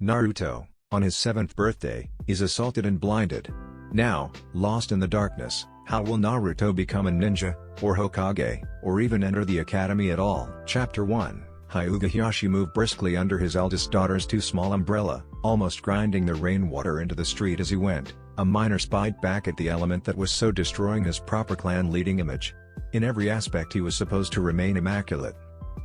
Naruto, on his 7th birthday, is assaulted and blinded. Now, lost in the darkness, how will Naruto become a ninja, or Hokage, or even enter the academy at all? Chapter 1 Hyuga Hiyashi moved briskly under his eldest daughter's too small umbrella, almost grinding the rainwater into the street as he went. A miner spied back at the element that was so destroying his proper clan-leading image. In every aspect he was supposed to remain immaculate.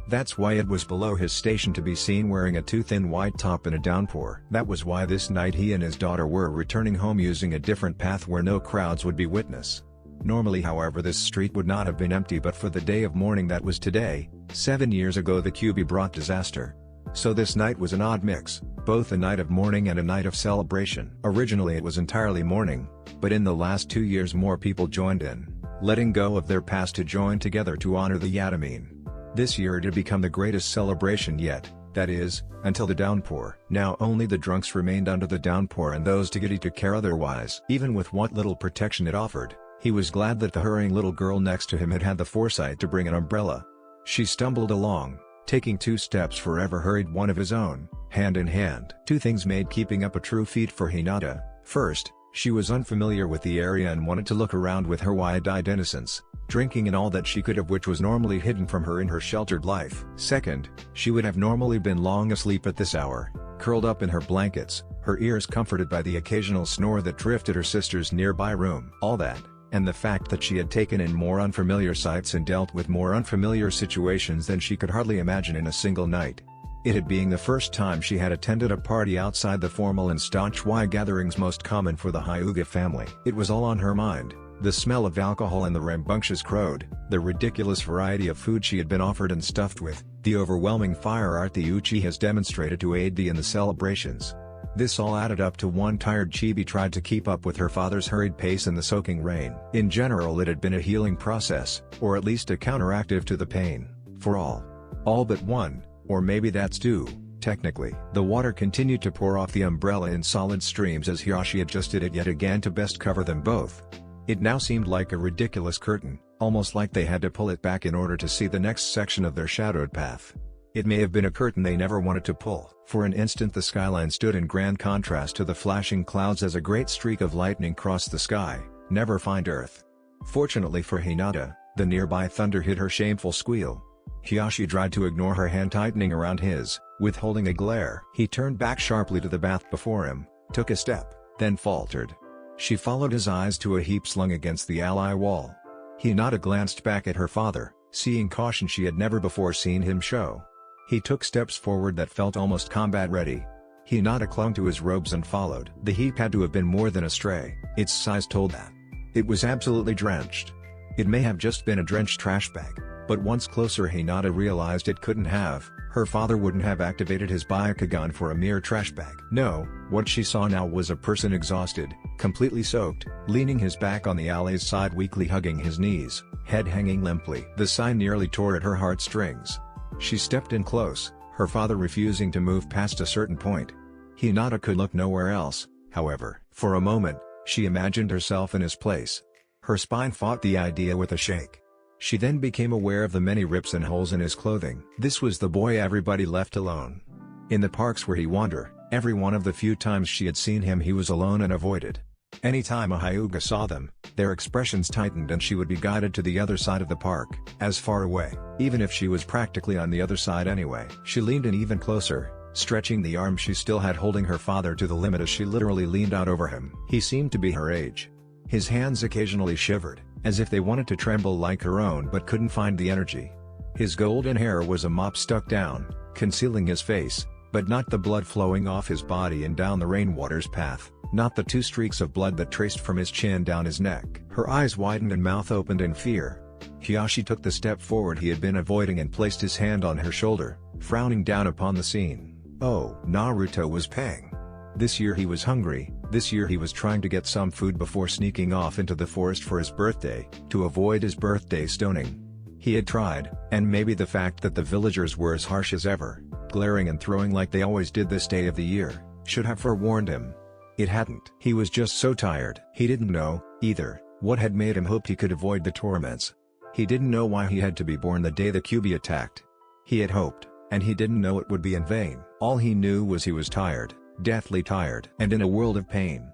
That's why it was below his station to be seen wearing a too thin white top in a downpour. That was why this night he and his daughter were returning home using a different path where no crowds would be witness. Normally, however, this street would not have been empty but for the day of mourning that was today. 7 years ago the Kyuubi brought disaster. So this night was an odd mix, both a night of mourning and a night of celebration. Originally it was entirely mourning, but in the last 2 years more people joined in, letting go of their past to join together to honor the Yatamine. This year it had become the greatest celebration yet, that is, until the downpour. Now only the drunks remained under the downpour and those took care otherwise. Even with what little protection it offered, he was glad that the hurrying little girl next to him had the foresight to bring an umbrella. She stumbled along, taking 2 steps forever hurried one of his own, hand in hand. 2 things made keeping up a true feat for Hinata. First, she was unfamiliar with the area and wanted to look around with her wide-eyed innocence, drinking in all that she could of which was normally hidden from her in her sheltered life. Second, she would have normally been long asleep at this hour, curled up in her blankets, her ears comforted by the occasional snore that drifted her sister's nearby room. All that, and the fact that she had taken in more unfamiliar sights and dealt with more unfamiliar situations than she could hardly imagine in a single night. It had being the first time she had attended a party outside the formal and staunch gatherings most common for the Hyuga family. It was all on her mind. The smell of alcohol and the rambunctious crowd, the ridiculous variety of food she had been offered and stuffed with, the overwhelming fire art the Uchi has demonstrated to aid in the celebrations. This all added up to one tired chibi tried to keep up with her father's hurried pace in the soaking rain. In general it had been a healing process, or at least a counteractive to the pain, for all. All but one, or maybe that's 2, technically. The water continued to pour off the umbrella in solid streams as Hiyashi adjusted it yet again to best cover them both. It now seemed like a ridiculous curtain, almost like they had to pull it back in order to see the next section of their shadowed path. It may have been a curtain they never wanted to pull. For an instant the skyline stood in grand contrast to the flashing clouds as a great streak of lightning crossed the sky, never find earth. Fortunately for Hinata, the nearby thunder hid her shameful squeal. Hiyashi tried to ignore her hand tightening around his, withholding a glare. He turned back sharply to the bath before him, took a step, then faltered. She followed his eyes to a heap slung against the ally wall. Hinata glanced back at her father, seeing caution she had never before seen him show. He took steps forward that felt almost combat-ready. Hinata clung to his robes and followed. The heap had to have been more than a stray, its size told that. It was absolutely drenched. It may have just been a drenched trash bag, but once closer Hinata realized it couldn't have. Her father wouldn't have activated his Byakugan for a mere trash bag. No, what she saw now was a person exhausted, completely soaked, leaning his back on the alley's side weakly hugging his knees, head hanging limply. The sigh nearly tore at her heartstrings. She stepped in close, her father refusing to move past a certain point. Hinata could look nowhere else, however. For a moment, she imagined herself in his place. Her spine fought the idea with a shake. She then became aware of the many rips and holes in his clothing. This was the boy everybody left alone. In the parks where he wandered, every one of the few times she had seen him he was alone and avoided. Anytime a Hyuga saw them, their expressions tightened and she would be guided to the other side of the park, as far away, even if she was practically on the other side anyway. She leaned in even closer, stretching the arm she still had holding her father to the limit as she literally leaned out over him. He seemed to be her age. His hands occasionally shivered, as if they wanted to tremble like her own but couldn't find the energy. His golden hair was a mop stuck down, concealing his face, but not the blood flowing off his body and down the rainwater's path, not the 2 streaks of blood that traced from his chin down his neck. Her eyes widened and mouth opened in fear. Hiyashi took the step forward he had been avoiding and placed his hand on her shoulder, frowning down upon the scene. Oh, Naruto was paying. This year he was hungry, this year he was trying to get some food before sneaking off into the forest for his birthday, to avoid his birthday stoning. He had tried, and maybe the fact that the villagers were as harsh as ever, glaring and throwing like they always did this day of the year, should have forewarned him. It hadn't. He was just so tired. He didn't know, either, what had made him hope he could avoid the torments. He didn't know why he had to be born the day the Kyuubi attacked. He had hoped, and he didn't know it would be in vain. All he knew was he was tired, deathly tired and in a world of pain.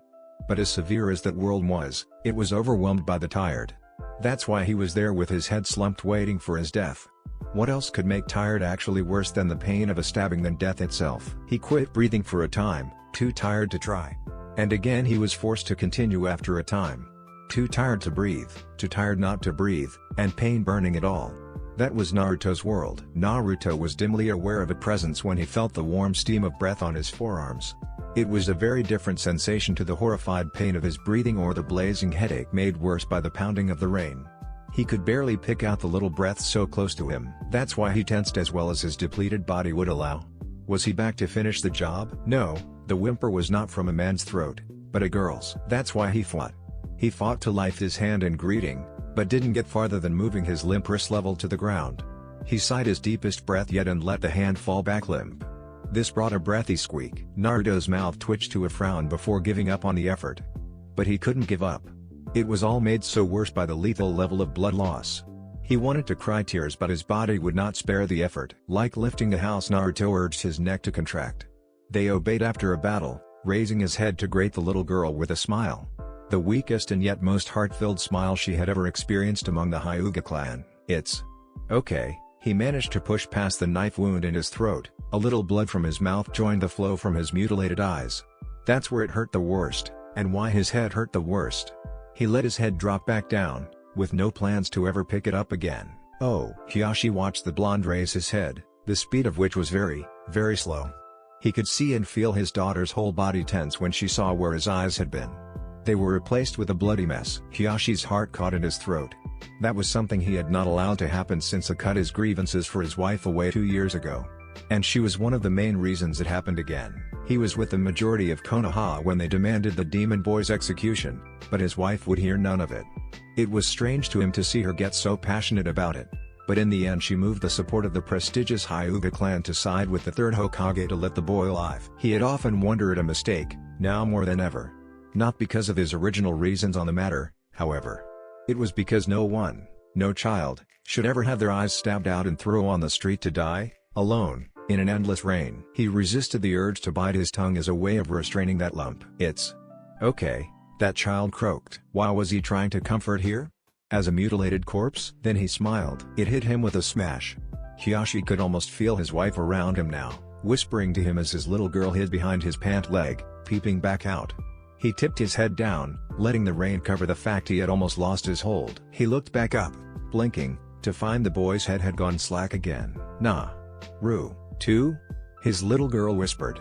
But as severe as that world was, it was overwhelmed by the tired. That's why he was there with his head slumped waiting for his death. What else could make tired actually worse than the pain of a stabbing than death itself? He quit breathing for a time, too tired to try. And again he was forced to continue after a time. Too tired to breathe, too tired not to breathe, and pain burning it all. That was Naruto's world. Naruto was dimly aware of a presence when he felt the warm steam of breath on his forearms. It was a very different sensation to the horrified pain of his breathing or the blazing headache made worse by the pounding of the rain. He could barely pick out the little breaths so close to him. That's why he tensed as well as his depleted body would allow. Was he back to finish the job? No, the whimper was not from a man's throat, but a girl's. That's why he fought. He fought to lift his hand in greeting, but didn't get farther than moving his limp wrist level to the ground. He sighed his deepest breath yet and let the hand fall back limp. This brought a breathy squeak. Naruto's mouth twitched to a frown before giving up on the effort. But he couldn't give up. It was all made so worse by the lethal level of blood loss. He wanted to cry tears but his body would not spare the effort. Like lifting a house, Naruto urged his neck to contract. They obeyed after a battle, raising his head to greet the little girl with a smile. The weakest and yet most heart-filled smile she had ever experienced among the Hyuga clan. It's okay. He managed to push past the knife wound in his throat. A little blood from his mouth joined the flow from his mutilated eyes. That's where it hurt the worst, and why his head hurt the worst. He let his head drop back down, with no plans to ever pick it up again. Oh. Hiyashi watched the blonde raise his head, the speed of which was very, very slow. He could see and feel his daughter's whole body tense when she saw where his eyes had been. They were replaced with a bloody mess. Hiyashi's heart caught in his throat. That was something he had not allowed to happen since he cut his grievances for his wife away 2 years ago. And she was one of the main reasons it happened again. He was with the majority of Konoha when they demanded the demon boy's execution, but his wife would hear none of it. It was strange to him to see her get so passionate about it. But in the end she moved the support of the prestigious Hyuga clan to side with the third Hokage to let the boy alive. He had often wondered a mistake, now more than ever. Not because of his original reasons on the matter, however. It was because no one, no child, should ever have their eyes stabbed out and thrown on the street to die, alone, in an endless rain. He resisted the urge to bite his tongue as a way of restraining that lump. It's okay, that child croaked. Why was he trying to comfort here? As a mutilated corpse? Then he smiled. It hit him with a smash. Hiyashi could almost feel his wife around him now, whispering to him as his little girl hid behind his pant leg, peeping back out. He tipped his head down, letting the rain cover the fact he had almost lost his hold. He looked back up, blinking, to find the boy's head had gone slack again. Nah. Ru, too? His little girl whispered.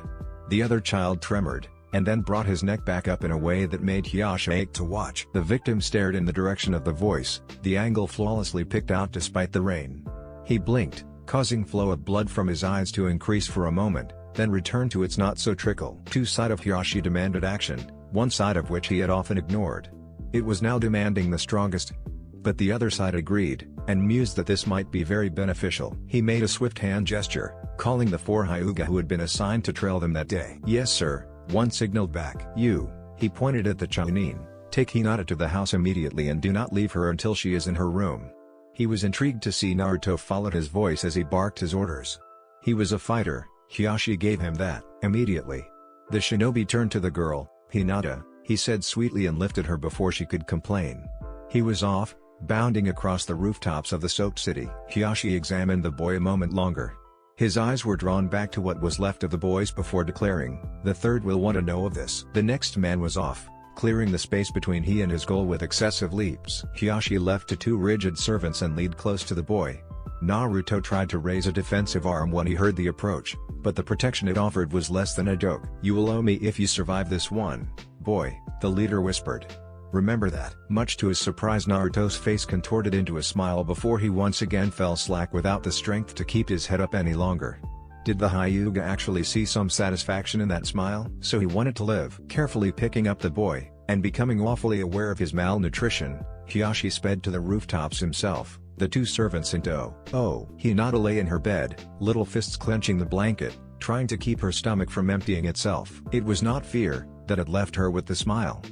The other child tremored, and then brought his neck back up in a way that made Hiyashi ache to watch. The victim stared in the direction of the voice, the angle flawlessly picked out despite the rain. He blinked, causing flow of blood from his eyes to increase for a moment, then return to its not-so-trickle. Two sides of Hiyashi demanded action, one side of which he had often ignored. It was now demanding the strongest. But the other side agreed, and mused that this might be very beneficial. He made a swift hand gesture, calling the 4 Hyuga who had been assigned to trail them that day. Yes sir, one signaled back. You, he pointed at the Chunin, take Hinata to the house immediately and do not leave her until she is in her room. He was intrigued to see Naruto followed his voice as he barked his orders. He was a fighter, Hiyashi gave him that. Immediately. The shinobi turned to the girl. Hinata, he said sweetly and lifted her before she could complain. He was off, bounding across the rooftops of the soaked city. Hiyashi examined the boy a moment longer. His eyes were drawn back to what was left of the boys before declaring, the third will want to know of this. The next man was off, clearing the space between he and his goal with excessive leaps. Hiyashi left to 2 rigid servants and lead close to the boy. Naruto tried to raise a defensive arm when he heard the approach, but the protection it offered was less than a joke. You will owe me if you survive this one, boy, the leader whispered. Remember that. Much to his surprise, Naruto's face contorted into a smile before he once again fell slack without the strength to keep his head up any longer. Did the Hyuga actually see some satisfaction in that smile? So he wanted to live. Carefully picking up the boy, and becoming awfully aware of his malnutrition, Hiyashi sped to the rooftops himself, the 2 servants in tow. Oh. Hinata lay in her bed, little fists clenching the blanket, trying to keep her stomach from emptying itself. It was not fear that had left her with the smile.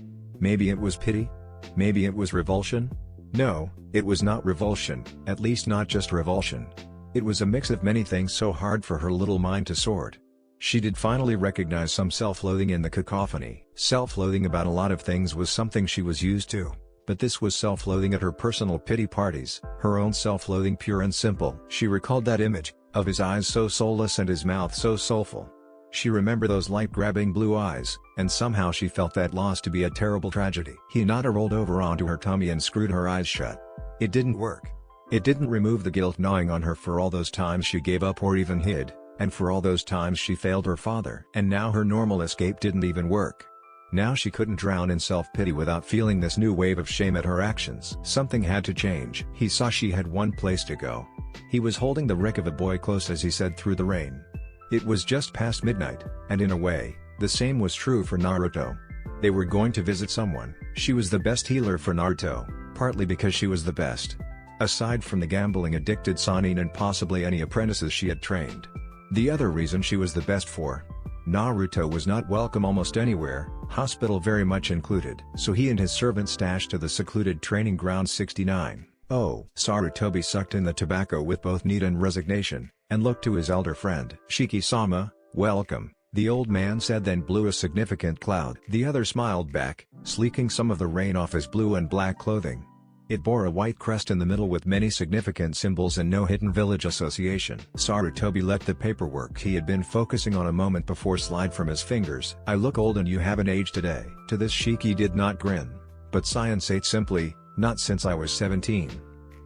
Maybe it was pity? Maybe it was revulsion? No, it was not revulsion, at least not just revulsion. It was a mix of many things so hard for her little mind to sort. She did finally recognize some self-loathing in the cacophony. Self-loathing about a lot of things was something she was used to, but this was self-loathing at her personal pity parties, her own self-loathing pure and simple. She recalled that image, of his eyes so soulless and his mouth so soulful. She remembered those light-grabbing blue eyes, and somehow she felt that loss to be a terrible tragedy. Hinata rolled over onto her tummy and screwed her eyes shut. It didn't work. It didn't remove the guilt gnawing on her for all those times she gave up or even hid, and for all those times she failed her father. And now her normal escape didn't even work. Now she couldn't drown in self-pity without feeling this new wave of shame at her actions. Something had to change. He saw she had one place to go. He was holding the wreck of a boy close as he said through the rain. It was just past midnight, and in a way, the same was true for Naruto. They were going to visit someone. She was the best healer for Naruto, partly because she was the best. Aside from the gambling-addicted Sannin and possibly any apprentices she had trained. The other reason she was the best for Naruto was not welcome almost anywhere, hospital very much included. So he and his servant stashed to the secluded training ground 69. Oh. Sarutobi sucked in the tobacco with both need and resignation, and looked to his elder friend. Shiki-sama, welcome, the old man said, then blew a significant cloud. The other smiled back, sleeking some of the rain off his blue and black clothing. It bore a white crest in the middle with many significant symbols and no hidden village association. Sarutobi let the paperwork he had been focusing on a moment before slide from his fingers. I look old and you haven't aged today. To this Shiki did not grin, but science ate simply, not since I was 17.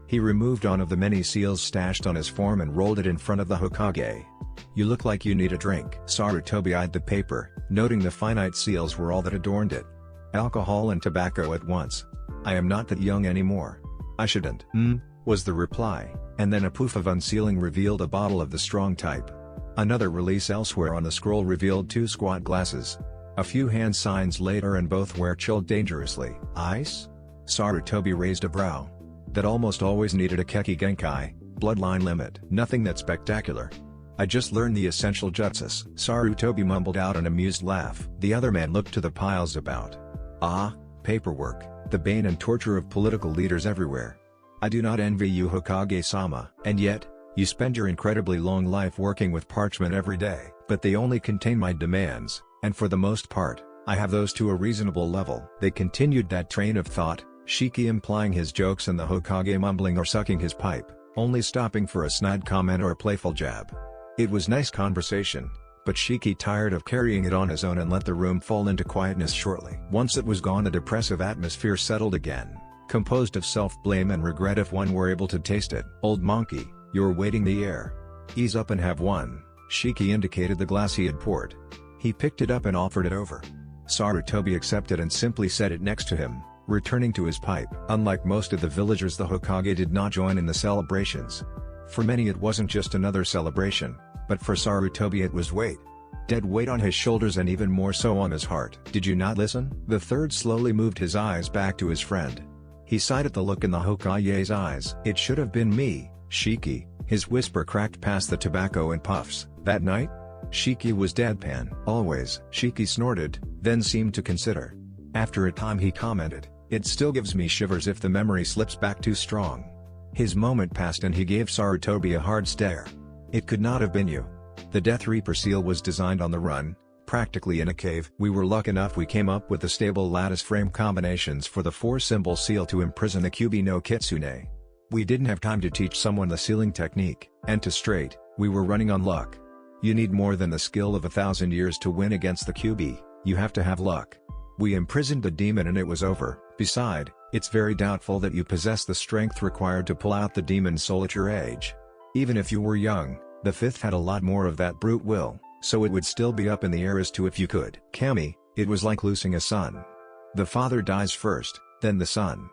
He removed one of the many seals stashed on his form and rolled it in front of the Hokage. You look like you need a drink. Sarutobi eyed the paper, noting the finite seals were all that adorned it. Alcohol and tobacco at once. I am not that young anymore. I shouldn't. Was the reply, and then a poof of unsealing revealed a bottle of the strong type. Another release elsewhere on the scroll revealed 2 squat glasses. A few hand signs later and both were chilled dangerously. Ice? Sarutobi raised a brow. That almost always needed a Keki Genkai, bloodline limit. Nothing that spectacular. I just learned the essential jutsus. Sarutobi mumbled out an amused laugh. The other man looked to the piles about. Ah, paperwork. The bane and torture of political leaders everywhere. I do not envy you, Hokage-sama. And yet, you spend your incredibly long life working with parchment every day. But they only contain my demands, and for the most part, I have those to a reasonable level. They continued that train of thought, Shiki implying his jokes and the Hokage mumbling or sucking his pipe, only stopping for a snide comment or a playful jab. It was nice conversation, but Shiki tired of carrying it on his own and let the room fall into quietness shortly. Once it was gone, a depressive atmosphere settled again, composed of self-blame and regret if one were able to taste it. Old monkey, you're waiting the air. Ease up and have one. Shiki indicated the glass he had poured. He picked it up and offered it over. Sarutobi accepted and simply set it next to him, returning to his pipe. Unlike most of the villagers, the Hokage did not join in the celebrations. For many it wasn't just another celebration, but for Sarutobi it was weight. Dead weight on his shoulders and even more so on his heart. Did you not listen? The third slowly moved his eyes back to his friend. He sighed at the look in the Hokage's eyes. It should have been me, Shiki, his whisper cracked past the tobacco and puffs. That night? Shiki was deadpan. Always. Shiki snorted, then seemed to consider. After a time he commented, it still gives me shivers if the memory slips back too strong. His moment passed and he gave Sarutobi a hard stare. It could not have been you. The Death Reaper seal was designed on the run, practically in a cave. We were lucky enough we came up with the stable lattice frame combinations for the 4-symbol seal to imprison the Kyubi no Kitsune. We didn't have time to teach someone the sealing technique, and to straight, we were running on luck. You need more than the skill of 1,000 years to win against the Kyubi, you have to have luck. We imprisoned the demon and it was over. Beside, it's very doubtful that you possess the strength required to pull out the demon's soul at your age. Even if you were young, the 5th had a lot more of that brute will, so it would still be up in the air as to if you could. Kami, it was like losing a son. The father dies first, then the son.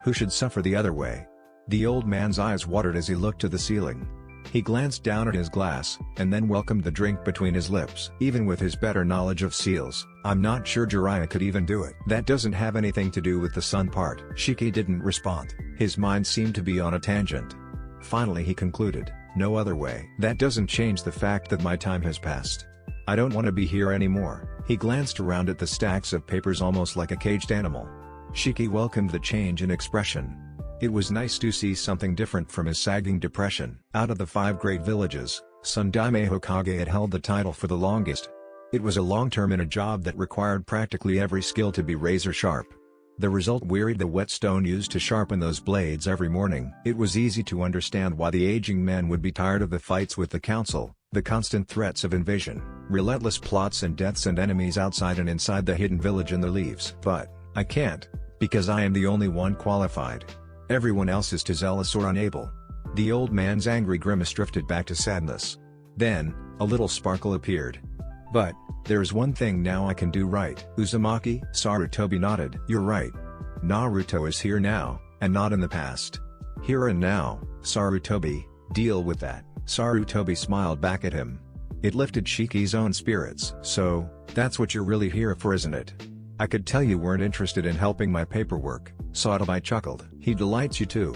Who should suffer the other way? The old man's eyes watered as he looked to the ceiling. He glanced down at his glass, and then welcomed the drink between his lips. Even with his better knowledge of seals, I'm not sure Jiraiya could even do it. That doesn't have anything to do with the son part. Shiki didn't respond. His mind seemed to be on a tangent. Finally he concluded, no other way. That doesn't change the fact that my time has passed. I don't want to be here anymore. He glanced around at the stacks of papers almost like a caged animal. Shiki welcomed the change in expression. It was nice to see something different from his sagging depression. Out of the 5 great villages, Sundaime Hokage had held the title for the longest. It was a long term in a job that required practically every skill to be razor sharp. The result wearied the whetstone used to sharpen those blades every morning. It was easy to understand why the aging man would be tired of the fights with the council, the constant threats of invasion, relentless plots and deaths and enemies outside and inside the hidden village in the leaves. But, I can't, because I am the only one qualified. Everyone else is too zealous or unable. The old man's angry grimace drifted back to sadness. Then, a little sparkle appeared. But, there's one thing now I can do right. Uzumaki? Sarutobi nodded. You're right. Naruto is here now, and not in the past. Here and now, Sarutobi, deal with that. Sarutobi smiled back at him. It lifted Shiki's own spirits. So, that's what you're really here for, isn't it? I could tell you weren't interested in helping my paperwork, Sarutobi chuckled. He delights you too.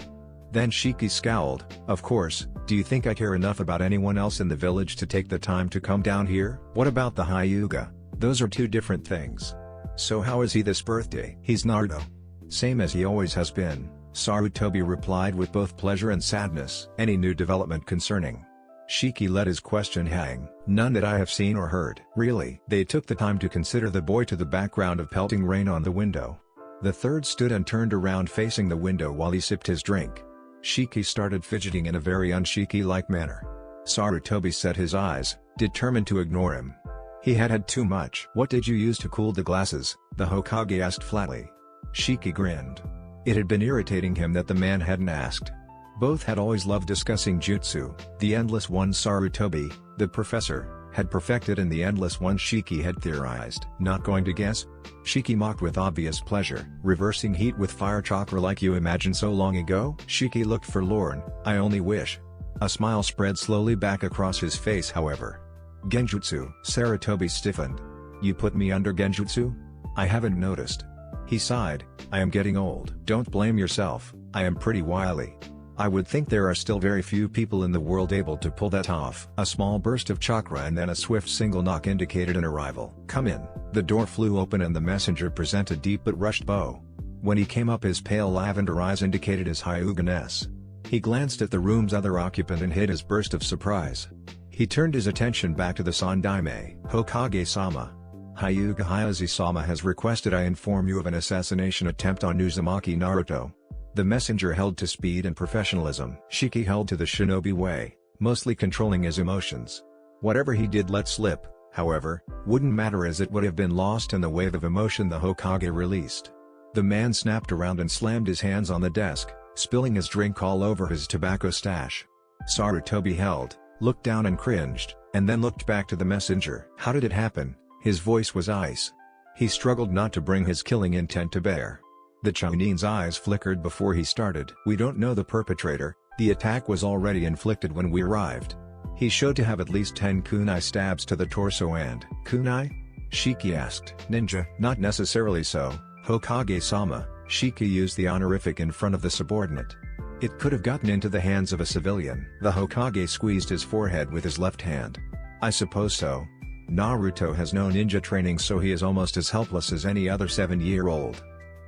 Then Shiki scowled. Of course, do you think I care enough about anyone else in the village to take the time to come down here? What about the Hyuga? Those are two different things. So how is he this birthday? He's Naruto. Same as he always has been, Sarutobi replied with both pleasure and sadness. Any new development concerning? Shiki let his question hang. None that I have seen or heard. Really? They took the time to consider the boy to the background of pelting rain on the window. The third stood and turned around facing the window while he sipped his drink. Shiki started fidgeting in a very un-Shiki-like manner. Sarutobi set his eyes, determined to ignore him. He had had too much. What did you use to cool the glasses? The Hokage asked flatly. Shiki grinned. It had been irritating him that the man hadn't asked. Both had always loved discussing jutsu, the endless one Sarutobi, the professor, had perfected and the endless one Shiki had theorized. Not going to guess? Shiki mocked with obvious pleasure. Reversing heat with fire chakra like you imagined so long ago? Shiki looked forlorn. I only wish. A smile spread slowly back across his face however. Genjutsu. Sarutobi stiffened. You put me under genjutsu? I haven't noticed. He sighed. I am getting old. Don't blame yourself, I am pretty wily. I would think there are still very few people in the world able to pull that off. A small burst of chakra and then a swift single knock indicated an arrival. Come in. The door flew open and the messenger presented a deep but rushed bow. When he came up his pale lavender eyes indicated his Hyuga-ness. He glanced at the room's other occupant and hid his burst of surprise. He turned his attention back to the Sandaime. Hokage-sama. Hyuga Hayazi-sama has requested I inform you of an assassination attempt on Uzumaki Naruto. The messenger held to speed and professionalism. Shiki held to the shinobi way, mostly controlling his emotions. Whatever he did let slip, however, wouldn't matter as it would have been lost in the wave of emotion the Hokage released. The man snapped around and slammed his hands on the desk, spilling his drink all over his tobacco stash. Sarutobi held, looked down and cringed, and then looked back to the messenger. How did it happen? His voice was ice. He struggled not to bring his killing intent to bear. The Chunin's eyes flickered before he started. We don't know the perpetrator, the attack was already inflicted when we arrived. He showed to have at least 10 kunai stabs to the torso and… Kunai? Shiki asked. Ninja? Not necessarily so, Hokage-sama. Shiki used the honorific in front of the subordinate. It could have gotten into the hands of a civilian. The Hokage squeezed his forehead with his left hand. I suppose so. Naruto has no ninja training so he is almost as helpless as any other 7-year-old.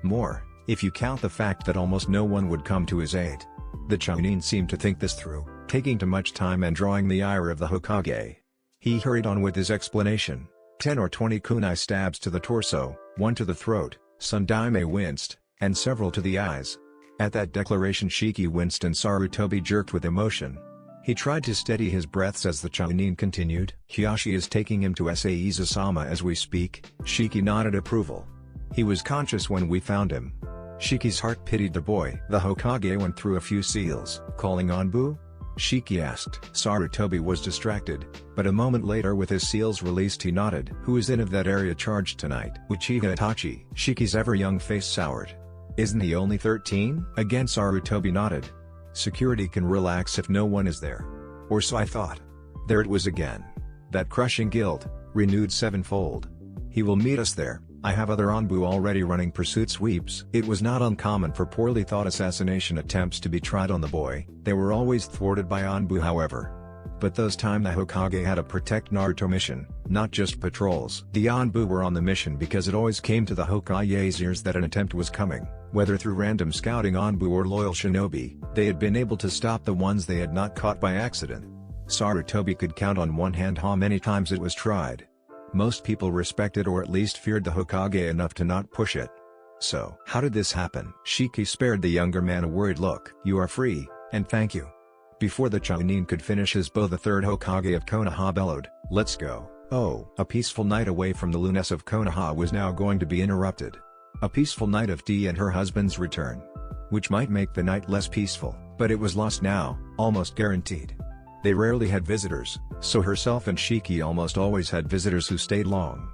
More, if you count the fact that almost no one would come to his aid. The Chunin seemed to think this through, taking too much time and drawing the ire of the Hokage. He hurried on with his explanation. 10 or 20 kunai stabs to the torso, 1 to the throat, Sandaime winced, and several to the eyes. At that declaration Shiki winced and Sarutobi jerked with emotion. He tried to steady his breaths as the Chunin continued. Hiyashi is taking him to Saiza-sama as we speak. Shiki nodded approval. He was conscious when we found him. Shiki's heart pitied the boy. The Hokage went through a few seals. Calling Anbu? Shiki asked. Sarutobi was distracted, but a moment later with his seals released he nodded. Who is in of that area charged tonight? Uchiha Itachi. Shiki's ever-young face soured. Isn't he only 13? Again Sarutobi nodded. Security can relax if no one is there. Or so I thought. There it was again. That crushing guilt, renewed sevenfold. He will meet us there. I have other Anbu already running pursuit sweeps. It was not uncommon for poorly thought assassination attempts to be tried on the boy. They were always thwarted by Anbu however. But those time the Hokage had a protect Naruto mission, not just patrols. The Anbu were on the mission because it always came to the Hokage's ears that an attempt was coming. Whether through random scouting Anbu or loyal shinobi, they had been able to stop the ones they had not caught by accident. Sarutobi could count on one hand how many times it was tried. Most people respected or at least feared the Hokage enough to not push it. So, how did this happen? Shiki spared the younger man a worried look. You are free, and thank you. Before the Chunin could finish his bow, the third Hokage of Konoha bellowed, let's go. Oh, a peaceful night away from the Lunes of Konoha was now going to be interrupted. A peaceful night of tea and her husband's return. Which might make the night less peaceful, but it was lost now, almost guaranteed. They rarely had visitors, so herself and Shiki almost always had visitors who stayed long.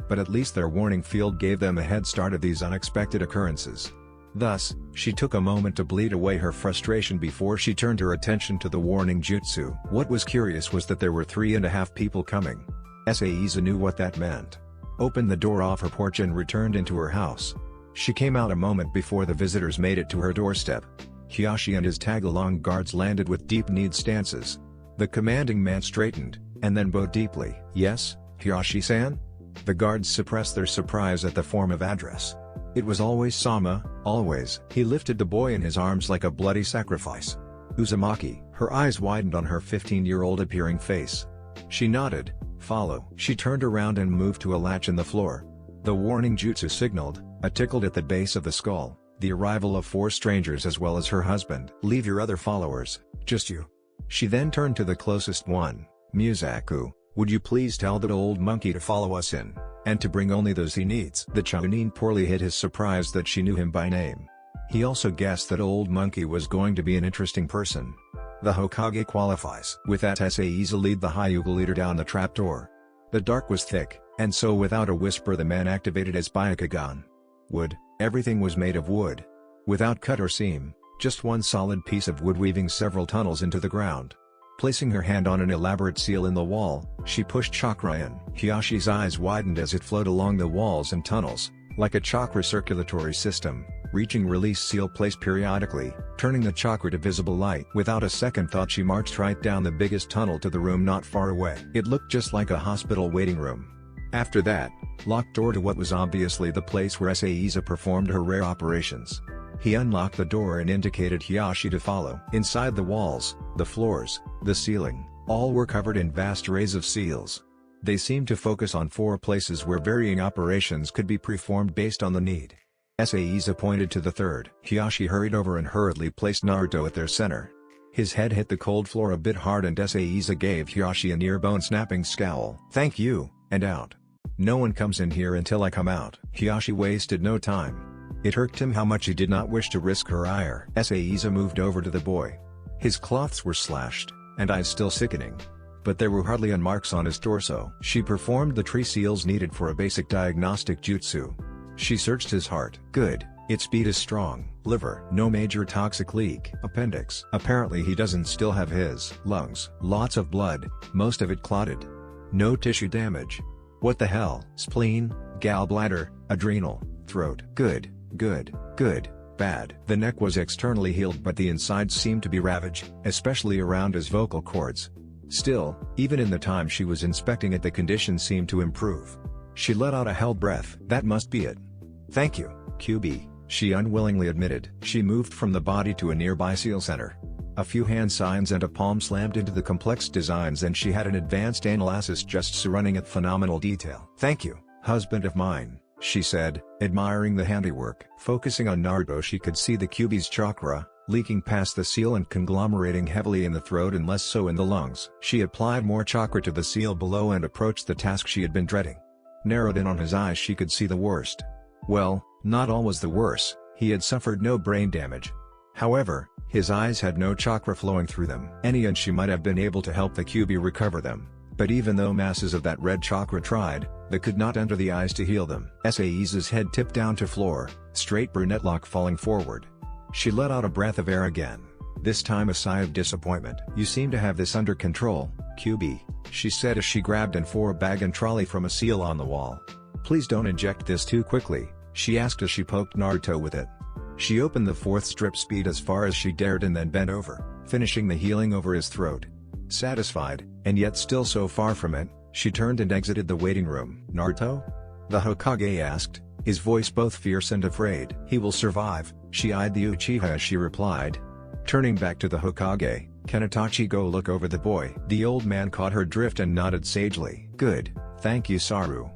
But at least their warning field gave them a head start of these unexpected occurrences. Thus, she took a moment to bleed away her frustration before she turned her attention to the warning jutsu. What was curious was that there were 3.5 people coming. Saiza knew what that meant. Opened the door off her porch and returned into her house. She came out a moment before the visitors made it to her doorstep. Hiyashi and his tag-along guards landed with deep-kneed stances. The commanding man straightened, and then bowed deeply. Yes, Hiyashi-san? The guards suppressed their surprise at the form of address. It was always Sama, always. He lifted the boy in his arms like a bloody sacrifice. Uzumaki. Her eyes widened on her 15-year-old appearing face. She nodded. Follow. She turned around and moved to a latch in the floor. The warning jutsu signaled, tickled at the base of the skull, the arrival of 4 strangers as well as her husband. Leave your other followers, just you. She then turned to the closest one, Musaku. Would you please tell that old monkey to follow us in, and to bring only those he needs? The Chunin poorly hid his surprise that she knew him by name. He also guessed that old monkey was going to be an interesting person. The Hokage qualifies. With that, Saiza lead the Hyuga leader down the trapdoor. The dark was thick, and so without a whisper the man activated his Byakugan. Wood, everything was made of wood. Without cut or seam, just one solid piece of wood weaving several tunnels into the ground. Placing her hand on an elaborate seal in the wall, she pushed chakra in. Hiyashi's eyes widened as it flowed along the walls and tunnels, like a chakra circulatory system, reaching release seal placed periodically, turning the chakra to visible light. Without a second thought she marched right down the biggest tunnel to the room not far away. It looked just like a hospital waiting room. After that, locked door to what was obviously the place where Saiza performed her rare operations. He unlocked the door and indicated Hiyashi to follow. Inside the walls, the floors, the ceiling, all were covered in vast arrays of seals. They seemed to focus on 4 places where varying operations could be performed based on the need. Saiza pointed to the third. Hiyashi hurried over and hurriedly placed Naruto at their center. His head hit the cold floor a bit hard and Saiza gave Hiyashi a near bone-snapping scowl. Thank you, and out. No one comes in here until I come out. Hiyashi wasted no time. It irked him how much he did not wish to risk her ire. Saiza moved over to the boy. His cloths were slashed, and eyes still sickening. But there were hardly any marks on his torso. She performed the tree seals needed for a basic diagnostic jutsu. She searched his heart. Good, its beat is strong. Liver. No major toxic leak. Appendix. Apparently he doesn't still have his. Lungs. Lots of blood, most of it clotted. No tissue damage. What the hell? Spleen, gallbladder, adrenal, throat. Good. Good, good, bad. The neck was externally healed but the insides seemed to be ravaged, especially around his vocal cords. Still, even in the time she was inspecting it the condition seemed to improve. She let out a held breath. That must be it. Thank you, QB, she unwillingly admitted. She moved from the body to a nearby seal center. A few hand signs and a palm slammed into the complex designs and she had an advanced analysis just running at phenomenal detail. Thank you, husband of mine, she said, admiring the handiwork. Focusing on Naruto she could see the QB's chakra, leaking past the seal and conglomerating heavily in the throat and less so in the lungs. She applied more chakra to the seal below and approached the task she had been dreading. Narrowed in on his eyes she could see the worst. Well, not all was the worse, he had suffered no brain damage. However, his eyes had no chakra flowing through them. Any and she might have been able to help the QB recover them. But even though masses of that red chakra tried, they could not enter the eyes to heal them. Saiza's head tipped down to floor, straight brunette lock falling forward. She let out a breath of air again, this time a sigh of disappointment. You seem to have this under control, QB, she said as she grabbed and for a bag and trolley from a seal on the wall. Please don't inject this too quickly, she asked as she poked Naruto with it. She opened the 4th strip speed as far as she dared and then bent over, finishing the healing over his throat. Satisfied, and yet still so far from it, she turned and exited the waiting room. Naruto? The Hokage asked, his voice both fierce and afraid. He will survive, she eyed the Uchiha as she replied. Turning back to the Hokage, Can Itachi go look over the boy?" The old man caught her drift and nodded sagely. "Good, thank you Saru.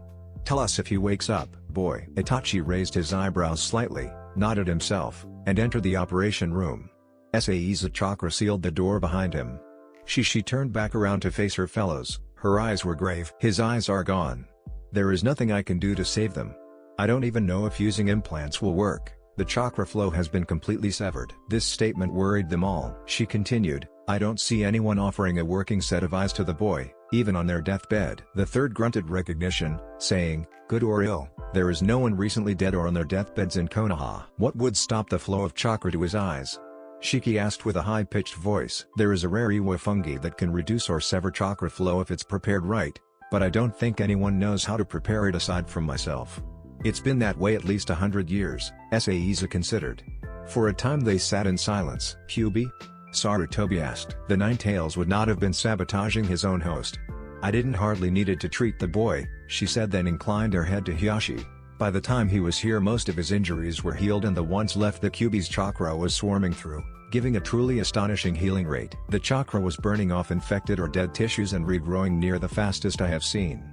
Tell us if he wakes up, boy." Itachi raised his eyebrows slightly, nodded himself, and entered the operation room. Saiza chakra sealed the door behind him. She turned back around to face her fellows, her eyes were grave. "His eyes are gone. There is nothing I can do to save them. I don't even know if using implants will work. The chakra flow has been completely severed." This statement worried them all. She continued, "I don't see anyone offering a working set of eyes to the boy, even on their deathbed." The third grunted recognition, saying, "Good or ill, there is no one recently dead or on their deathbeds in Konoha." "What would stop the flow of chakra to his eyes?" Shiki asked with a high-pitched voice. "There is a rare Iwa fungi that can reduce or sever chakra flow if it's prepared right, but I don't think anyone knows how to prepare it aside from myself. It's been that way at least 100 years, Saiza considered. For a time they sat in silence. "Kyubi?" Sarutobi asked. The Ninetales would not have been sabotaging his own host. "I didn't hardly needed to treat the boy," she said, then inclined her head to Hiyashi. "By the time he was here most of his injuries were healed and the ones left the Kyubi's chakra was swarming through, giving a truly astonishing healing rate. The chakra was burning off infected or dead tissues and regrowing near the fastest I have seen.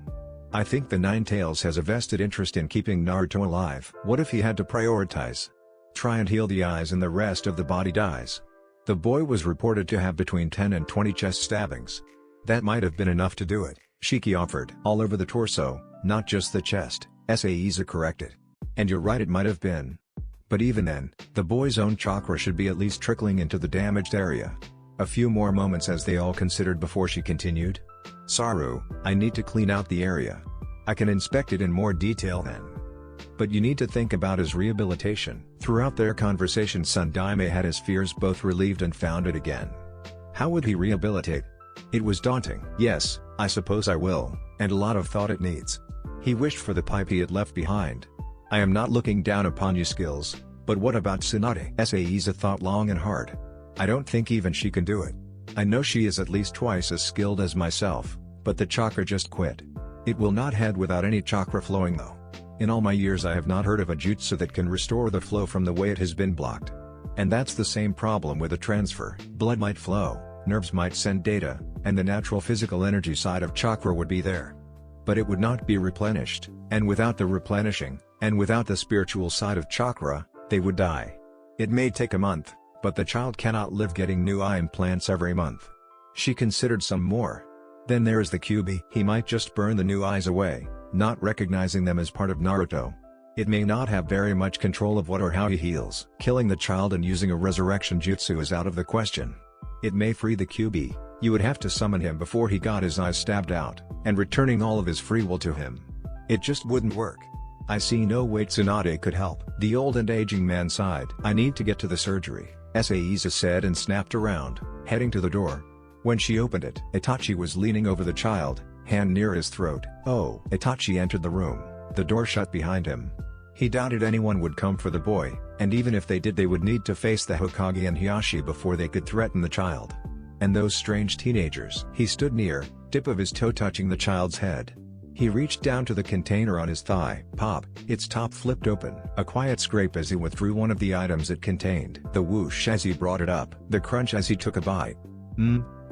I think the Ninetales has a vested interest in keeping Naruto alive. What if he had to prioritize? Try and heal the eyes and the rest of the body dies?" The boy was reported to have between 10 and 20 chest stabbings. "That might have been enough to do it," Shiki offered. "All over the torso, not just the chest," Saiza corrected. "And you're right, it might have been. But even then, the boy's own chakra should be at least trickling into the damaged area." A few more moments as they all considered before she continued. "Saru, I need to clean out the area. I can inspect it in more detail then. But you need to think about his rehabilitation." Throughout their conversation Sandaime had his fears both relieved and founded again. How would he rehabilitate? It was daunting. "Yes, I suppose I will, and a lot of thought it needs." He wished for the pipe he had left behind. "I am not looking down upon your skills, but what about Tsunade?" Saiza thought long and hard. "I don't think even she can do it. I know she is at least twice as skilled as myself, but the chakra just quit. It will not head without any chakra flowing though. In all my years I have not heard of a jutsu that can restore the flow from the way it has been blocked. And that's the same problem with a transfer. Blood might flow, nerves might send data, and the natural physical energy side of chakra would be there. But it would not be replenished, and without the replenishing, and without the spiritual side of chakra, they would die. It may take a month, but the child cannot live getting new eye implants every month." She considered some more. "Then there is the Kyubi. He might just burn the new eyes away, not recognizing them as part of Naruto. It may not have very much control of what or how he heals. Killing the child and using a resurrection jutsu is out of the question. It may free the Kyubi. You would have to summon him before he got his eyes stabbed out, and returning all of his free will to him. It just wouldn't work. I see no way Tsunade could help." The old and aging man sighed. "I need to get to the surgery," Saiza said and snapped around, heading to the door. When she opened it, Itachi was leaning over the child, hand near his throat. "Oh." Itachi entered the room, the door shut behind him. He doubted anyone would come for the boy, and even if they did they would need to face the Hokage and Hiyashi before they could threaten the child. And those strange teenagers. He stood near, tip of his toe touching the child's head. He reached down to the container on his thigh. Pop, its top flipped open. A quiet scrape as he withdrew one of the items it contained. The whoosh as he brought it up. The crunch as he took a bite.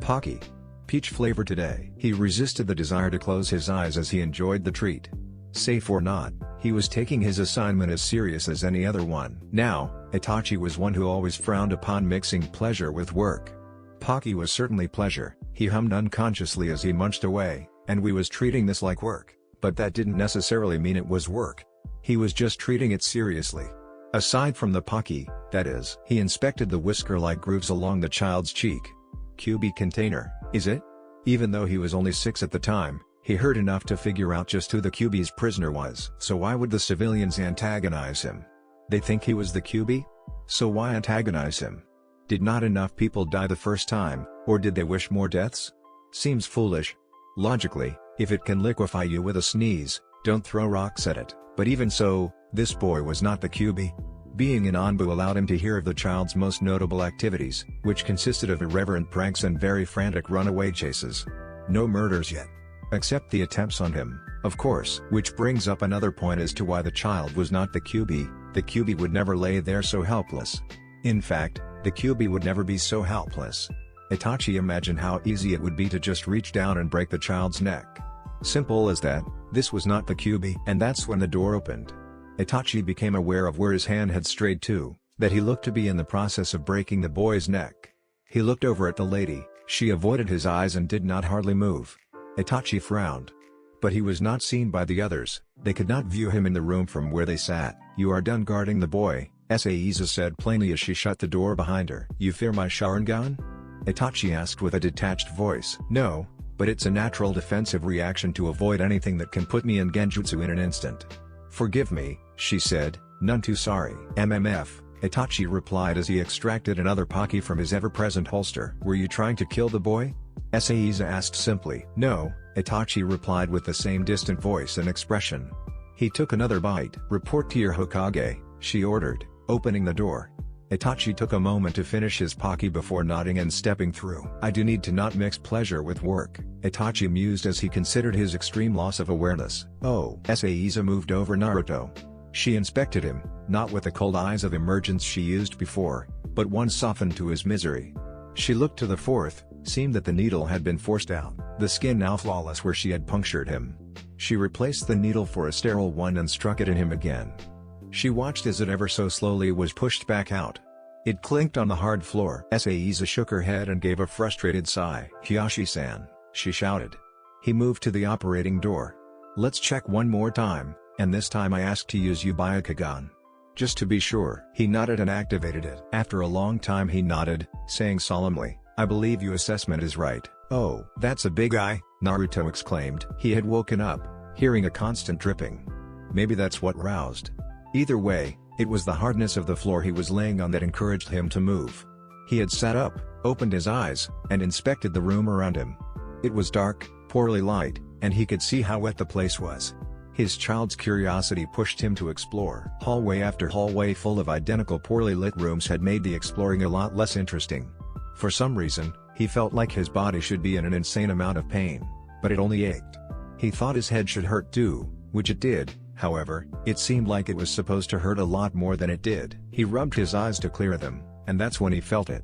Pocky. Peach flavor today. He resisted the desire to close his eyes as he enjoyed the treat. Safe or not, he was taking his assignment as serious as any other one. Now, Itachi was one who always frowned upon mixing pleasure with work. Pocky was certainly pleasure, he hummed unconsciously as he munched away, and we was treating this like work, but that didn't necessarily mean it was work. He was just treating it seriously. Aside from the Pocky, that is. He inspected the whisker-like grooves along the child's cheek. Kyubi container, is it? Even though he was only 6 at the time, he heard enough to figure out just who the Kyubi's prisoner was. So why would the civilians antagonize him? They think he was the Kyubi? So why antagonize him? Did not enough people die the first time, or did they wish more deaths? Seems foolish. Logically, if it can liquefy you with a sneeze, don't throw rocks at it. But even so, this boy was not the Kyubi. Being in Anbu allowed him to hear of the child's most notable activities, which consisted of irreverent pranks and very frantic runaway chases. No murders yet. Except the attempts on him, of course. Which brings up another point as to why the child was not the Kyubi. The Kyubi would never lay there so helpless. In fact, the Kyubi would never be so helpless. Itachi imagined how easy it would be to just reach down and break the child's neck. Simple as that. This was not the Kyuubi, and that's when the door opened. Itachi became aware of where his hand had strayed to, that he looked to be in the process of breaking the boy's neck. He looked over at the lady, she avoided his eyes and did not hardly move. Itachi frowned. But he was not seen by the others, they could not view him in the room from where they sat. "You are done guarding the boy," Saiza said plainly as she shut the door behind her. "You fear my Sharingan?" Itachi asked with a detached voice. "No, but it's a natural defensive reaction to avoid anything that can put me in genjutsu in an instant." "Forgive me," she said, "none too sorry." "MMF," Itachi replied as he extracted another Pocky from his ever-present holster. "Were you trying to kill the boy?" Saiza asked simply. "No," Itachi replied with the same distant voice and expression. He took another bite. "Report to your Hokage," she ordered, opening the door. Itachi took a moment to finish his Pocky before nodding and stepping through. "I do need to not mix pleasure with work," Itachi mused as he considered his extreme loss of awareness. "Oh." Saiza moved over Naruto. She inspected him, not with the cold eyes of emergence she used before, but one softened to his misery. She looked to the fourth, seemed that the needle had been forced out, the skin now flawless where she had punctured him. She replaced the needle for a sterile one and struck it in him again. She watched as it ever so slowly was pushed back out. It clinked on the hard floor. Saiza shook her head and gave a frustrated sigh. "Hiyashi-san," she shouted. He moved to the operating door. "Let's check one more time, and this time I ask to use Ubiakagan. Just to be sure." He nodded and activated it. After a long time he nodded, saying solemnly, "I believe your assessment is right." "Oh, that's a big eye," Naruto exclaimed. He had woken up, hearing a constant dripping. Maybe that's what roused. Either way, it was the hardness of the floor he was laying on that encouraged him to move. He had sat up, opened his eyes, and inspected the room around him. It was dark, poorly light, and he could see how wet the place was. His child's curiosity pushed him to explore. Hallway after hallway full of identical poorly lit rooms had made the exploring a lot less interesting. For some reason, he felt like his body should be in an insane amount of pain, but it only ached. He thought his head should hurt too, which it did. However, it seemed like it was supposed to hurt a lot more than it did. He rubbed his eyes to clear them, and that's when he felt it.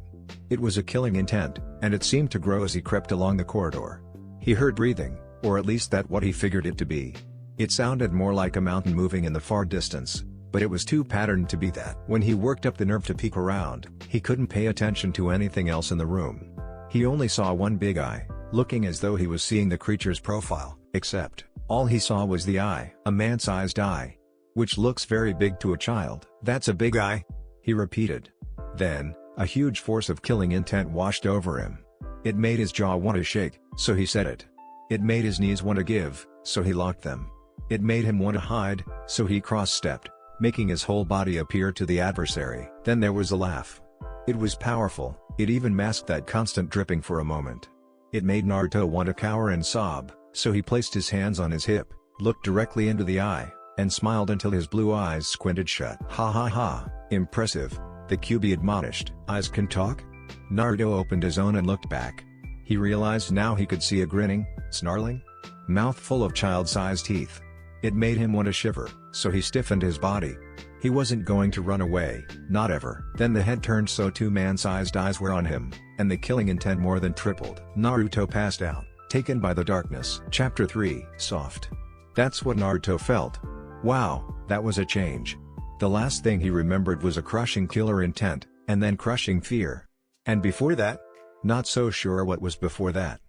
It was a killing intent, and it seemed to grow as he crept along the corridor. He heard breathing, or at least that's what he figured it to be. It sounded more like a mountain moving in the far distance, but it was too patterned to be that. When he worked up the nerve to peek around, he couldn't pay attention to anything else in the room. He only saw one big eye, looking as though he was seeing the creature's profile, except all he saw was the eye. A man-sized eye. Which looks very big to a child. "That's a big eye," he repeated. Then, a huge force of killing intent washed over him. It made his jaw want to shake, so he said it. It made his knees want to give, so he locked them. It made him want to hide, so he cross-stepped, making his whole body appear to the adversary. Then there was a laugh. It was powerful, it even masked that constant dripping for a moment. It made Naruto want to cower and sob, so he placed his hands on his hip, looked directly into the eye, and smiled until his blue eyes squinted shut. "Ha ha ha, impressive," the Kyuubi admonished. "Eyes can talk?" Naruto opened his own and looked back. He realized now he could see a grinning, snarling mouth full of child-sized teeth. It made him want to shiver, so he stiffened his body. He wasn't going to run away, not ever. Then the head turned so two man-sized eyes were on him, and the killing intent more than tripled. Naruto passed out, taken by the darkness. Chapter 3. Soft. That's what Naruto felt. Wow, that was a change. The last thing he remembered was a crushing killer intent, and then crushing fear. And before that? Not so sure what was before that.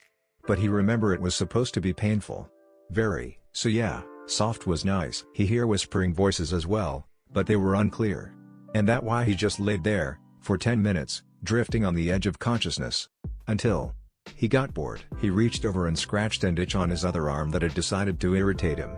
But he remembered it was supposed to be painful. Very, so yeah, soft was nice. He heard whispering voices as well, but they were unclear. And that's why he just laid there, for 10 minutes, drifting on the edge of consciousness. Until he got bored. He reached over and scratched an itch on his other arm that had decided to irritate him.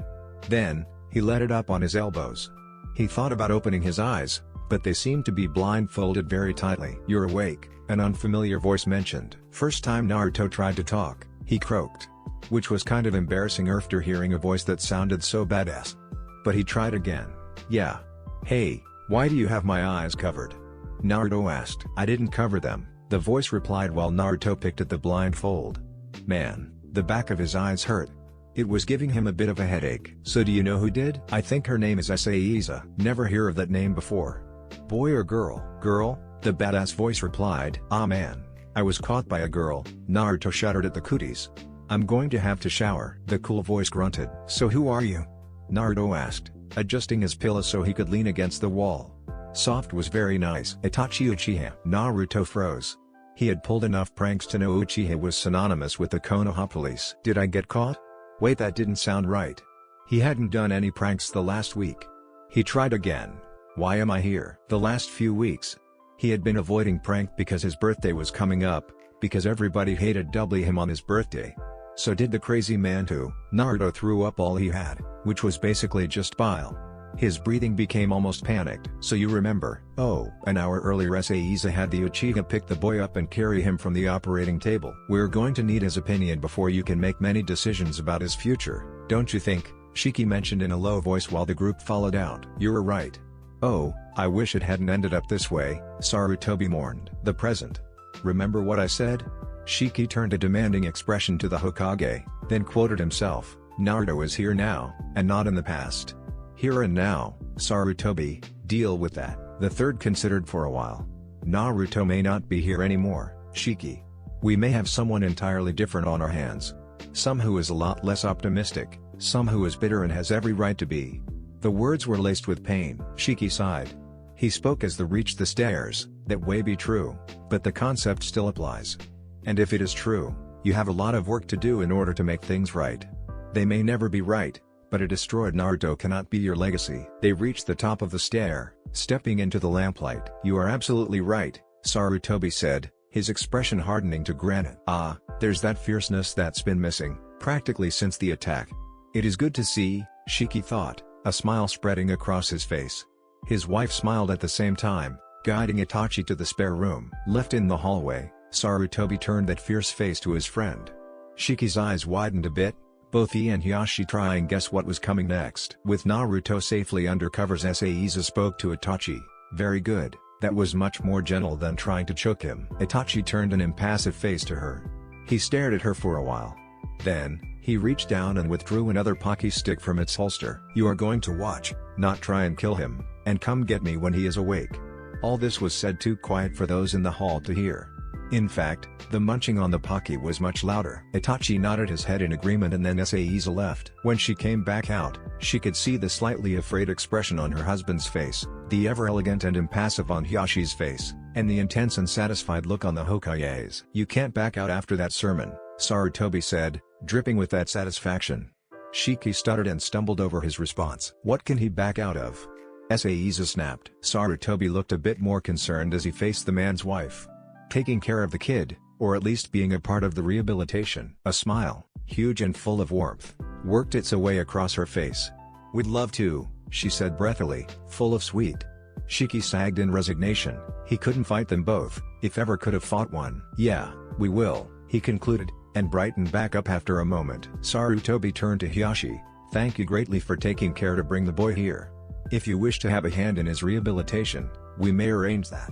Then, he let it up on his elbows. He thought about opening his eyes, but they seemed to be blindfolded very tightly. "You're awake," an unfamiliar voice mentioned. First time Naruto tried to talk, he croaked. Which was kind of embarrassing after hearing a voice that sounded so badass. But he tried again. "Yeah. Hey, why do you have my eyes covered?" Naruto asked. "I didn't cover them," the voice replied while Naruto picked at the blindfold. Man, the back of his eyes hurt. It was giving him a bit of a headache. "So do you know who did?" "I think her name is Saiza." "Never hear of that name before." "Boy or girl?" "Girl," the badass voice replied. "Ah man. I was caught by a girl, Naruto shuddered at the cooties. I'm going to have to shower, the cool voice grunted. So who are you? Naruto asked, adjusting his pillow so he could lean against the wall. Soft was very nice. Itachi Uchiha. Naruto froze. He had pulled enough pranks to know Uchiha was synonymous with the Konoha police. Did I get caught? Wait, that didn't sound right. He hadn't done any pranks the last week. He tried again. Why am I here? The last few weeks. He had been avoiding prank because his birthday was coming up, because everybody hated him on his birthday. So did the crazy man too. Naruto threw up all he had, which was basically just bile. His breathing became almost panicked. So you remember, an hour earlier Seiza had the Uchiha pick the boy up and carry him from the operating table. We're going to need his opinion before you can make many decisions about his future, don't you think? Shiki mentioned in a low voice while the group followed out. You're right. Oh, I wish it hadn't ended up this way, Sarutobi mourned. The present. Remember what I said? Shiki turned a demanding expression to the Hokage, then quoted himself, Naruto is here now, and not in the past. Here and now, Sarutobi, deal with that. The third considered for a while. Naruto may not be here anymore, Shiki. We may have someone entirely different on our hands. Some who is a lot less optimistic, some who is bitter and has every right to be. The words were laced with pain. Shiki sighed. He spoke as they reached the stairs. That may be true, but the concept still applies. And if it is true, you have a lot of work to do in order to make things right. They may never be right, but a destroyed Naruto cannot be your legacy. They reached the top of the stair, stepping into the lamplight. You are absolutely right, Sarutobi said, his expression hardening to granite. Ah, there's that fierceness that's been missing, practically since the attack. It is good to see, Shiki thought, a smile spreading across his face. His wife smiled at the same time, guiding Itachi to the spare room. Left in the hallway, Sarutobi turned that fierce face to his friend. Shiki's eyes widened a bit, both he and Hiashi trying guess what was coming next. With Naruto safely under covers, Seiza spoke to Itachi. Very good, that was much more gentle than trying to choke him. Itachi turned an impassive face to her. He stared at her for a while. Then, he reached down and withdrew another Pocky stick from its holster. You are going to watch, not try and kill him, and come get me when he is awake. All this was said too quiet for those in the hall to hear. In fact, the munching on the Pocky was much louder. Itachi nodded his head in agreement and then Seiza left. When she came back out, she could see the slightly afraid expression on her husband's face, the ever-elegant and impassive on Hyashi's face, and the intense and satisfied look on the Hokage's. You can't back out after that sermon, Sarutobi said, dripping with that satisfaction. Shiki stuttered and stumbled over his response. What can he back out of? Seiza snapped. Sarutobi looked a bit more concerned as he faced the man's wife. Taking care of the kid, or at least being a part of the rehabilitation. A smile, huge and full of warmth, worked its way across her face. We'd love to, she said breathily, full of sweet. Shiki sagged in resignation. He couldn't fight them both, if ever could have fought one. Yeah, we will, he concluded, and brightened back up after a moment. Sarutobi turned to Hiashi. Thank you greatly for taking care to bring the boy here. If you wish to have a hand in his rehabilitation, we may arrange that.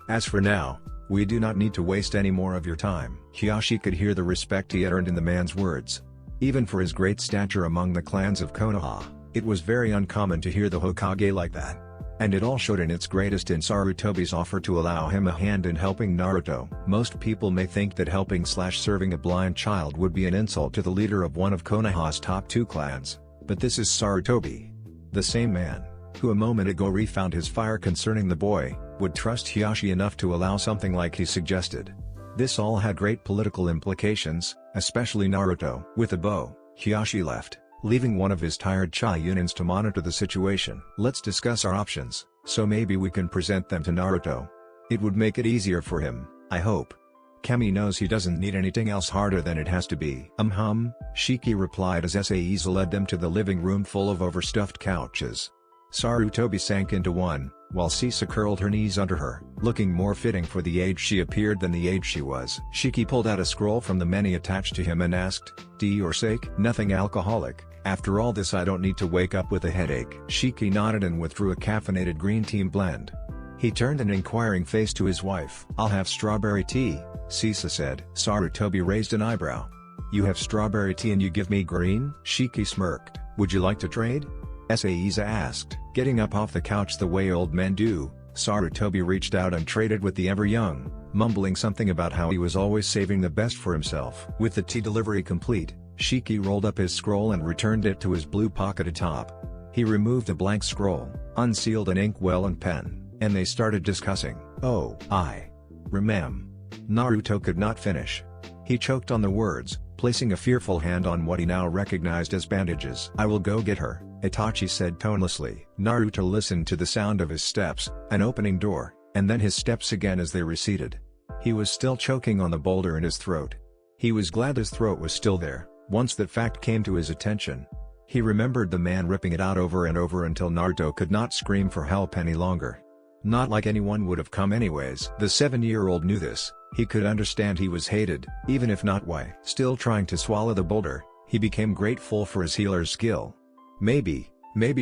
As for now, we do not need to waste any more of your time. Hiashi could hear the respect he had earned in the man's words. Even for his great stature among the clans of Konoha, it was very uncommon to hear the Hokage like that. And it all showed in its greatest in Sarutobi's offer to allow him a hand in helping Naruto. Most people may think that helping/serving a blind child would be an insult to the leader of one of Konoha's top 2 clans, but this is Sarutobi. The same man, who a moment ago refound his fire concerning the boy, would trust Hiashi enough to allow something like he suggested. This all had great political implications, especially Naruto. With a bow, Hiashi left, leaving one of his tired Chiyunins to monitor the situation. Let's discuss our options, so maybe we can present them to Naruto. It would make it easier for him, I hope. Kemi knows he doesn't need anything else harder than it has to be. Shiki replied as Seiza led them to the living room full of overstuffed couches. Sarutobi sank into one, while Sisa curled her knees under her, looking more fitting for the age she appeared than the age she was. Shiki pulled out a scroll from the many attached to him and asked, "Your sake?" "Nothing alcoholic. After all this I don't need to wake up with a headache." Shiki nodded and withdrew a caffeinated green tea blend. He turned an inquiring face to his wife. "I'll have strawberry tea," Sisa said. Sarutobi raised an eyebrow. "You have strawberry tea and you give me green?" Shiki smirked. "Would you like to trade?" Seiza asked. Getting up off the couch the way old men do, Sarutobi reached out and traded with the ever-young, mumbling something about how he was always saving the best for himself. With the tea delivery complete, Shiki rolled up his scroll and returned it to his blue pocket atop. He removed a blank scroll, unsealed an inkwell and pen, and they started discussing. "Oh, I remem." Naruto could not finish. He choked on the words, placing a fearful hand on what he now recognized as bandages. "I will go get her," Itachi said tonelessly. Naruto listened to the sound of his steps, an opening door, and then his steps again as they receded. He was still choking on the boulder in his throat. He was glad his throat was still there, once that fact came to his attention. He remembered the man ripping it out over and over until Naruto could not scream for help any longer. Not like anyone would have come anyways. The 7-year-old knew this. He could understand he was hated, even if not why. Still trying to swallow the boulder, he became grateful for his healer's skill. Maybe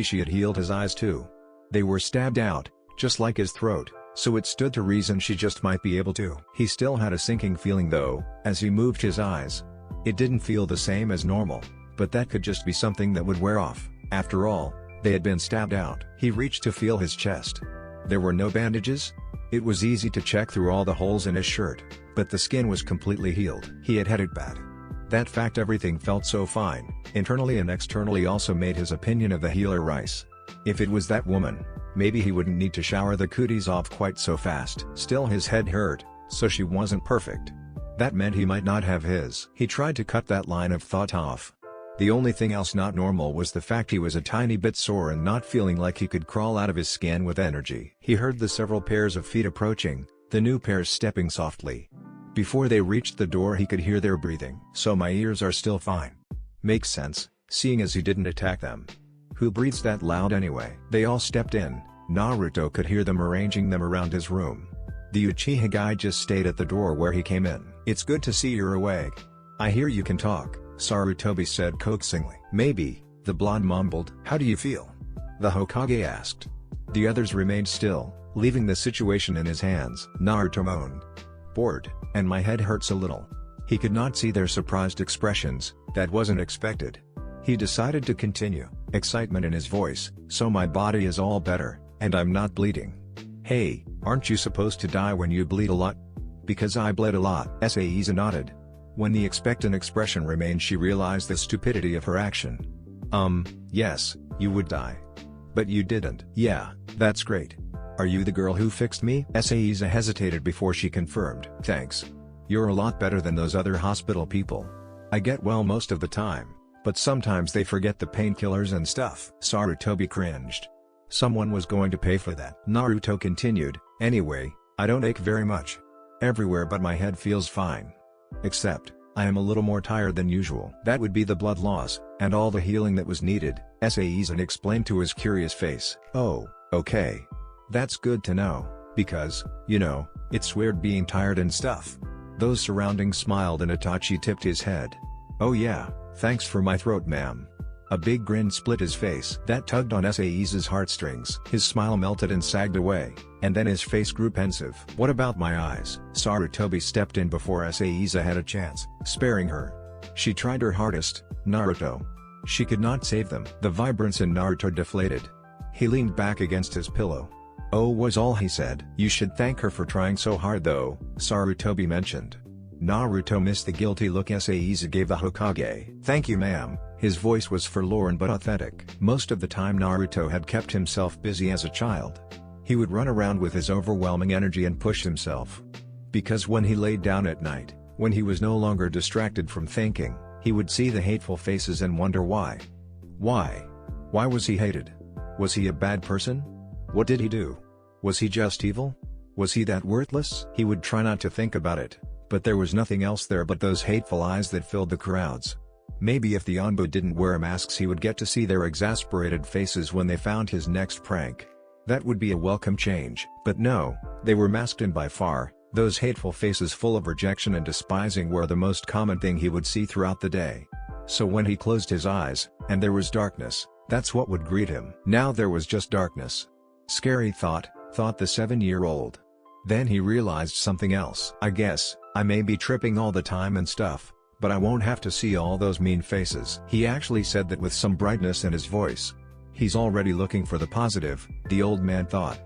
she had healed his eyes too. They were stabbed out, just like his throat, so it stood to reason she just might be able to. He still had a sinking feeling though, as he moved his eyes. It didn't feel the same as normal, but that could just be something that would wear off. After all, they had been stabbed out. He reached to feel his chest. There were no bandages? It was easy to check through all the holes in his shirt, but the skin was completely healed. He had had it bad. That fact, everything felt so fine, internally and externally, also made his opinion of the healer rise. If it was that woman, maybe he wouldn't need to shower the cooties off quite so fast. Still, his head hurt, so she wasn't perfect. That meant he might not have his. He tried to cut that line of thought off. The only thing else not normal was the fact he was a tiny bit sore and not feeling like he could crawl out of his skin with energy. He heard the several pairs of feet approaching, the new pairs stepping softly. Before they reached the door, he could hear their breathing. "So my ears are still fine." Makes sense, seeing as he didn't attack them. Who breathes that loud anyway? They all stepped in. Naruto could hear them arranging them around his room. The Uchiha guy just stayed at the door where he came in. "It's good to see you're awake. I hear you can talk," Sarutobi said coaxingly. "Maybe," the blonde mumbled. "How do you feel?" the Hokage asked. The others remained still, leaving the situation in his hands. Naruto moaned. "Bored, and my head hurts a little." He could not see their surprised expressions. That wasn't expected. He decided to continue, excitement in his voice. "So my body is all better, and I'm not bleeding." "Hey, aren't you supposed to die when you bleed a lot?" "Because I bled a lot." Saiza nodded. When the expectant expression remained, she realized the stupidity of her action. Yes, you would die. But you didn't." "Yeah, that's great. Are you the girl who fixed me?" Saiza hesitated before she confirmed. "Thanks. You're a lot better than those other hospital people. I get well most of the time, but sometimes they forget the painkillers and stuff." Sarutobi cringed. Someone was going to pay for that. Naruto continued, "Anyway, I don't ache very much. Everywhere but my head feels fine. Except, I am a little more tired than usual." "That would be the blood loss, and all the healing that was needed," Saiza explained to his curious face. "Oh, okay. That's good to know, because, it's weird being tired and stuff." Those surrounding smiled and Itachi tipped his head. "Oh yeah, thanks for my throat, ma'am." A big grin split his face. That tugged on Saiza's heartstrings. His smile melted and sagged away, and then his face grew pensive. "What about my eyes?" Sarutobi stepped in before Saiza had a chance, sparing her. She tried her hardest, Naruto. She could not save them. The vibrance in Naruto deflated. He leaned back against his pillow. "Oh," was all he said. "You should thank her for trying so hard though," Sarutobi mentioned. Naruto missed the guilty look Saiza gave the Hokage. "Thank you, ma'am." His voice was forlorn but authentic. Most of the time Naruto had kept himself busy as a child. He would run around with his overwhelming energy and push himself. Because when he laid down at night, when he was no longer distracted from thinking, he would see the hateful faces and wonder why. Why? Why was he hated? Was he a bad person? What did he do? Was he just evil? Was he that worthless? He would try not to think about it, but there was nothing else there but those hateful eyes that filled the crowds. Maybe if the Onbu didn't wear masks, he would get to see their exasperated faces when they found his next prank. That would be a welcome change. But no, they were masked, and by far, those hateful faces full of rejection and despising were the most common thing he would see throughout the day. So when he closed his eyes, and there was darkness, that's what would greet him. Now there was just darkness. Scary thought the 7-year-old. Then he realized something else. "I guess, I may be tripping all the time and stuff, but I won't have to see all those mean faces." He actually said that with some brightness in his voice. He's already looking for the positive, the old man thought.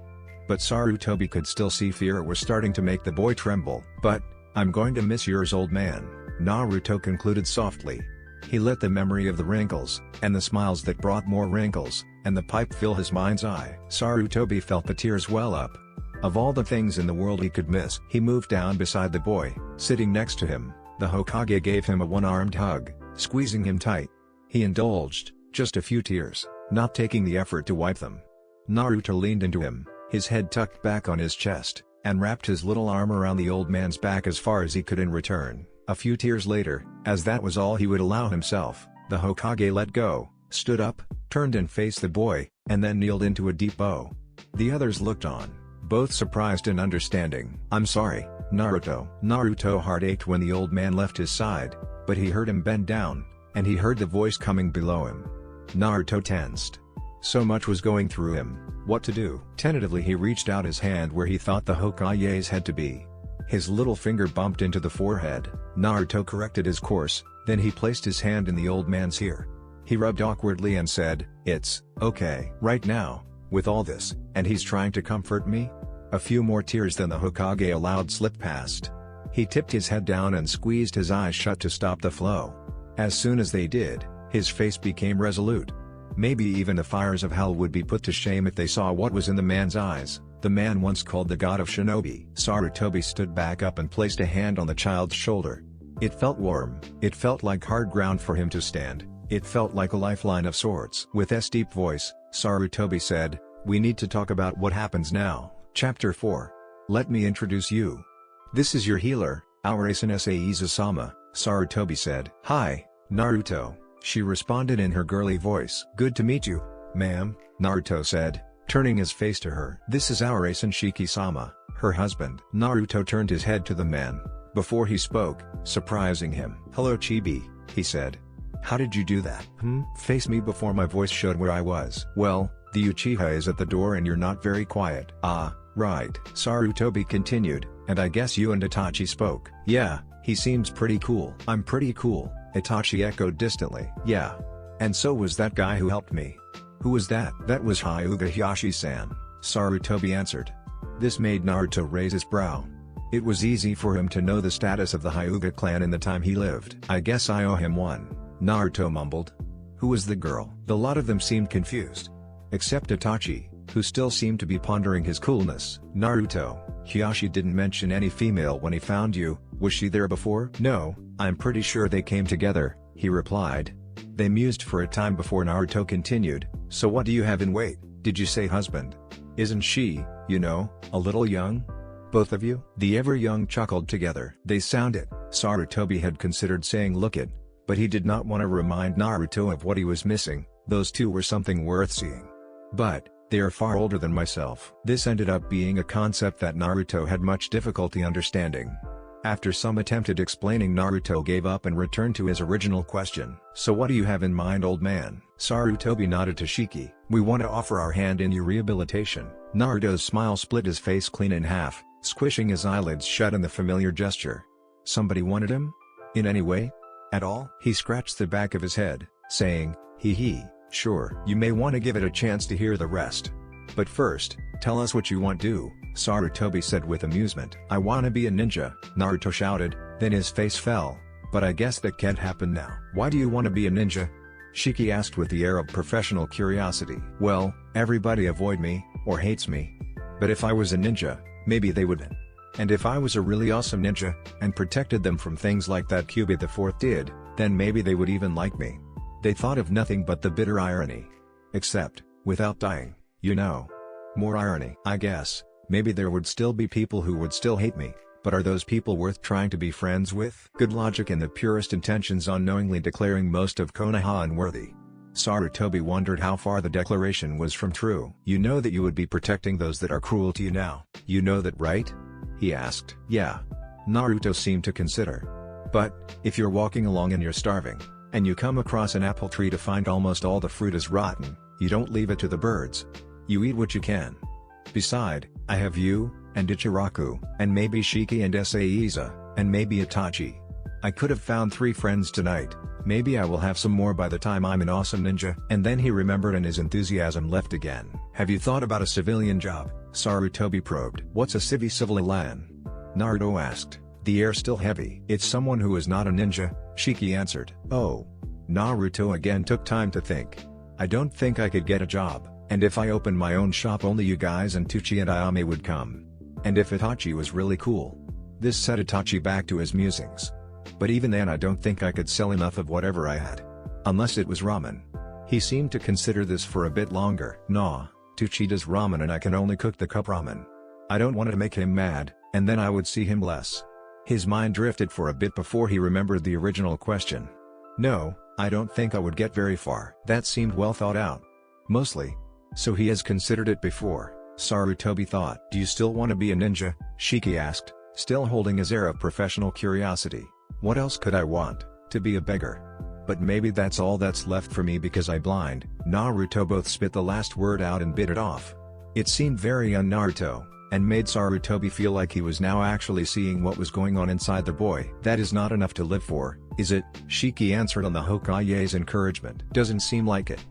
But Sarutobi could still see fear was starting to make the boy tremble. "But, I'm going to miss yours, old man," Naruto concluded softly. He let the memory of the wrinkles, and the smiles that brought more wrinkles, and the pipe fill his mind's eye. Sarutobi felt the tears well up. Of all the things in the world he could miss, he moved down beside the boy, sitting next to him. The Hokage gave him a one-armed hug, squeezing him tight. He indulged, just a few tears, not taking the effort to wipe them. Naruto leaned into him, his head tucked back on his chest, and wrapped his little arm around the old man's back as far as he could in return. A few tears later, as that was all he would allow himself, the Hokage let go, stood up, turned and faced the boy, and then kneeled into a deep bow. The others looked on, both surprised and understanding. "I'm sorry, Naruto." Naruto's heart ached when the old man left his side, but he heard him bend down, and he heard the voice coming below him. Naruto tensed. So much was going through him, what to do? Tentatively he reached out his hand where he thought the Hokage's head to be. His little finger bumped into the forehead. Naruto corrected his course, then he placed his hand in the old man's ear. He rubbed awkwardly and said, "It's okay right now, with all this, and he's trying to comfort me?" A few more tears than the Hokage allowed slipped past. He tipped his head down and squeezed his eyes shut to stop the flow. As soon as they did, his face became resolute. Maybe even the fires of hell would be put to shame if they saw what was in the man's eyes. The man once called the god of Shinobi. Sarutobi stood back up and placed a hand on the child's shoulder. It felt warm. It felt like hard ground for him to stand. It felt like a lifeline of sorts. With a deep voice, Sarutobi said, "We need to talk about what happens now." Chapter 4. Let me introduce you. This is your healer, Auresen Saiza-sama, Sarutobi said. "Hi, Naruto," she responded in her girly voice. "Good to meet you, ma'am," Naruto said, turning his face to her. "This is Auresen Shiki-sama, her husband." Naruto turned his head to the man, before he spoke, surprising him. "Hello Chibi," he said. "How did you do that?" Face me before my voice showed where I was." "Well, the Uchiha is at the door and you're not very quiet." "Ah, right." Sarutobi continued, "And I guess you and Itachi spoke." "Yeah, he seems pretty cool." "I'm pretty cool," Itachi echoed distantly. "Yeah. And so was that guy who helped me." "Who was that?" "That was Hyuga Hiyashi-san," Sarutobi answered. This made Naruto raise his brow. It was easy for him to know the status of the Hyuga clan in the time he lived. "I guess I owe him one," Naruto mumbled. "Who was the girl?" The lot of them seemed confused. Except Itachi, who still seemed to be pondering his coolness. "Naruto, Hiyashi didn't mention any female when he found you, was she there before?" "No, I'm pretty sure they came together," he replied. They mused for a time before Naruto continued, "So what do you have in wait? Did you say husband? Isn't she, a little young? Both of you?" The ever-young chuckled together. They sound it. Sarutobi had considered saying look it, but he did not want to remind Naruto of what he was missing. Those two were something worth seeing. "But, they are far older than myself." This ended up being a concept that Naruto had much difficulty understanding. After some attempted explaining, Naruto gave up and returned to his original question. "So what do you have in mind, old man?" Sarutobi nodded to Shiki. "We want to offer our hand in your rehabilitation." Naruto's smile split his face clean in half, squishing his eyelids shut in the familiar gesture. "Somebody wanted him? In any way? At all?" He scratched the back of his head, saying, hee, "Sure. You may want to give it a chance to hear the rest. But first, tell us what you want to," Sarutobi said with amusement. "I wanna be a ninja," Naruto shouted, then his face fell. "But I guess that can't happen now." "Why do you want to be a ninja?" Shiki asked with the air of professional curiosity. "Well, everybody avoid me, or hates me. But if I was a ninja, maybe they wouldn't. And if I was a really awesome ninja, and protected them from things like that Kyuubi the Fourth did, then maybe they would even like me." They thought of nothing but the bitter irony. Except, without dying, More irony. "I guess, maybe there would still be people who would still hate me, but are those people worth trying to be friends with?" Good logic and the purest intentions unknowingly declaring most of Konoha unworthy. Sarutobi wondered how far the declaration was from true. "You know that you would be protecting those that are cruel to you now. You know that, right?" he asked. "Yeah." Naruto seemed to consider. "But, if you're walking along and you're starving, and you come across an apple tree to find almost all the fruit is rotten, you don't leave it to the birds. You eat what you can. Beside, I have you, and Ichiraku, and maybe Shiki and Saiza, and maybe Itachi. I could have found 3 friends tonight, maybe I will have some more by the time I'm an awesome ninja." And then he remembered and his enthusiasm left again. "Have you thought about a civilian job?" Sarutobi probed. "What's a civil lan?" Naruto asked. "The air's still heavy." "It's someone who is not a ninja," Shiki answered. "Oh." Naruto again took time to think. "I don't think I could get a job, and if I opened my own shop only you guys and Tuchi and Ayame would come. And if Itachi was really cool." This set Itachi back to his musings. "But even then I don't think I could sell enough of whatever I had. Unless it was ramen." He seemed to consider this for a bit longer. "Nah, Tuchi does ramen and I can only cook the cup ramen. I don't want to make him mad, and then I would see him less." His mind drifted for a bit before he remembered the original question. "No, I don't think I would get very far." That seemed well thought out. Mostly. So he has considered it before, Sarutobi thought. "Do you still want to be a ninja?" Shiki asked, still holding his air of professional curiosity. "What else could I want? To be a beggar. But maybe that's all that's left for me because I'm blind." Naruto both spit the last word out and bit it off. It seemed very un-Naruto, and made Sarutobi feel like he was now actually seeing what was going on inside the boy. "That is not enough to live for, is it?" Shiki answered on the Hokage's encouragement. "Doesn't seem like it,"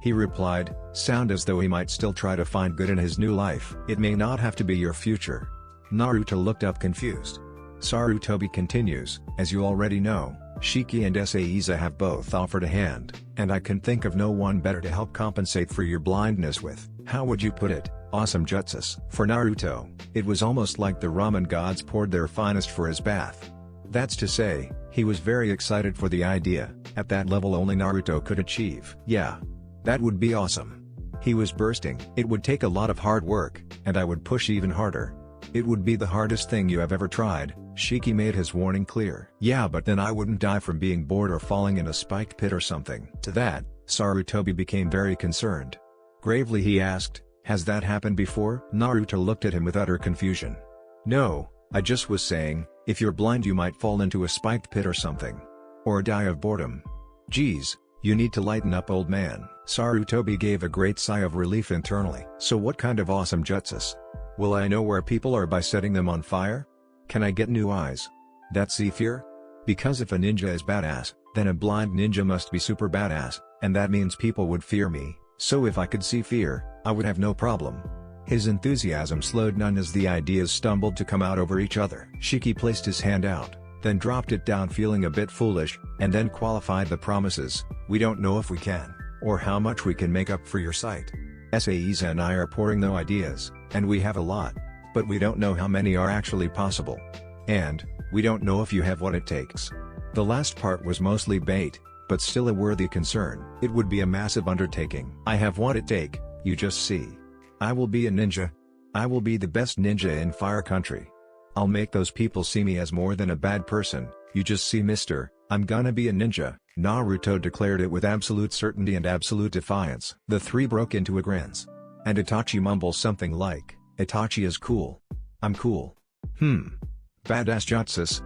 he replied, sound as though he might still try to find good in his new life. "It may not have to be your future." Naruto looked up confused. Sarutobi continues, "As you already know, Shiki and Seiza have both offered a hand, and I can think of no one better to help compensate for your blindness with, how would you put it, awesome jutsus." For Naruto, it was almost like the ramen gods poured their finest for his bath. That's to say, he was very excited for the idea. At that level only Naruto could achieve. Yeah. That would be awesome. He was bursting. "It would take a lot of hard work, and I would push even harder. It would be the hardest thing you have ever tried." Shiki made his warning clear. "Yeah, but then I wouldn't die from being bored or falling in a spiked pit or something." To that, Sarutobi became very concerned. Gravely he asked, "Has that happened before?" Naruto looked at him with utter confusion. "No, I just was saying, if you're blind you might fall into a spiked pit or something. Or die of boredom." "Geez, you need to lighten up, old man." Sarutobi gave a great sigh of relief internally. "So what kind of awesome jutsus? Will I know where people are by setting them on fire? Can I get new eyes? That's see fear? Because if a ninja is badass, then a blind ninja must be super badass, and that means people would fear me, so if I could see fear, I would have no problem." His enthusiasm slowed down as the ideas stumbled to come out over each other. Shiki placed his hand out, then dropped it down feeling a bit foolish, and then qualified the promises. "We don't know if we can, or how much we can make up for your sight. Seiza and I are pouring no ideas, and we have a lot. But we don't know how many are actually possible. And, we don't know if you have what it takes." The last part was mostly bait, but still a worthy concern. "It would be a massive undertaking." "I have what it take, you just see. I will be a ninja. I will be the best ninja in Fire Country. I'll make those people see me as more than a bad person, you just see mister, I'm gonna be a ninja." Naruto declared it with absolute certainty and absolute defiance. The three broke into a grins. And Itachi mumbles something like, "Itachi is cool. I'm cool. Badass jutsus,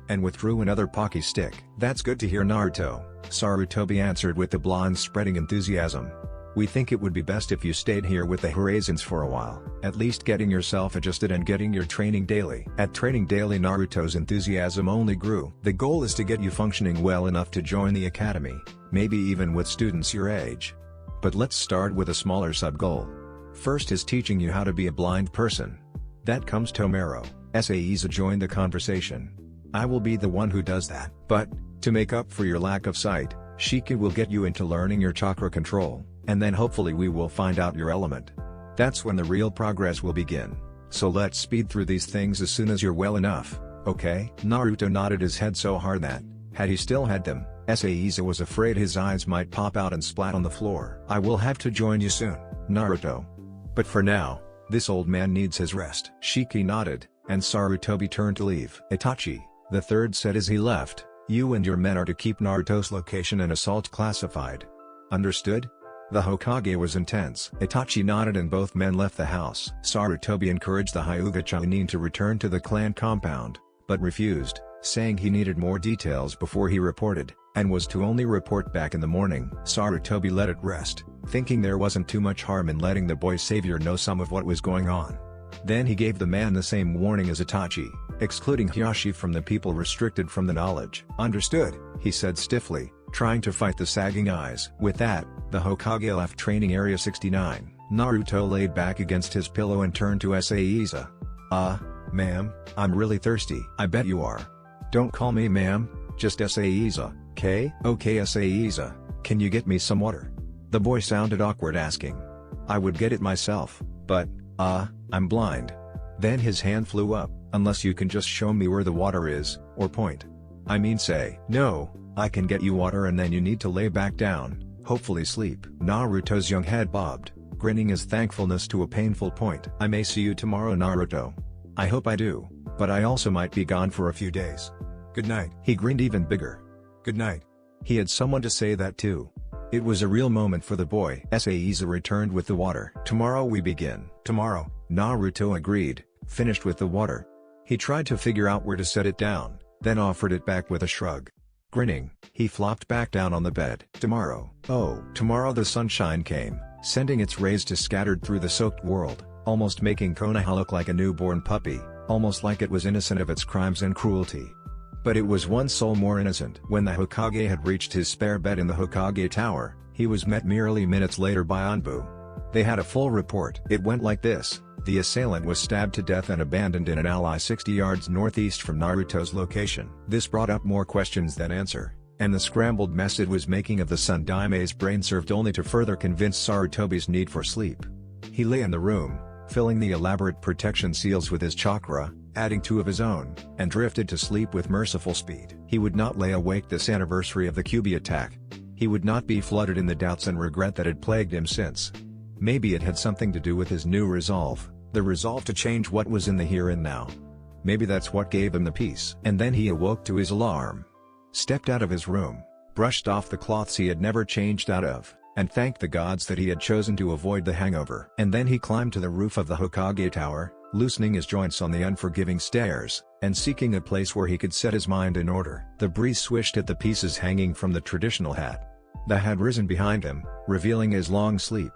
and withdrew another Pocky stick. "That's good to hear, Naruto," Sarutobi answered with the blonde spreading enthusiasm. "We think it would be best if you stayed here with the Horizons for a while, at least getting yourself adjusted and getting your training daily." At training daily Naruto's enthusiasm only grew. "The goal is to get you functioning well enough to join the academy, maybe even with students your age. But let's start with a smaller sub-goal. First is teaching you how to be a blind person. That comes Tomero." Seiza joined the conversation. "I will be the one who does that. But, to make up for your lack of sight, Shiki will get you into learning your chakra control, and then hopefully we will find out your element. That's when the real progress will begin. So let's speed through these things as soon as you're well enough, okay?" Naruto nodded his head so hard that, had he still had them, Seiza was afraid his eyes might pop out and splat on the floor. "I will have to join you soon, Naruto. But for now, this old man needs his rest." Shiki nodded, and Sarutobi turned to leave. "Itachi," the third said as he left, "you and your men are to keep Naruto's location and assault classified. Understood?" The Hokage was intense. Itachi nodded and both men left the house. Sarutobi encouraged the Hyuga Chunin to return to the clan compound, but refused, saying he needed more details before he reported, and was to only report back in the morning. Sarutobi let it rest, thinking there wasn't too much harm in letting the boy savior know some of what was going on. Then he gave the man the same warning as Itachi, excluding Hiyashi from the people restricted from the knowledge. "Understood," he said stiffly, trying to fight the sagging eyes. With that, the Hokage left training area 69. Naruto laid back against his pillow and turned to Seiza. Ma'am, I'm really thirsty. I bet you are. Don't call me ma'am, just Seiza, okay? Okay Seiza, can you get me some water? The boy sounded awkward asking. I would get it myself, but, I'm blind. Then his hand flew up, unless you can just show me where the water is, or point. I mean say, no, I can get you water and then you need to lay back down, hopefully sleep. Naruto's young head bobbed, grinning his thankfulness to a painful point. I may see you tomorrow Naruto. I hope I do, but I also might be gone for a few days. Good night. He grinned even bigger. Good night. He had someone to say that to. It was a real moment for the boy. Seiza returned with the water. Tomorrow we begin. Tomorrow, Naruto agreed, finished with the water. He tried to figure out where to set it down, then offered it back with a shrug. Grinning, he flopped back down on the bed. Tomorrow. Oh. Tomorrow the sunshine came, sending its rays to scattered through the soaked world, almost making Konoha look like a newborn puppy, almost like it was innocent of its crimes and cruelty. But it was one soul more innocent. When the Hokage had reached his spare bed in the Hokage Tower, he was met merely minutes later by Anbu. They had a full report. It went like this: the assailant was stabbed to death and abandoned in an alley 60 yards northeast from Naruto's location. This brought up more questions than answer, and the scrambled mess it was making of the Sundaime's brain served only to further convince Sarutobi's need for sleep. He lay in the room, filling the elaborate protection seals with his chakra, adding 2 of his own, and drifted to sleep with merciful speed. He would not lay awake this anniversary of the Kyuubi attack. He would not be flooded in the doubts and regret that had plagued him since. Maybe it had something to do with his new resolve, the resolve to change what was in the here and now. Maybe that's what gave him the peace. And then he awoke to his alarm. Stepped out of his room, brushed off the cloths he had never changed out of, and thanked the gods that he had chosen to avoid the hangover. And then he climbed to the roof of the Hokage Tower, loosening his joints on the unforgiving stairs, and seeking a place where he could set his mind in order. The breeze swished at the pieces hanging from the traditional hat. The had risen behind him, revealing his long sleep.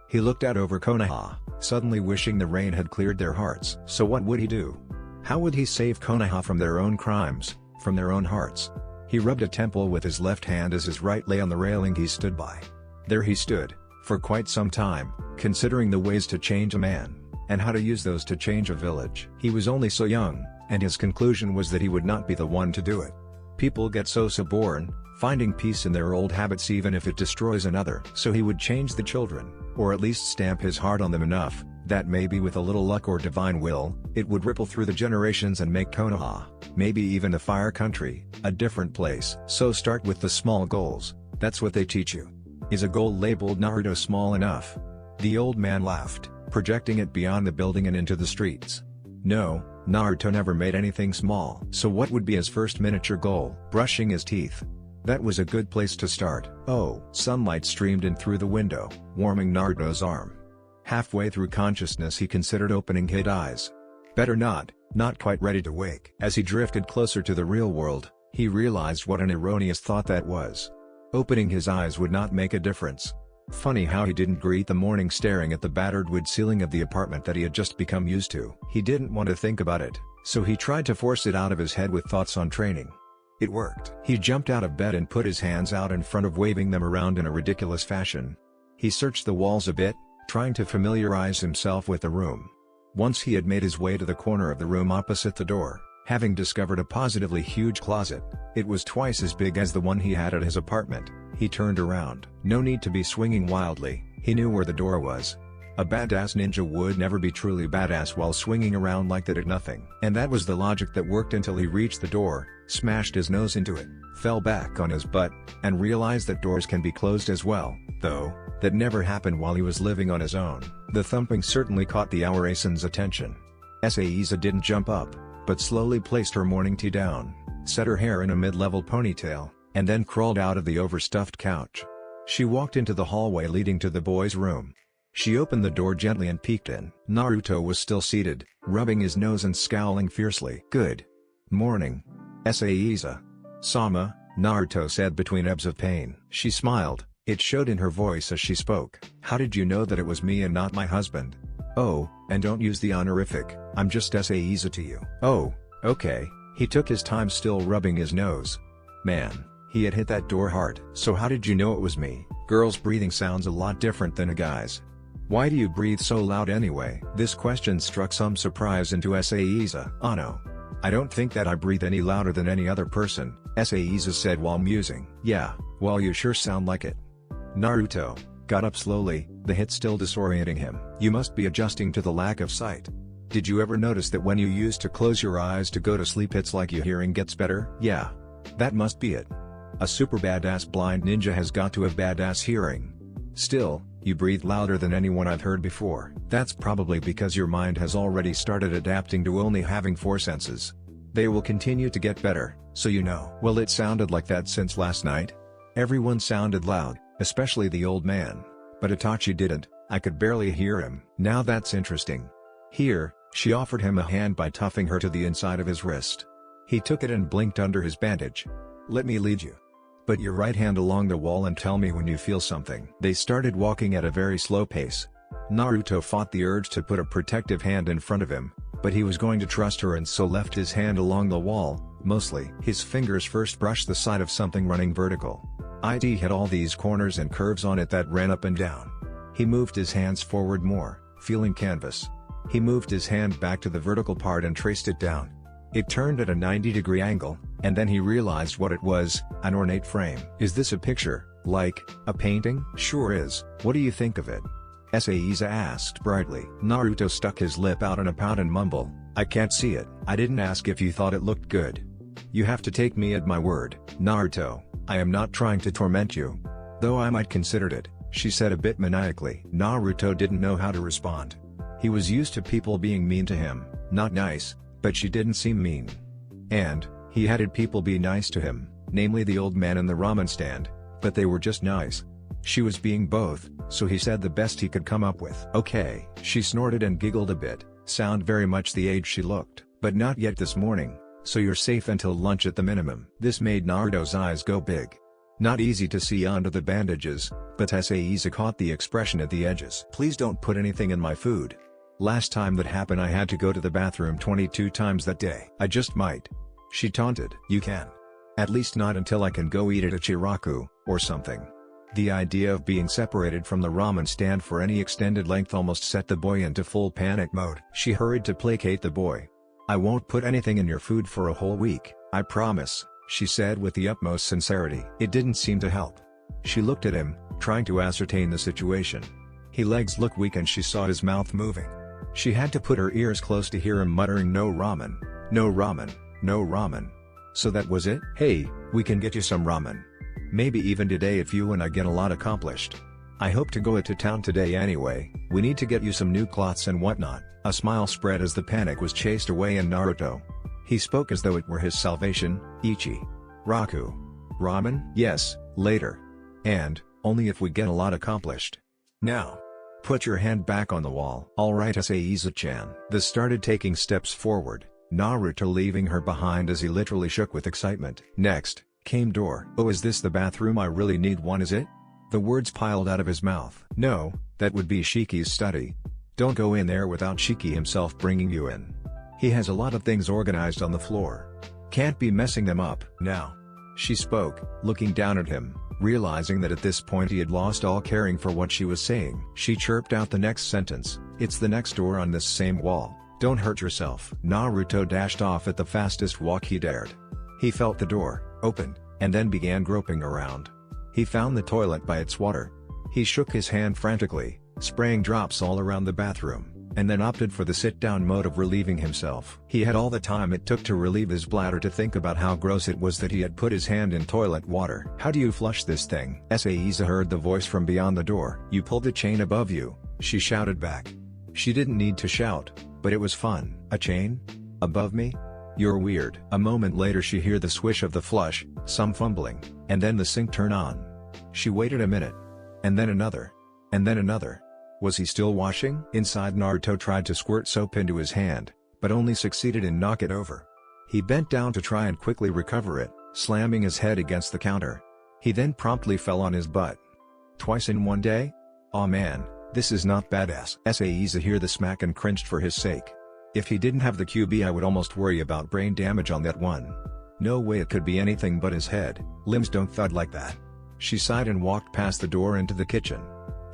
He looked out over Konoha, suddenly wishing the rain had cleared their hearts. So what would he do? How would he save Konoha from their own crimes, from their own hearts? He rubbed a temple with his left hand as his right lay on the railing he stood by. There he stood, for quite some time, considering the ways to change a man, and how to use those to change a village. He was only so young, and his conclusion was that he would not be the one to do it. People get so born, finding peace in their old habits even if it destroys another. So he would change the children, or at least stamp his heart on them enough, that maybe with a little luck or divine will, it would ripple through the generations and make Konoha, maybe even the Fire Country, a different place. So start with the small goals, that's what they teach you. Is a goal labeled Naruto small enough? The old man laughed, projecting it beyond the building and into the streets. No, Naruto never made anything small. So what would be his first miniature goal? Brushing his teeth. That was a good place to start. Oh, sunlight streamed in through the window, warming Naruto's arm. Halfway through consciousness he considered opening his eyes. Better not quite ready to wake. As he drifted closer to the real world, he realized what an erroneous thought that was. Opening his eyes would not make a difference. Funny how he didn't greet the morning staring at the battered wood ceiling of the apartment that he had just become used to. He didn't want to think about it, so he tried to force it out of his head with thoughts on training. It worked. He jumped out of bed and put his hands out in front of, waving them around in a ridiculous fashion. He searched the walls a bit, trying to familiarize himself with the room. Once he had made his way to the corner of the room opposite the door, having discovered a positively huge closet. It was twice as big as the one he had at his apartment. He turned around. No need to be swinging wildly, he knew where the door was. A badass ninja would never be truly badass while swinging around like that at nothing. And that was the logic that worked until he reached the door, smashed his nose into it, fell back on his butt, and realized that doors can be closed as well, though, that never happened while he was living on his own. The thumping certainly caught the Awaresan's attention. Seiza didn't jump up, but slowly placed her morning tea down, set her hair in a mid-level ponytail, and then crawled out of the overstuffed couch. She walked into the hallway leading to the boys' room. She opened the door gently and peeked in. Naruto was still seated, rubbing his nose and scowling fiercely. Good morning, Seiza. Sama, Naruto said between ebbs of pain. She smiled, it showed in her voice as she spoke. How did you know that it was me and not my husband? Oh, and don't use the honorific, I'm just Seiza to you. Oh, okay. He took his time still rubbing his nose. Man, he had hit that door hard. So how did you know it was me? Girls' breathing sounds a lot different than a guy's. Why do you breathe so loud anyway? This question struck some surprise into Saiza. Oh no. I don't think that I breathe any louder than any other person, Saiza said while musing. Yeah, well you sure sound like it. Naruto got up slowly, the hit still disorienting him. You must be adjusting to the lack of sight. Did you ever notice that when you used to close your eyes to go to sleep it's like your hearing gets better? Yeah. That must be it. A super badass blind ninja has got to have badass hearing. Still, you breathe louder than anyone I've heard before. That's probably because your mind has already started adapting to only having 4 senses. They will continue to get better, so you know. Well, it sounded like that since last night. Everyone sounded loud, especially the old man. But Itachi didn't. I could barely hear him. Now that's interesting. Here, she offered him a hand by tuffing her to the inside of his wrist. He took it and blinked under his bandage. Let me lead you. Put your right hand along the wall and tell me when you feel something. They started walking at a very slow pace. Naruto fought the urge to put a protective hand in front of him, but he was going to trust her and so left his hand along the wall, mostly. His fingers first brushed the side of something running vertical. It had all these corners and curves on it that ran up and down. He moved his hands forward more, feeling canvas. He moved his hand back to the vertical part and traced it down. It turned at a 90-degree angle, and then he realized what it was, an ornate frame. Is this a picture, like a painting? Sure is. What do you think of it? Saiza asked brightly. Naruto stuck his lip out in a pout and mumbled, I can't see it. I didn't ask if you thought it looked good. You have to take me at my word. Naruto, I am not trying to torment you. Though I might considered it, she said a bit maniacally. Naruto didn't know how to respond. He was used to people being mean to him, not nice, but she didn't seem mean. And he hated people be nice to him, namely the old man in the ramen stand, but they were just nice. She was being both, so he said the best he could come up with. Okay. She snorted and giggled a bit, sound very much the age she looked, but not yet this morning, so you're safe until lunch at the minimum. This made Naruto's eyes go big. Not easy to see under the bandages, but Saiza caught the expression at the edges. Please don't put anything in my food. Last time that happened I had to go to the bathroom 22 times that day. I just might. She taunted. You can. At least not until I can go eat at Ichiraku, or something. The idea of being separated from the ramen stand for any extended length almost set the boy into full panic mode. She hurried to placate the boy. I won't put anything in your food for a whole week, I promise, she said with the utmost sincerity. It didn't seem to help. She looked at him, trying to ascertain the situation. His legs looked weak and she saw his mouth moving. She had to put her ears close to hear him muttering no ramen, no ramen, no ramen. So that was it? Hey, we can get you some ramen. Maybe even today if you and I get a lot accomplished. I hope to go to town today anyway, we need to get you some new cloths and whatnot. A smile spread as the panic was chased away in Naruto. He spoke as though it were his salvation. Ichi. Raku. Ramen? Yes, later. And, only if we get a lot accomplished. Now. Put your hand back on the wall. Alright Saiza-chan. They started taking steps forward, Naruto leaving her behind as he literally shook with excitement. Next, came door. Oh, is this the bathroom? I really need one, is it? The words piled out of his mouth. No, that would be Shiki's study. Don't go in there without Shiki himself bringing you in. He has a lot of things organized on the floor. Can't be messing them up. Now. She spoke, looking down at him, realizing that at this point he had lost all caring for what she was saying. She chirped out the next sentence, it's the next door on this same wall, don't hurt yourself. Naruto dashed off at the fastest walk he dared. He felt the door, opened, and then began groping around. He found the toilet by its water. He shook his hand frantically, spraying drops all around the bathroom, and then opted for the sit-down mode of relieving himself. He had all the time it took to relieve his bladder to think about how gross it was that he had put his hand in toilet water. How do you flush this thing? Saiza heard the voice from beyond the door. You pull the chain above you, she shouted back. She didn't need to shout, but it was fun. A chain? Above me? You're weird. A moment later she heard the swish of the flush, some fumbling, and then the sink turn on. She waited a minute. And then another. And then another. Was he still washing? Inside, Naruto tried to squirt soap into his hand, but only succeeded in knock it over. He bent down to try and quickly recover it, slamming his head against the counter. He then promptly fell on his butt. Twice in one day? Aw man, this is not badass. Saiza heard the smack and cringed for his sake. If he didn't have the QB I would almost worry about brain damage on that one. No way it could be anything but his head, limbs don't thud like that. She sighed and walked past the door into the kitchen.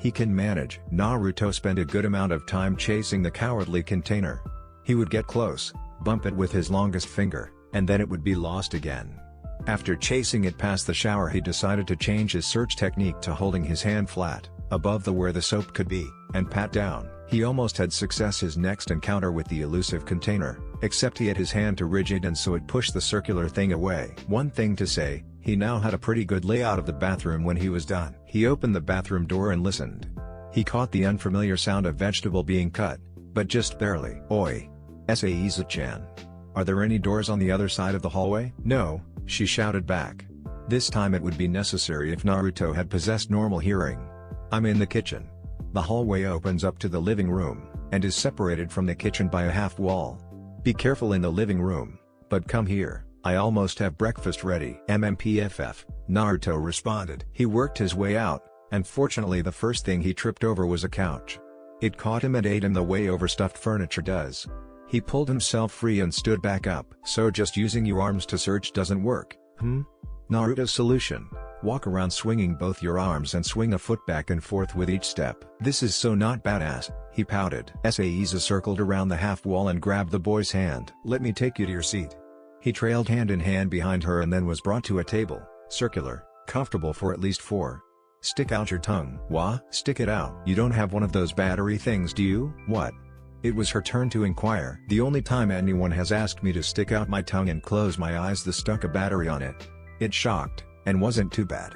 He can manage. Naruto spent a good amount of time chasing the cowardly container. He would get close, bump it with his longest finger, and then it would be lost again. After chasing it past the shower, he decided to change his search technique to holding his hand flat, above where the soap could be, and pat down. He almost had success his next encounter with the elusive container, except he had his hand too rigid and so it pushed the circular thing away. One thing to say, he now had a pretty good layout of the bathroom when he was done. He opened the bathroom door and listened. He caught the unfamiliar sound of vegetable being cut, but just barely. Oi! Saiza-chan. Are there any doors on the other side of the hallway? No, she shouted back. This time it would be necessary if Naruto had possessed normal hearing. I'm in the kitchen. The hallway opens up to the living room, and is separated from the kitchen by a half wall. Be careful in the living room, but come here, I almost have breakfast ready. MMPFF, Naruto responded. He worked his way out, and fortunately the first thing he tripped over was a couch. It caught him and ate him the way overstuffed furniture does. He pulled himself free and stood back up. So just using your arms to search doesn't work, Naruto's solution: walk around swinging both your arms and swing a foot back and forth with each step. This is so not badass, he pouted. Saiza circled around the half wall and grabbed the boy's hand. Let me take you to your seat. He trailed hand in hand behind her and then was brought to a table, circular, comfortable for at least 4. Stick out your tongue. Wha? Stick it out. You don't have one of those battery things, do you? What? It was her turn to inquire. The only time anyone has asked me to stick out my tongue and close my eyes, they stuck a battery on it. It shocked, and wasn't too bad.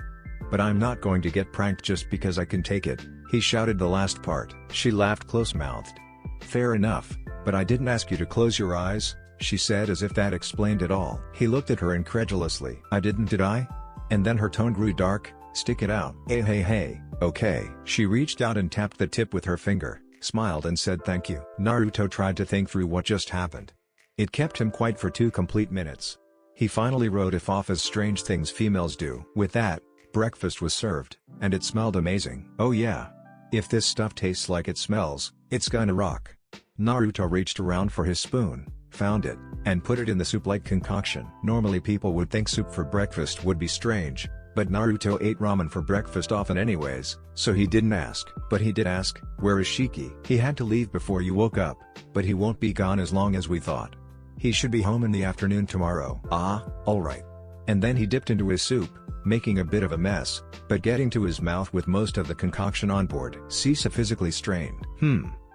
But I'm not going to get pranked just because I can take it, he shouted the last part. She laughed close-mouthed. Fair enough, but I didn't ask you to close your eyes, she said as if that explained it all. He looked at her incredulously. I didn't, did I? And then her tone grew dark. Stick it out. Hey, okay. She reached out and tapped the tip with her finger, smiled and said thank you. Naruto tried to think through what just happened. It kept him quiet for 2 complete minutes. He finally wrote it off as strange things females do. With that, breakfast was served, and it smelled amazing. Oh yeah. If this stuff tastes like it smells, it's gonna rock. Naruto reached around for his spoon, found it, and put it in the soup-like concoction. Normally people would think soup for breakfast would be strange, but Naruto ate ramen for breakfast often anyways, so he didn't ask. But he did ask, where is Shiki? He had to leave before you woke up, but he won't be gone as long as we thought. He should be home in the afternoon tomorrow. Ah, alright. And then he dipped into his soup, making a bit of a mess, but getting to his mouth with most of the concoction on board. Sisa physically strained.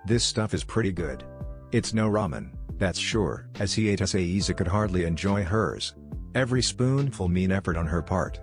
This stuff is pretty good. It's no ramen, that's sure. As he ate, Saiza could hardly enjoy hers. Every spoonful mean effort on her part.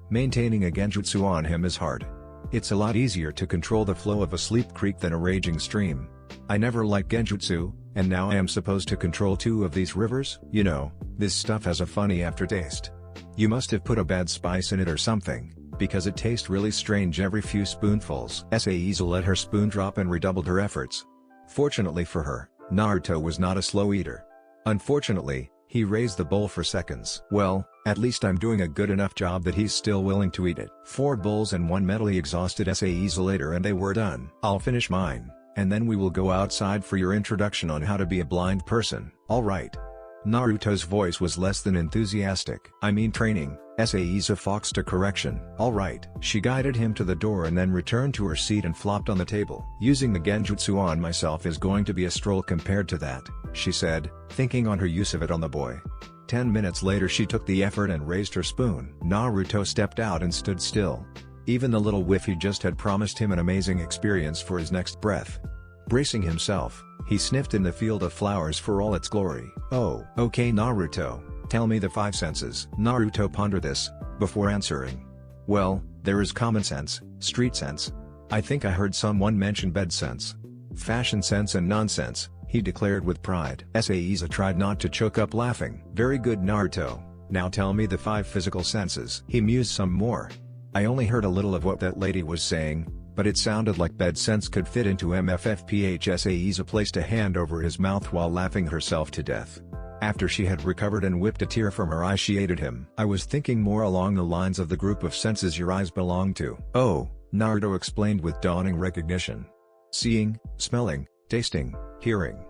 Maintaining a genjutsu on him is hard. It's a lot easier to control the flow of a sleep creek than a raging stream. I never liked genjutsu, and now I am supposed to control 2 of these rivers? You know, this stuff has a funny aftertaste. You must have put a bad spice in it or something, because it tastes really strange every few spoonfuls. Saiza let her spoon drop and redoubled her efforts. Fortunately for her, Naruto was not a slow eater. Unfortunately, he raised the bowl for seconds. Well, at least I'm doing a good enough job that he's still willing to eat it. 4 bowls and 1 mentally exhausted Saiza later and they were done. I'll finish mine, and then we will go outside for your introduction on how to be a blind person. Alright. Naruto's voice was less than enthusiastic. I mean training, Saiza foxed a correction. Alright. She guided him to the door and then returned to her seat and flopped on the table. Using the genjutsu on myself is going to be a stroll compared to that, she said, thinking on her use of it on the boy. 10 minutes later she took the effort and raised her spoon. Naruto stepped out and stood still. Even the little whiff he just had promised him an amazing experience for his next breath. Bracing himself, he sniffed in the field of flowers for all its glory. Oh, okay Naruto, tell me the 5 senses. Naruto pondered this, before answering. Well, there is common sense, street sense. I think I heard someone mention bed sense. Fashion sense and nonsense, he declared with pride. Saiza tried not to choke up laughing. Very good Naruto, now tell me the 5 physical senses. He mused some more. I only heard a little of what that lady was saying, but it sounded like bed sense could fit into MFFPH. Saiza placed a hand over his mouth while laughing herself to death. After she had recovered and whipped a tear from her eye she aided him. I was thinking more along the lines of the group of senses your eyes belong to. Oh, Naruto explained with dawning recognition. Seeing, smelling, tasting, hearing.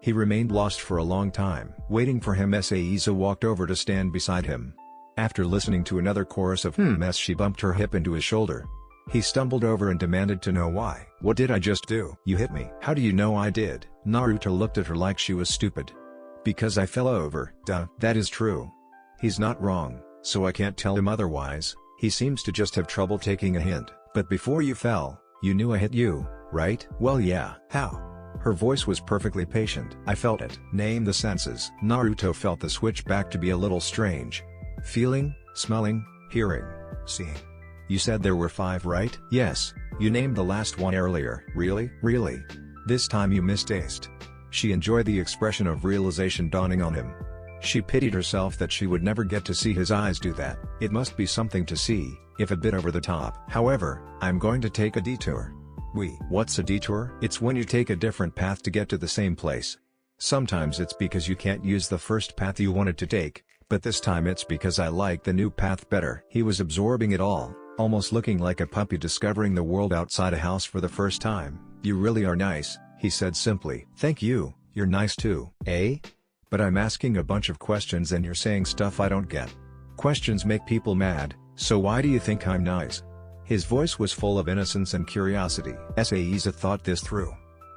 He remained lost for a long time. Waiting for him, Saiza walked over to stand beside him. After listening to another chorus of hmms she bumped her hip into his shoulder. He stumbled over and demanded to know why. What did I just do? You hit me. How do you know I did? Naruto looked at her like she was stupid. Because I fell over. Duh. That is true. He's not wrong, so I can't tell him otherwise. He seems to just have trouble taking a hint. But before you fell, you knew I hit you, right? Well yeah. How? Her voice was perfectly patient. I felt it. Name the senses. Naruto felt the switch back to be a little strange. Feeling, smelling, hearing, seeing. You said there were 5, right? Yes, you named the last one earlier. Really? Really? This time you misdaced. She enjoyed the expression of realization dawning on him. She pitied herself that she would never get to see his eyes do that. It must be something to see, if a bit over the top. However, I'm going to take a detour. What's a detour? It's when you take a different path to get to the same place. Sometimes it's because you can't use the first path you wanted to take, but this time it's because I like the new path better. He was absorbing it all, almost looking like a puppy discovering the world outside a house for the first time. You really are nice, he said simply. Thank you, you're nice too. Eh? But I'm asking a bunch of questions and you're saying stuff I don't get. Questions make people mad, so why do you think I'm nice? His voice was full of innocence and curiosity. Saiza thought this through.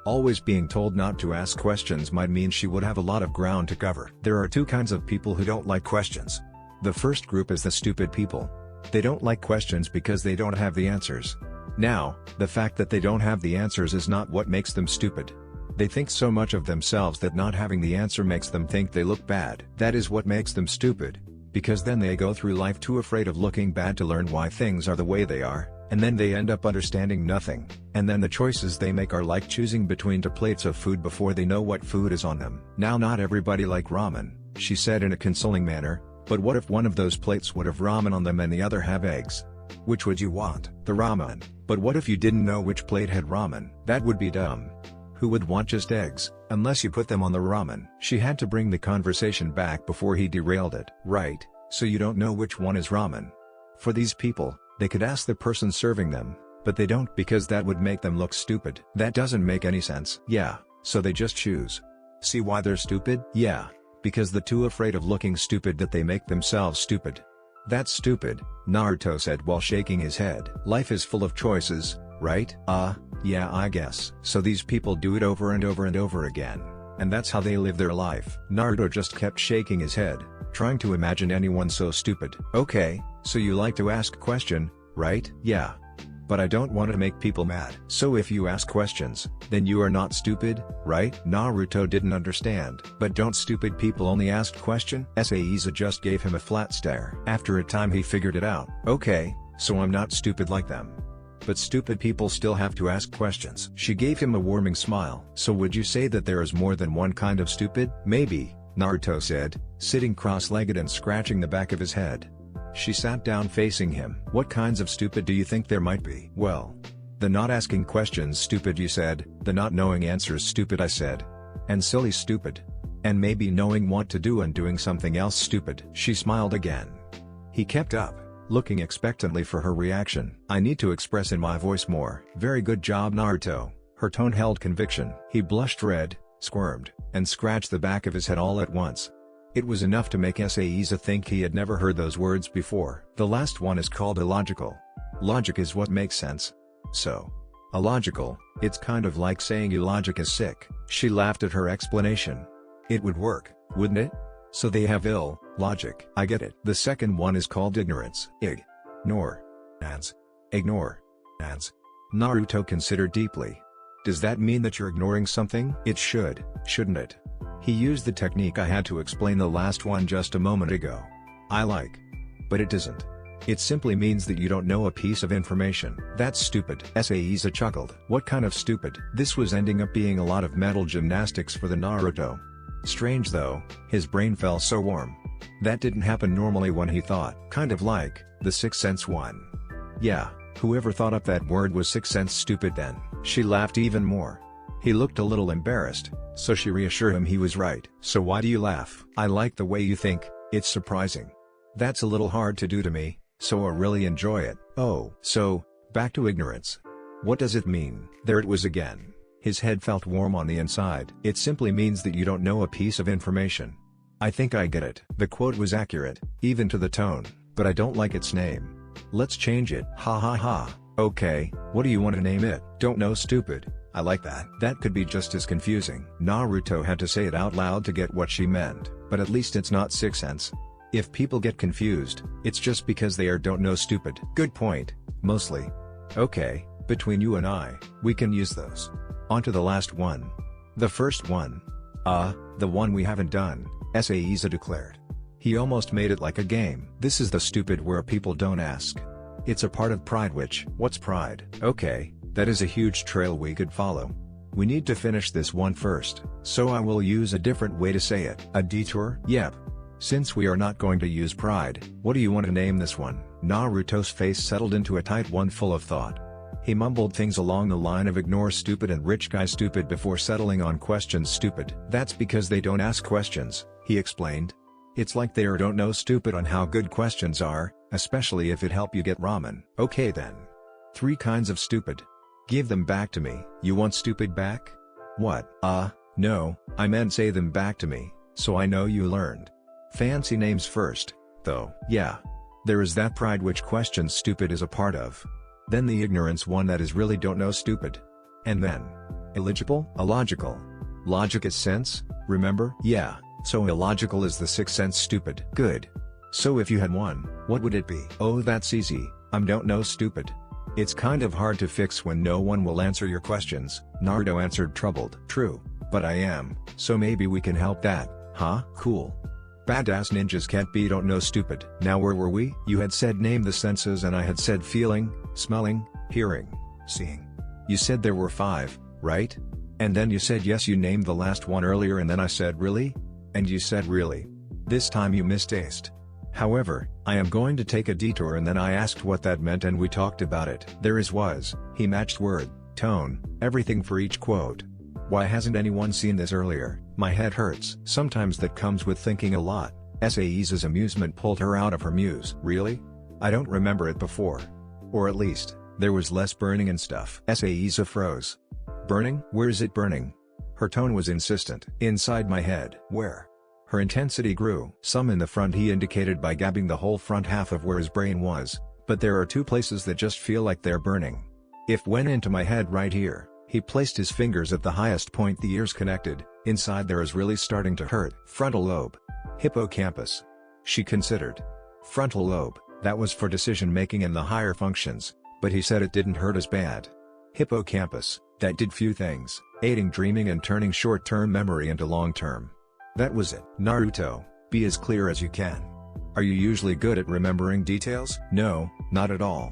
Always being told not to ask questions might mean she would have a lot of ground to cover. There are 2 kinds of people who don't like questions. The first group is the stupid people. They don't like questions because they don't have the answers. Now, the fact that they don't have the answers is not what makes them stupid. They think so much of themselves that not having the answer makes them think they look bad. That is what makes them stupid, because then they go through life too afraid of looking bad to learn why things are the way they are, and then they end up understanding nothing, and then the choices they make are like choosing between 2 plates of food before they know what food is on them. Now not everybody like ramen, she said in a consoling manner, but what if one of those plates would have ramen on them and the other have eggs? Which would you want? The ramen. But what if you didn't know which plate had ramen? That would be dumb. Who would want just eggs, unless you put them on the ramen? She had to bring the conversation back before he derailed it. Right, so you don't know which one is ramen. For these people, they could ask the person serving them, but they don't because that would make them look stupid. That doesn't make any sense. Yeah, so they just choose. See why they're stupid? Yeah, because they're too afraid of looking stupid that they make themselves stupid. That's stupid, Naruto said while shaking his head. Life is full of choices, right? Yeah I guess. So these people do it over and over and over again, and that's how they live their life. Naruto just kept shaking his head, trying to imagine anyone so stupid. Okay, so you like to ask question, right? Yeah. But I don't want to make people mad. So if you ask questions, then you are not stupid, right? Naruto didn't understand. But don't stupid people only ask question? Saiza just gave him a flat stare. After a time he figured it out. Okay, so I'm not stupid like them. But stupid people still have to ask questions. She gave him a warming smile. So would you say that there is more than one kind of stupid? Maybe, Naruto said, sitting cross-legged and scratching the back of his head. She sat down facing him. What kinds of stupid do you think there might be? Well, the not asking questions stupid you said, the not knowing answers stupid I said. And silly stupid. And maybe knowing what to do and doing something else stupid. She smiled again. He kept up, looking expectantly for her reaction. I need to express in my voice more. Very good job Naruto. Her tone held conviction. He blushed red, squirmed, and scratched the back of his head all at once. It was enough to make Saiza think he had never heard those words before. The last one is called illogical. Logic is what makes sense. So, illogical, it's kind of like saying your logic is sick. She laughed at her explanation. It would work, wouldn't it? So they have logic. I get it. The second one is called ignorance. Ignore. Ignore. Naruto considered deeply. Does that mean that you're ignoring something? It should, shouldn't it? He used the technique I had to explain the last one just a moment ago. But it doesn't. It simply means that you don't know a piece of information. That's stupid. Saiza chuckled. What kind of stupid? This was ending up being a lot of mental gymnastics for the Naruto. Strange though, his brain felt so warm. That didn't happen normally when he thought. Kind of like, the Sixth Sense one. Yeah, whoever thought up that word was Sixth Sense stupid then. She laughed even more. He looked a little embarrassed, so she reassured him he was right. So why do you laugh? I like the way you think, it's surprising. That's a little hard to do to me, so I really enjoy it. Oh, so, back to ignorance. What does it mean? There it was again. His head felt warm on the inside. It simply means that you don't know a piece of information. I think I get it. The quote was accurate, even to the tone, but I don't like its name. Let's change it. Ha ha ha. Okay, what do you want to name it? Don't know stupid. I like that. That could be just as confusing. Naruto had to say it out loud to get what she meant, but at least it's not 6 cents. If people get confused, it's just because they don't know stupid. Good point, mostly. Okay, between you and I, we can use those. On to the last one. The first one. The one we haven't done, Saiza declared. He almost made it like a game. This is the stupid where people don't ask. It's a part of pride what's pride? Okay, that is a huge trail we could follow. We need to finish this one first, so I will use a different way to say it. A detour? Yep. Since we are not going to use pride, what do you want to name this one? Naruto's face settled into a tight one full of thought. He mumbled things along the line of ignore stupid and rich guy stupid before settling on questions stupid. That's because they don't ask questions, he explained. It's like they don't know stupid on how good questions are, especially if it help you get ramen. Okay then. 3 kinds of stupid. Give them back to me. You want stupid back? What? No, I meant say them back to me, so I know you learned. Fancy names first, though. Yeah. There is that pride which questions stupid is a part of. Then the ignorance one that is really don't know stupid. And then illogical? Illogical. Logic is sense, remember? Yeah, so illogical is the 6th sense stupid. Good. So if you had one, what would it be? Oh, that's easy. Don't know stupid. It's kind of hard to fix when no one will answer your questions, Naruto answered troubled. True, but I am, so maybe we can help that, huh? Cool. Badass ninjas can't be don't know stupid. Now where were we? You had said name the senses and I had said feeling, smelling, hearing, seeing. You said there were 5, right? And then you said yes, you named the last one earlier and then I said really? And you said really. This time you misspaced. However, I am going to take a detour and then I asked what that meant and we talked about it. There was, he matched word, tone, everything for each quote. Why hasn't anyone seen this earlier? My head hurts. Sometimes that comes with thinking a lot. Saiza's amusement pulled her out of her muse. Really? I don't remember it before. Or at least, there was less burning and stuff. Saiza froze. Burning? Where is it burning? Her tone was insistent. Inside my head. Where? Her intensity grew. Some in the front, he indicated by gabbing the whole front half of where his brain was, but there are 2 places that just feel like they're burning. If went into my head right here, he placed his fingers at the highest point, the ears connected, inside there is really starting to hurt. Frontal lobe. Hippocampus. She considered. Frontal lobe, that was for decision making and the higher functions, but he said it didn't hurt as bad. Hippocampus, that did few things, aiding dreaming and turning short-term memory into long-term. That was it. Naruto, be as clear as you can. Are you usually good at remembering details? No, not at all.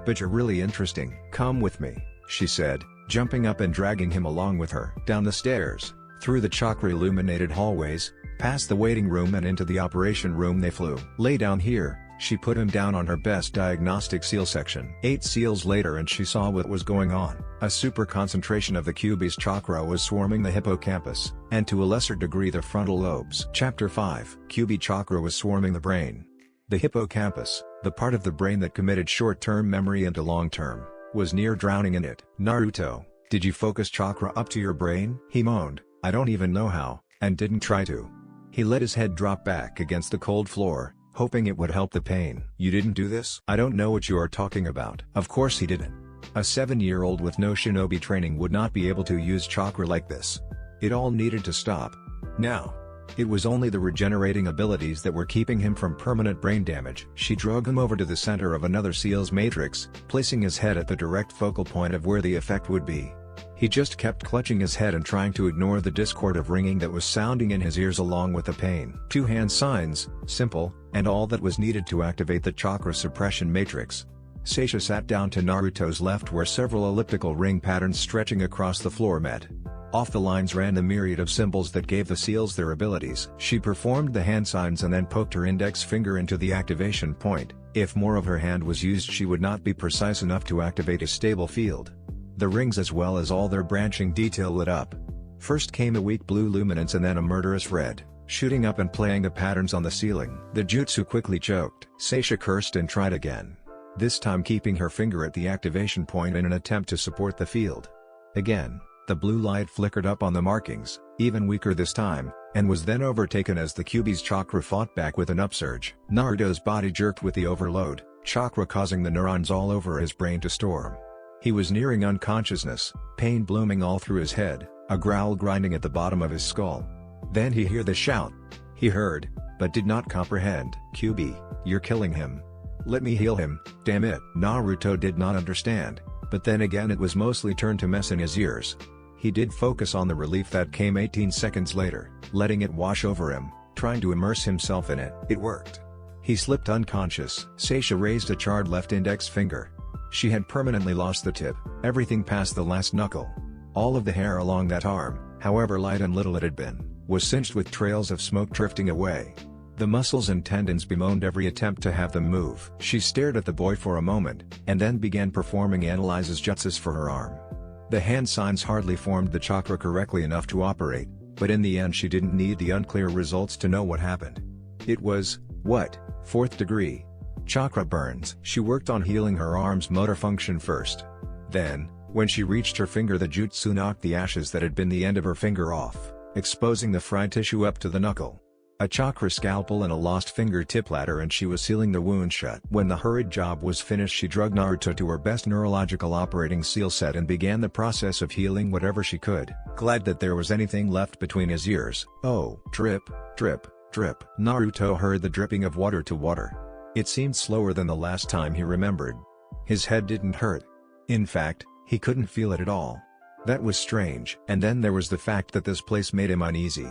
But you're really interesting. Come with me, she said, jumping up and dragging him along with her. Down the stairs, through the chakra-illuminated hallways, past the waiting room and into the operation room they flew. Lay down here, she put him down on her best diagnostic seal section. 8 seals later and she saw what was going on. A super concentration of the Kyuubi's chakra was swarming the hippocampus, and to a lesser degree the frontal lobes. Chapter 5. Kyuubi chakra was swarming the brain. The hippocampus, the part of the brain that committed short-term memory into long-term, was near drowning in it. Naruto, did you focus chakra up to your brain? He moaned. I don't even know how, and didn't try to. He let his head drop back against the cold floor, hoping it would help the pain. You didn't do this? I don't know what you are talking about. Of course he didn't. A 7-year-old with no shinobi training would not be able to use chakra like this. It all needed to stop. Now. It was only the regenerating abilities that were keeping him from permanent brain damage. She drug him over to the center of another seal's matrix, placing his head at the direct focal point of where the effect would be. He just kept clutching his head and trying to ignore the discord of ringing that was sounding in his ears along with the pain. 2 hand signs, simple, and all that was needed to activate the chakra suppression matrix. Seisha sat down to Naruto's left where several elliptical ring patterns stretching across the floor met. Off the lines ran the myriad of symbols that gave the seals their abilities. She performed the hand signs and then poked her index finger into the activation point. If more of her hand was used she would not be precise enough to activate a stable field. The rings as well as all their branching detail lit up. First came a weak blue luminance and then a murderous red, shooting up and playing the patterns on the ceiling. The jutsu quickly choked. Seisha cursed and tried again. This time keeping her finger at the activation point in an attempt to support the field. Again, the blue light flickered up on the markings, even weaker this time, and was then overtaken as the Kyuubi's chakra fought back with an upsurge. Naruto's body jerked with the overload, chakra causing the neurons all over his brain to storm. He was nearing unconsciousness, pain blooming all through his head, a growl grinding at the bottom of his skull. Then he heard the shout. He heard, but did not comprehend. "QB, you're killing him. Let me heal him, damn it." Naruto did not understand, but then again it was mostly turned to mess in his ears. He did focus on the relief that came 18 seconds later, letting it wash over him, trying to immerse himself in it. It worked. He slipped unconscious. Seisha raised a charred left index finger. She had permanently lost the tip, everything past the last knuckle. All of the hair along that arm, however light and little it had been, was singed with trails of smoke drifting away. The muscles and tendons bemoaned every attempt to have them move. She stared at the boy for a moment, and then began performing analyzes jutsus for her arm. The hand signs hardly formed the chakra correctly enough to operate, but in the end she didn't need the unclear results to know what happened. It was, what, 4th degree chakra burns. She worked on healing her arm's motor function first. Then, when she reached her finger, the jutsu knocked the ashes that had been the end of her finger off, exposing the fried tissue up to the knuckle. A chakra scalpel and a lost fingertip ladder, and she was sealing the wound shut. When the hurried job was finished, she drugged Naruto to her best neurological operating seal set and began the process of healing whatever she could, glad that there was anything left between his ears. Oh, drip, drip, drip. Naruto heard the dripping of water to water. It seemed slower than the last time he remembered. His head didn't hurt. In fact, he couldn't feel it at all. That was strange. And then there was the fact that this place made him uneasy.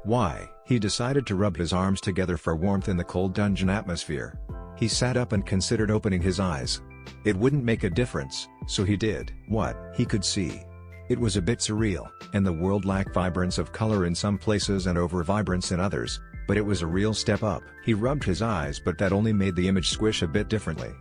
Why? He decided to rub his arms together for warmth in the cold dungeon atmosphere. He sat up and considered opening his eyes. It wouldn't make a difference, so he did. What he could see. It was a bit surreal, and the world lacked vibrance of color in some places and over-vibrance in others, but it was a real step up. He rubbed his eyes, but that only made the image squish a bit differently.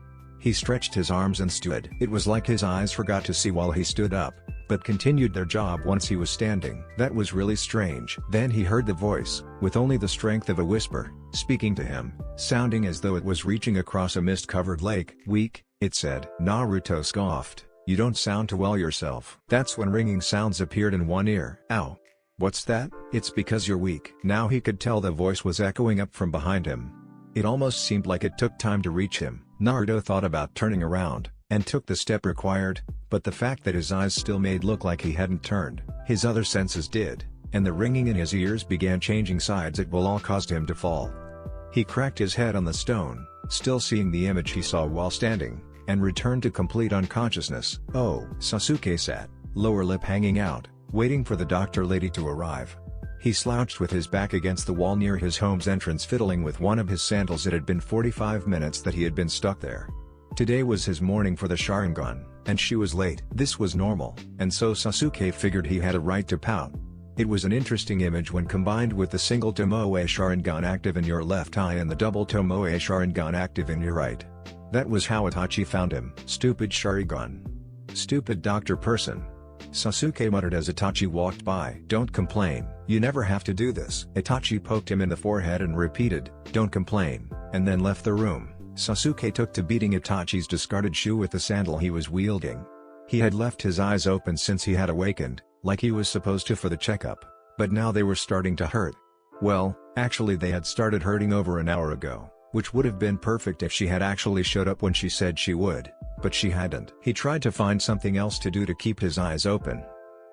He stretched his arms and stood. It was like his eyes forgot to see while he stood up, but continued their job once he was standing. That was really strange. Then he heard the voice, with only the strength of a whisper, speaking to him, sounding as though it was reaching across a mist-covered lake. "Weak," it said. Naruto scoffed. "You don't sound too well yourself." That's when ringing sounds appeared in one ear. "Ow. What's that?" "It's because you're weak." Now he could tell the voice was echoing up from behind him. It almost seemed like it took time to reach him. Naruto thought about turning around, and took the step required, but the fact that his eyes still made look like he hadn't turned, his other senses did, and the ringing in his ears began changing sides. It will all caused him to fall. He cracked his head on the stone, still seeing the image he saw while standing, and returned to complete unconsciousness. Oh. Sasuke sat, lower lip hanging out, waiting for the doctor lady to arrive. He slouched with his back against the wall near his home's entrance, fiddling with one of his sandals. It had been 45 minutes that he had been stuck there. Today was his morning for the Sharingan, and she was late. This was normal, and so Sasuke figured he had a right to pout. It was an interesting image when combined with the single Tomoe Sharingan active in your left eye and the double Tomoe Sharingan active in your right. That was how Itachi found him. Stupid Sharingan. Stupid doctor person. Sasuke muttered as Itachi walked by. "Don't complain, you never have to do this." Itachi poked him in the forehead and repeated, "Don't complain," and then left the room. Sasuke took to beating Itachi's discarded shoe with the sandal he was wielding. He had left his eyes open since he had awakened, like he was supposed to for the checkup, but now they were starting to hurt. Well, actually they had started hurting over an hour ago, which would have been perfect if she had actually showed up when she said she would, but she hadn't. He tried to find something else to do to keep his eyes open.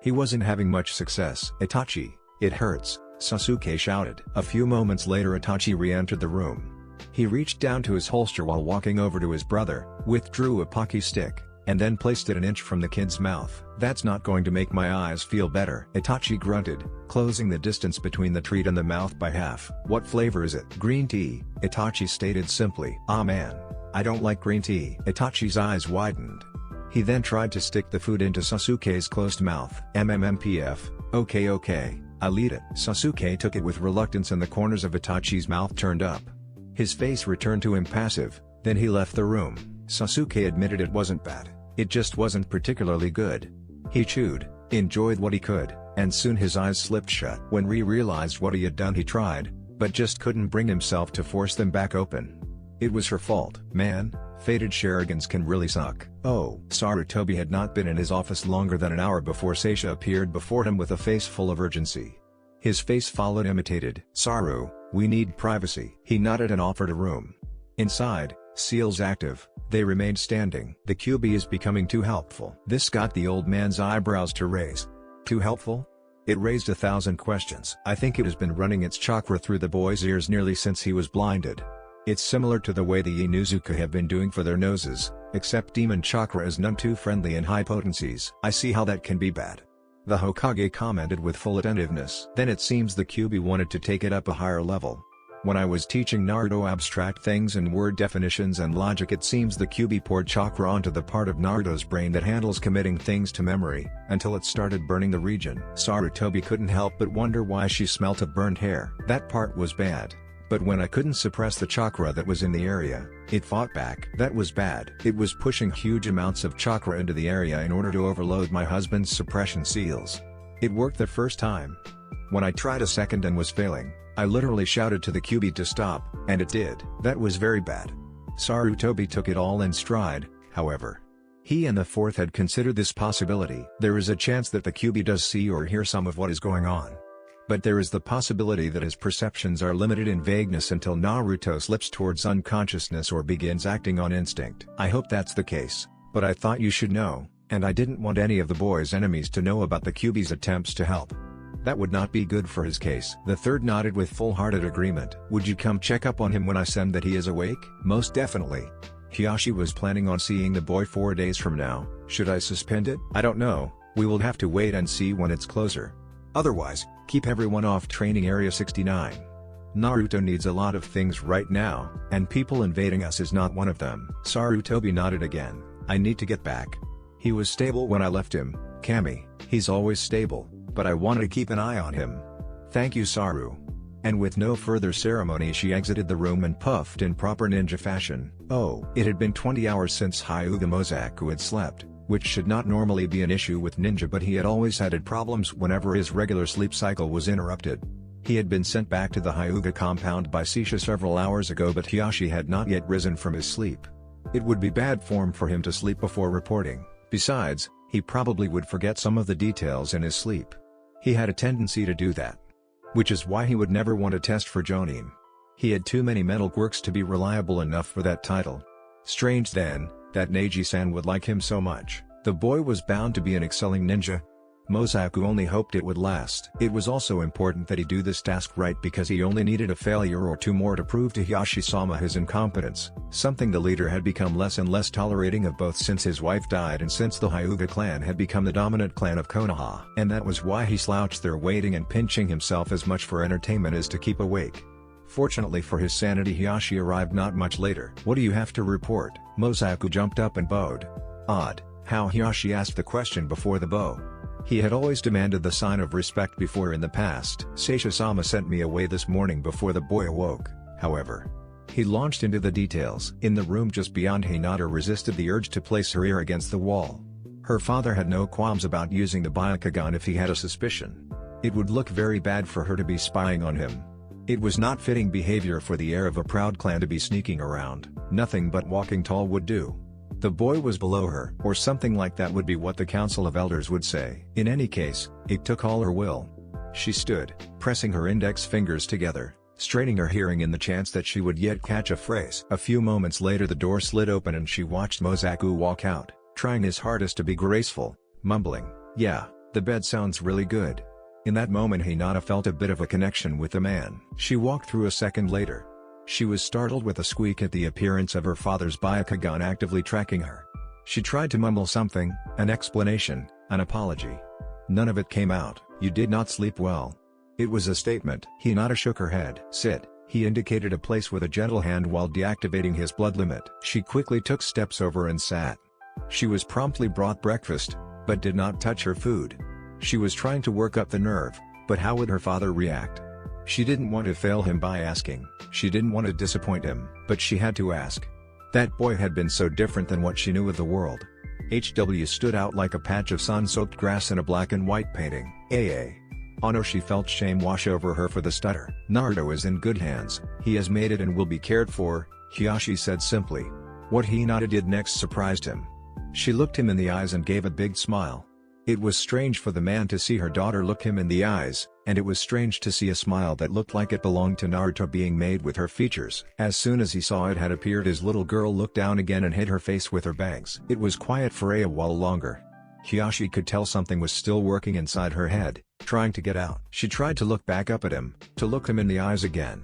He wasn't having much success. "Itachi, it hurts," Sasuke shouted. A few moments later Itachi re-entered the room. He reached down to his holster while walking over to his brother, withdrew a pocky stick, and then placed it an inch from the kid's mouth. "That's not going to make my eyes feel better," Itachi grunted, closing the distance between the treat and the mouth by half. "What flavor is it?" "Green tea," Itachi stated simply. "Ah man, I don't like green tea." Itachi's eyes widened. He then tried to stick the food into Sasuke's closed mouth. "MMMPF, okay, I'll eat it." Sasuke took it with reluctance and the corners of Itachi's mouth turned up. His face returned to impassive, then he left the room. Sasuke admitted it wasn't bad, it just wasn't particularly good. He chewed, enjoyed what he could, and soon his eyes slipped shut. When he realized what he had done he tried, but just couldn't bring himself to force them back open. It was her fault. Man, fated Sharingans can really suck. Oh. Sarutobi had not been in his office longer than an hour before Seisha appeared before him with a face full of urgency. His face followed imitated. "Saru, we need privacy." He nodded and offered a room. Inside, Seals active, they remained standing. The QB is becoming too helpful. This got the old man's eyebrows to raise. Too helpful? It raised 1,000 questions. I think it has been running its chakra through the boy's ears nearly since he was blinded. It's similar to the way the Inuzuka have been doing for their noses, except demon chakra is none too friendly in high potencies. I see how that can be bad. The Hokage commented with full attentiveness. Then it seems the QB wanted to take it up a higher level. When I was teaching Naruto abstract things and word definitions and logic, it seems the QB poured chakra onto the part of Naruto's brain that handles committing things to memory, until it started burning the region. Sarutobi couldn't help but wonder why she smelt of burned hair. That part was bad. But when I couldn't suppress the chakra that was in the area, it fought back. That was bad. It was pushing huge amounts of chakra into the area in order to overload my husband's suppression seals. It worked the first time. When I tried a second and was failing, I literally shouted to the QB to stop, and it did. That was very bad. Sarutobi took it all in stride, however. He and the fourth had considered this possibility. There is a chance that the QB does see or hear some of what is going on. But there is the possibility that his perceptions are limited in vagueness until Naruto slips towards unconsciousness or begins acting on instinct. I hope that's the case, but I thought you should know, and I didn't want any of the boy's enemies to know about the QB's attempts to help. That would not be good for his case. The third nodded with full-hearted agreement. Would you come check up on him when I send that he is awake? Most definitely. Hiyashi was planning on seeing the boy 4 days from now. Should I suspend it? I don't know, we will have to wait and see when it's closer. Otherwise, keep everyone off training area 69. Naruto needs a lot of things right now, and people invading us is not one of them. Sarutobi nodded again. I need to get back. He was stable when I left him, Kami. He's always stable, but I wanted to keep an eye on him. Thank you, Saru. And with no further ceremony she exited the room and puffed in proper ninja fashion. Oh, it had been 20 hours since Hyuga Mosaku had slept, which should not normally be an issue with ninja, but he had always had problems whenever his regular sleep cycle was interrupted. He had been sent back to the Hyuga compound by Sisha several hours ago, but Hiyashi had not yet risen from his sleep. It would be bad form for him to sleep before reporting. Besides, he probably would forget some of the details in his sleep. He had a tendency to do that. Which is why he would never want to test for Jonin. He had too many mental quirks to be reliable enough for that title. Strange then, that Neji-san would like him so much. The boy was bound to be an excelling ninja. Mosaku only hoped it would last. It was also important that he do this task right, because he only needed a failure or two more to prove to Hiyashi-sama his incompetence, something the leader had become less and less tolerating of both since his wife died and since the Hyuga clan had become the dominant clan of Konoha. And that was why he slouched there waiting and pinching himself as much for entertainment as to keep awake. Fortunately for his sanity, Hiyashi arrived not much later. What do you have to report? Mosaku jumped up and bowed. Odd, how Hiyashi asked the question before the bow. He had always demanded the sign of respect before in the past. Seisha-sama sent me away this morning before the boy awoke, however. He launched into the details. In the room just beyond, Hinata resisted the urge to place her ear against the wall. Her father had no qualms about using the Byakugan if he had a suspicion. It would look very bad for her to be spying on him. It was not fitting behavior for the heir of a proud clan to be sneaking around. Nothing but walking tall would do. The boy was below her, or something like that would be what the Council of Elders would say. In any case, it took all her will. She stood, pressing her index fingers together, straining her hearing in the chance that she would yet catch a phrase. A few moments later the door slid open and she watched Mosaku walk out, trying his hardest to be graceful, mumbling, "Yeah, the bed sounds really good." In that moment Hinata felt a bit of a connection with the man. She walked through a second later. She was startled with a squeak at the appearance of her father's Byakugan actively tracking her. She tried to mumble something, an explanation, an apology. None of it came out. "You did not sleep well." It was a statement. Hinata shook her head. "Sit." He indicated a place with a gentle hand while deactivating his blood limit. She quickly took steps over and sat. She was promptly brought breakfast, but did not touch her food. She was trying to work up the nerve, but how would her father react? She didn't want to fail him by asking. She didn't want to disappoint him, but she had to ask. That boy had been so different than what she knew of the world. HW stood out like a patch of sun-soaked grass in a black and white painting. Oh no, she felt shame wash over her for the stutter. "Naruto is in good hands. He has made it and will be cared for," Hiyashi said simply. What Hinata did next surprised him. She looked him in the eyes and gave a big smile. It was strange for the man to see her daughter look him in the eyes, and it was strange to see a smile that looked like it belonged to Naruto being made with her features. As soon as he saw it had appeared, his little girl looked down again and hid her face with her bangs. It was quiet for a while longer. Hiyashi could tell something was still working inside her head, trying to get out. She tried to look back up at him, to look him in the eyes again.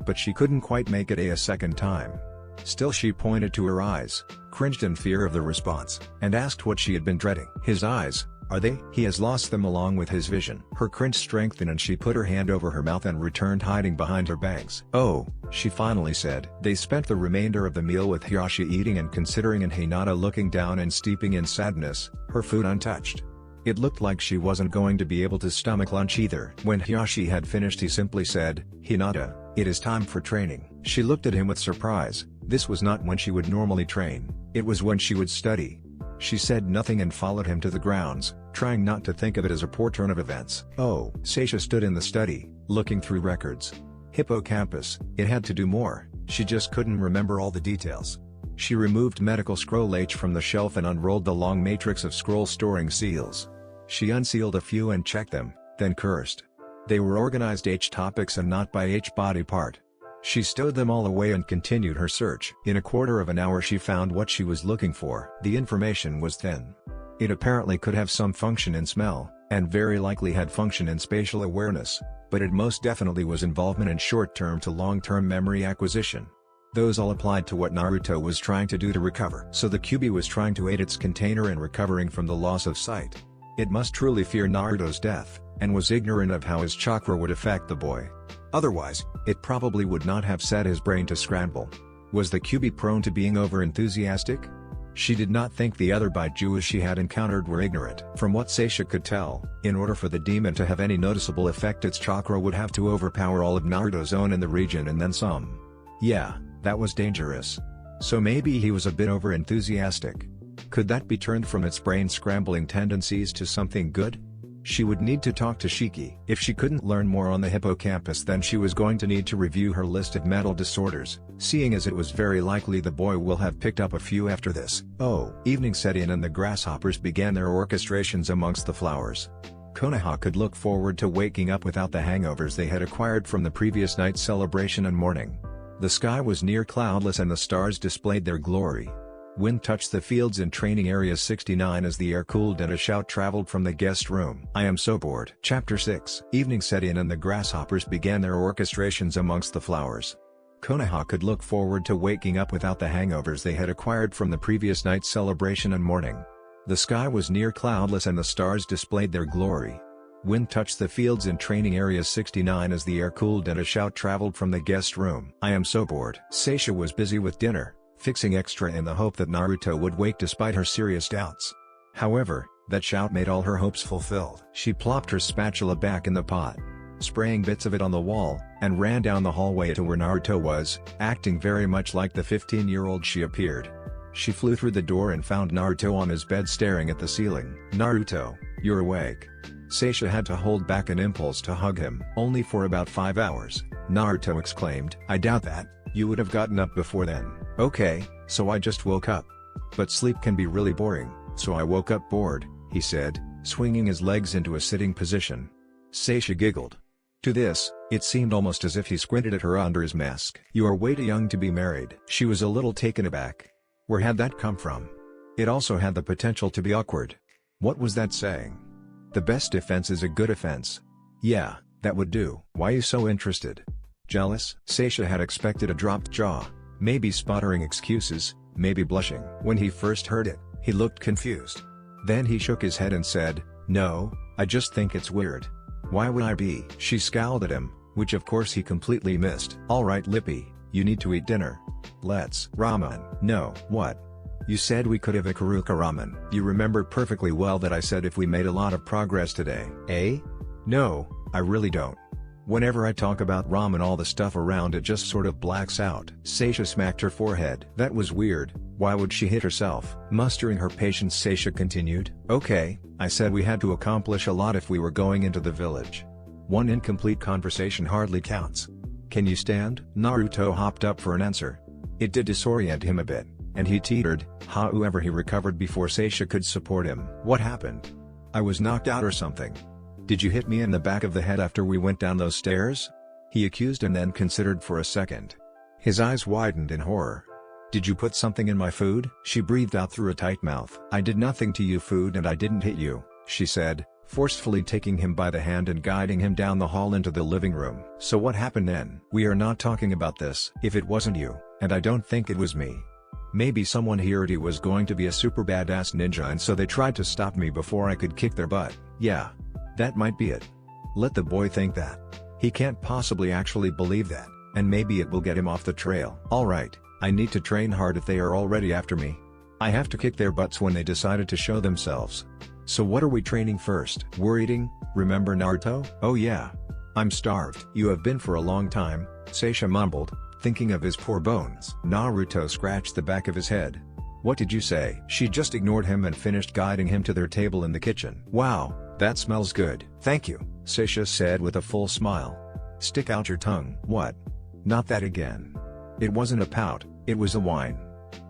But she couldn't quite make it a second time. Still she pointed to her eyes, cringed in fear of the response, and asked what she had been dreading. His eyes, are they? He has lost them along with his vision. Her cringe strengthened and she put her hand over her mouth and returned hiding behind her bangs. Oh, she finally said. They spent the remainder of the meal with Hiyashi eating and considering and Hinata looking down and steeping in sadness, her food untouched. It looked like she wasn't going to be able to stomach lunch either. When Hiyashi had finished he simply said, "Hinata, it is time for training." She looked at him with surprise. This was not when she would normally train, it was when she would study. She said nothing and followed him to the grounds, trying not to think of it as a poor turn of events. Oh, Seisha stood in the study, looking through records. Hippocampus, it had to do more, she just couldn't remember all the details. She removed medical scroll H from the shelf and unrolled the long matrix of scrolls storing seals. She unsealed a few and checked them, then cursed. They were organized H topics and not by H body part. She stowed them all away and continued her search. In a quarter of an hour she found what she was looking for. The information was thin. It apparently could have some function in smell, and very likely had function in spatial awareness, but it most definitely was involvement in short-term to long-term memory acquisition. Those all applied to what Naruto was trying to do to recover. So the Kyuubi was trying to aid its container in recovering from the loss of sight. It must truly fear Naruto's death, and was ignorant of how his chakra would affect the boy. Otherwise, it probably would not have set his brain to scramble. Was the Kyuubi prone to being over-enthusiastic? She did not think the other Baijus she had encountered were ignorant. From what Seisha could tell, in order for the demon to have any noticeable effect its chakra would have to overpower all of Naruto's own in the region and then some. Yeah, that was dangerous. So maybe he was a bit over-enthusiastic. Could that be turned from its brain-scrambling tendencies to something good? She would need to talk to Shiki. If she couldn't learn more on the hippocampus then she was going to need to review her list of mental disorders, seeing as it was very likely the boy will have picked up a few after this. Oh, evening set in and the grasshoppers began their orchestrations amongst the flowers. Konoha could look forward to waking up without the hangovers they had acquired from the previous night's celebration and morning. The sky was near cloudless and the stars displayed their glory. Wind touched the fields in training area 69 as the air cooled and a shout traveled from the guest room. I am so bored. Chapter 6. Evening set in and the grasshoppers began their orchestrations amongst the flowers. Konoha could look forward to waking up without the hangovers they had acquired from the previous night's celebration and morning. The sky was near cloudless and the stars displayed their glory. Wind touched the fields in training area 69 as the air cooled and a shout traveled from the guest room. I am so bored. Seisha was busy with dinner, fixing extra in the hope that Naruto would wake despite her serious doubts. However, that shout made all her hopes fulfilled. She plopped her spatula back in the pot, spraying bits of it on the wall, and ran down the hallway to where Naruto was, acting very much like the 15-year-old she appeared. She flew through the door and found Naruto on his bed staring at the ceiling. Naruto, you're awake. Seisha had to hold back an impulse to hug him. Only for about 5 hours, Naruto exclaimed. I doubt that, you would have gotten up before then. Okay, so I just woke up. But sleep can be really boring, so I woke up bored, he said, swinging his legs into a sitting position. Seisha giggled. To this, it seemed almost as if he squinted at her under his mask. You are way too young to be married. She was a little taken aback. Where had that come from? It also had the potential to be awkward. What was that saying? The best defense is a good offense. Yeah, that would do. Why are you so interested? Jealous? Seisha had expected a dropped jaw, maybe sputtering excuses, maybe blushing. When he first heard it, he looked confused. Then he shook his head and said, no, I just think it's weird. Why would I be? She scowled at him, which of course he completely missed. Alright Lippy, you need to eat dinner. Let's. Ramen. No. What? You said we could have a Karuka ramen. You remember perfectly well that I said if we made a lot of progress today. Eh? No, I really don't. Whenever I talk about ramen all the stuff around it just sort of blacks out. Seisha smacked her forehead. That was weird, why would she hit herself? Mustering her patience Seisha continued. Okay, I said we had to accomplish a lot if we were going into the village. One incomplete conversation hardly counts. Can you stand? Naruto hopped up for an answer. It did disorient him a bit, and he teetered, however he recovered before Seisha could support him. What happened? I was knocked out or something. Did you hit me in the back of the head after we went down those stairs? He accused and then considered for a second. His eyes widened in horror. Did you put something in my food? She breathed out through a tight mouth. I did nothing to you food and I didn't hit you, she said, forcefully taking him by the hand and guiding him down the hall into the living room. So what happened then? We are not talking about this. If it wasn't you, and I don't think it was me. Maybe someone heard he was going to be a super badass ninja and so they tried to stop me before I could kick their butt. Yeah. That might be it. Let the boy think that. He can't possibly actually believe that, and maybe it will get him off the trail. Alright, I need to train hard if they are already after me. I have to kick their butts when they decided to show themselves. So what are we training first? We're eating, remember Naruto? Oh yeah. I'm starved. You have been for a long time, Seisha mumbled, thinking of his poor bones. Naruto scratched the back of his head. What did you say? She just ignored him and finished guiding him to their table in the kitchen. Wow, that smells good. Thank you, Seisha said with a full smile. Stick out your tongue. What? Not that again. It wasn't a pout, it was a whine.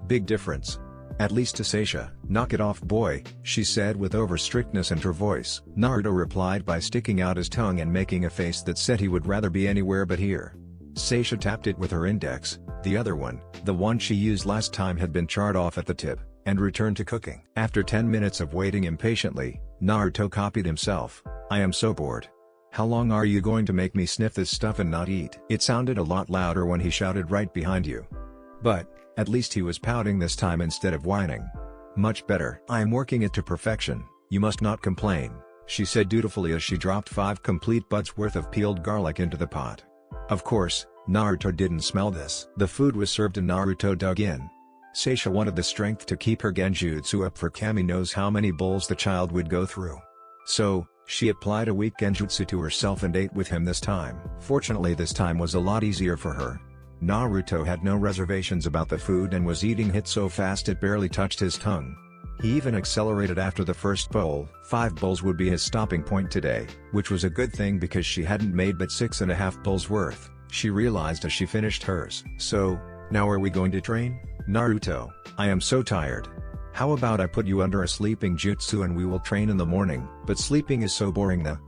Big difference. At least to Seisha. Knock it off boy, she said with over-strictness in her voice. Naruto replied by sticking out his tongue and making a face that said he would rather be anywhere but here. Seisha tapped it with her index, the other one, the one she used last time had been charred off at the tip, and returned to cooking. After 10 minutes of waiting impatiently, Naruto copied himself. I am so bored. How long are you going to make me sniff this stuff and not eat? It sounded a lot louder when he shouted right behind you. But, at least he was pouting this time instead of whining. Much better. I am working it to perfection, you must not complain, she said dutifully as she dropped 5 complete butts worth of peeled garlic into the pot. Of course, Naruto didn't smell this. The food was served and Naruto dug in. Seisha wanted the strength to keep her genjutsu up for Kami knows how many bowls the child would go through. So, she applied a weak genjutsu to herself and ate with him this time. Fortunately this time was a lot easier for her. Naruto had no reservations about the food and was eating it so fast it barely touched his tongue. He even accelerated after the first bowl. 5 bowls would be his stopping point today, which was a good thing because she hadn't made but 6.5 bowls worth, she realized as she finished hers. So, now are we going to train? Naruto, I am so tired. How about I put you under a sleeping jutsu and we will train in the morning? But sleeping is so boring the.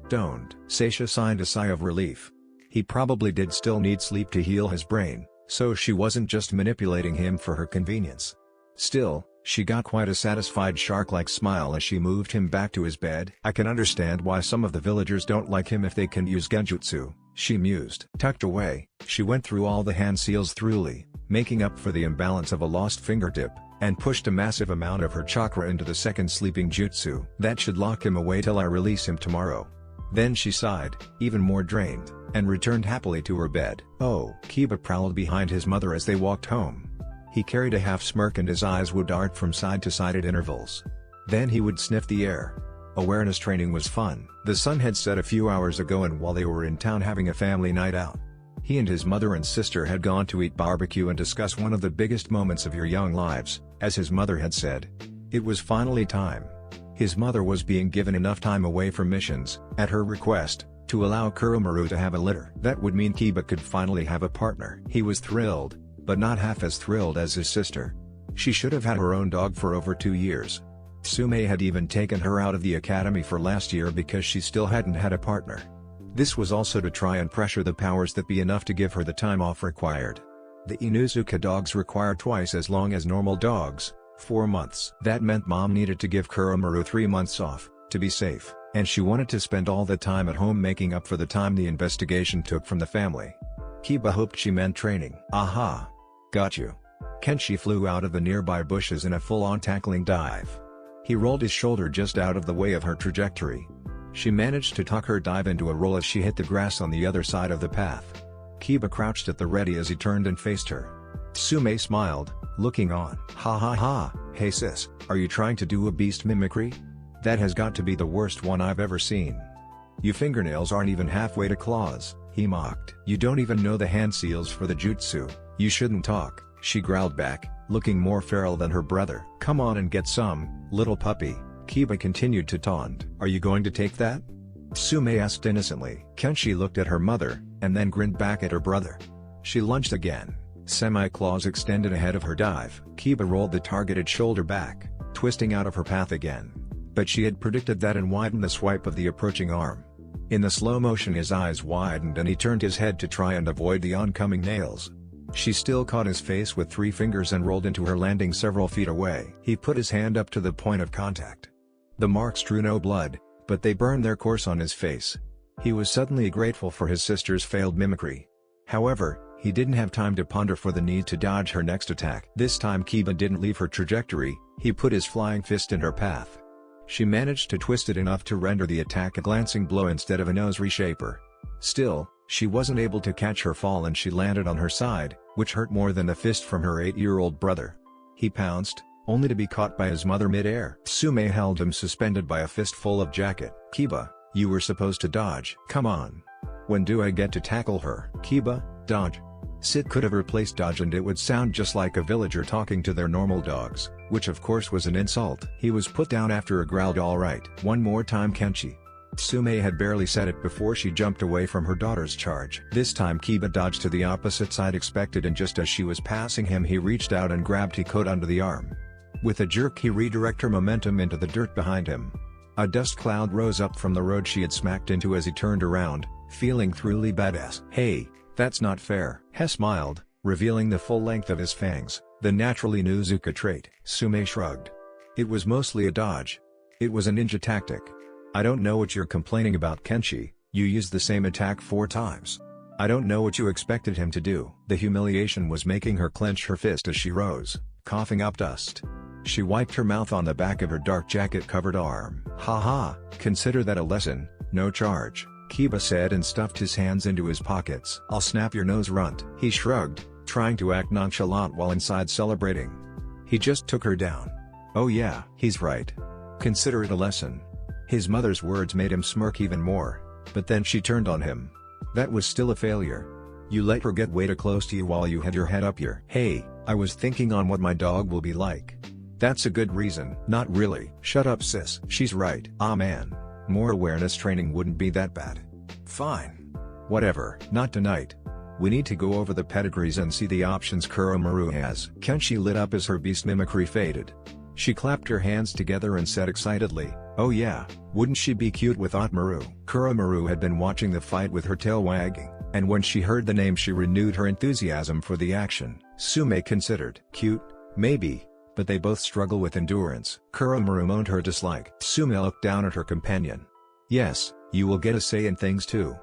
Don't. Seisha signed a sigh of relief. He probably did still need sleep to heal his brain, so she wasn't just manipulating him for her convenience. Still, she got quite a satisfied shark-like smile as she moved him back to his bed. I can understand why some of the villagers don't like him if they can use genjutsu, she mused. Tucked away, she went through all the hand seals thoroughly, making up for the imbalance of a lost fingertip, and pushed a massive amount of her chakra into the second sleeping jutsu. That should lock him away till I release him tomorrow. Then she sighed, even more drained, and returned happily to her bed. Oh, Kiba prowled behind his mother as they walked home. He carried a half smirk and his eyes would dart from side to side at intervals. Then he would sniff the air. Awareness training was fun. The sun had set a few hours ago and while they were in town having a family night out, he and his mother and sister had gone to eat barbecue and discuss one of the biggest moments of your young lives, as his mother had said. It was finally time. His mother was being given enough time away from missions, at her request, to allow Kuromaru to have a litter. That would mean Kiba could finally have a partner. He was thrilled, but not half as thrilled as his sister. She should have had her own dog for over 2 years. Tsume had even taken her out of the academy for last year because she still hadn't had a partner. This was also to try and pressure the powers that be enough to give her the time off required. The Inuzuka dogs require twice as long as normal dogs, 4 months. That meant mom needed to give Kuromaru 3 months off, to be safe, and she wanted to spend all the time at home making up for the time the investigation took from the family. Kiba hoped she meant training. Aha! Got you. Kenshi flew out of the nearby bushes in a full-on tackling dive. He rolled his shoulder just out of the way of her trajectory. She managed to tuck her dive into a roll as she hit the grass on the other side of the path. Kiba crouched at the ready as he turned and faced her. Tsume smiled, looking on. Ha ha ha, hey sis, are you trying to do a beast mimicry? That has got to be the worst one I've ever seen. Your fingernails aren't even halfway to claws, he mocked. You don't even know the hand seals for the jutsu, you shouldn't talk, she growled back, looking more feral than her brother. Come on and get some, little puppy, Kiba continued to taunt. Are you going to take that? Tsume asked innocently. Kenshi looked at her mother, and then grinned back at her brother. She lunged again, semi-claws extended ahead of her dive. Kiba rolled the targeted shoulder back, twisting out of her path again. But she had predicted that and widened the swipe of the approaching arm. In the slow motion his eyes widened and he turned his head to try and avoid the oncoming nails. She still caught his face with 3 fingers and rolled into her landing several feet away. He put his hand up to the point of contact. The marks drew no blood, but they burned their course on his face. He was suddenly grateful for his sister's failed mimicry. However, he didn't have time to ponder for the need to dodge her next attack. This time Kiba didn't leave her trajectory, he put his flying fist in her path. She managed to twist it enough to render the attack a glancing blow instead of a nose reshaper. Still, she wasn't able to catch her fall and she landed on her side, which hurt more than the fist from her 8-year-old brother. He pounced, only to be caught by his mother mid-air. Tsume held him suspended by a fistful of jacket. Kiba, you were supposed to dodge. Come on. When do I get to tackle her? Kiba, dodge. Sit could have replaced dodge and it would sound just like a villager talking to their normal dogs, which of course was an insult. He was put down after a growled alright. One more time Kenshi. Tsume had barely said it before she jumped away from her daughter's charge. This time Kiba dodged to the opposite side expected and just as she was passing him he reached out and grabbed Hikoto under the arm. With a jerk he redirected her momentum into the dirt behind him. A dust cloud rose up from the road she had smacked into as he turned around, feeling truly badass. Hey, that's not fair. He smiled, revealing the full length of his fangs, the naturally Nezuka trait. Tsume shrugged. It was mostly a dodge. It was a ninja tactic. I don't know what you're complaining about Kenshi, you used the same attack 4 times. I don't know what you expected him to do. The humiliation was making her clench her fist as she rose, coughing up dust. She wiped her mouth on the back of her dark jacket-covered arm. Haha, consider that a lesson, no charge, Kiba said and stuffed his hands into his pockets. I'll snap your nose runt. He shrugged, trying to act nonchalant while inside celebrating. He just took her down. Oh yeah, he's right. Consider it a lesson. His mother's words made him smirk even more, but then she turned on him. That was still a failure. You let her get way too close to you while you had your head up here. Hey, I was thinking on what my dog will be like. That's a good reason. Not really. Shut up sis. She's right. Ah man. More awareness training wouldn't be that bad. Fine. Whatever. Not tonight. We need to go over the pedigrees and see the options Kuromaru has. Kenshi lit up as her beast mimicry faded. She clapped her hands together and said excitedly, oh yeah, wouldn't she be cute with Otmaru? Kuromaru had been watching the fight with her tail wagging, and when she heard the name she renewed her enthusiasm for the action. Tsume considered. Cute, maybe, but they both struggle with endurance. Kuromaru moaned her dislike. Tsume looked down at her companion. Yes, you will get a say in things too.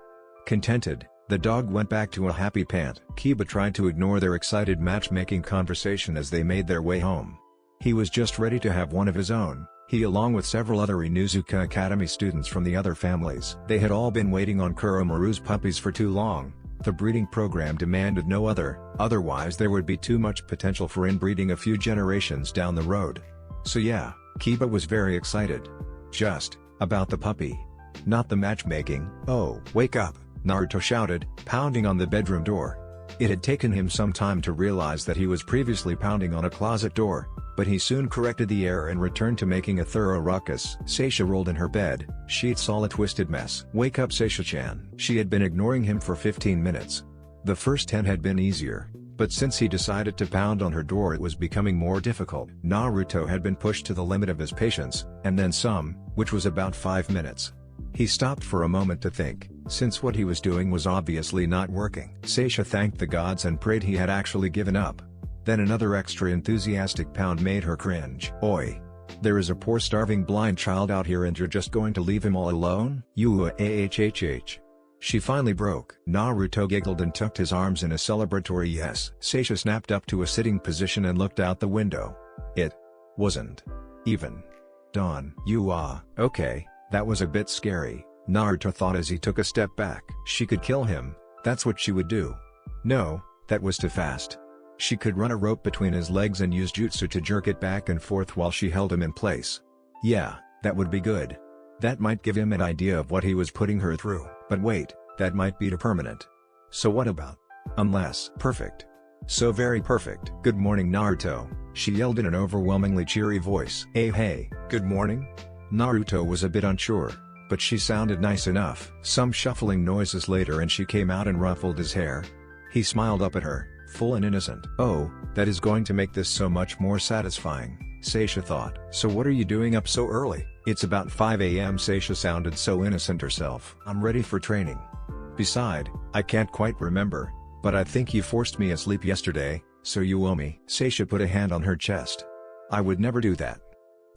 Contented, the dog went back to a happy pant. Kiba tried to ignore their excited matchmaking conversation as they made their way home. He was just ready to have one of his own, he along with several other Inuzuka Academy students from the other families. They had all been waiting on Kuromaru's puppies for too long. The breeding program demanded no otherwise there would be too much potential for inbreeding a few generations down the road. So yeah, Kiba was very excited. Just about the puppy. Not the matchmaking. Oh, wake up, Naruto shouted, pounding on the bedroom door. It had taken him some time to realize that he was previously pounding on a closet door, but he soon corrected the error and returned to making a thorough ruckus. Seisha rolled in her bed, sheets all a twisted mess. Wake up Seisha-chan. She had been ignoring him for 15 minutes. The first 10 had been easier, but since he decided to pound on her door it was becoming more difficult. Naruto had been pushed to the limit of his patience, and then some, which was about 5 minutes. He stopped for a moment to think, since what he was doing was obviously not working. Seisha thanked the gods and prayed he had actually given up. Then another extra enthusiastic pound made her cringe. Oi! There is a poor starving blind child out here and you're just going to leave him all alone? You She finally broke. Naruto giggled and tucked his arms in a celebratory yes. Seisha snapped up to a sitting position and looked out the window. It wasn't even dawn. Okay, that was a bit scary, Naruto thought as he took a step back. She could kill him, that's what she would do. No, that was too fast. She could run a rope between his legs and use jutsu to jerk it back and forth while she held him in place. Yeah, that would be good. That might give him an idea of what he was putting her through. But wait, that might be too permanent. So what about? Unless. Perfect. So very perfect. Good morning Naruto, she yelled in an overwhelmingly cheery voice. Hey, good morning? Naruto was a bit unsure, but she sounded nice enough. Some shuffling noises later and she came out and ruffled his hair. He smiled up at her, full and innocent. Oh, that is going to make this so much more satisfying. Seisha thought. So what are you doing up so early? It's about 5 a.m. Seisha sounded so innocent herself. I'm ready for training. Beside, I can't quite remember, but I think you forced me asleep yesterday, so you owe me. Seisha put a hand on her chest. I would never do that.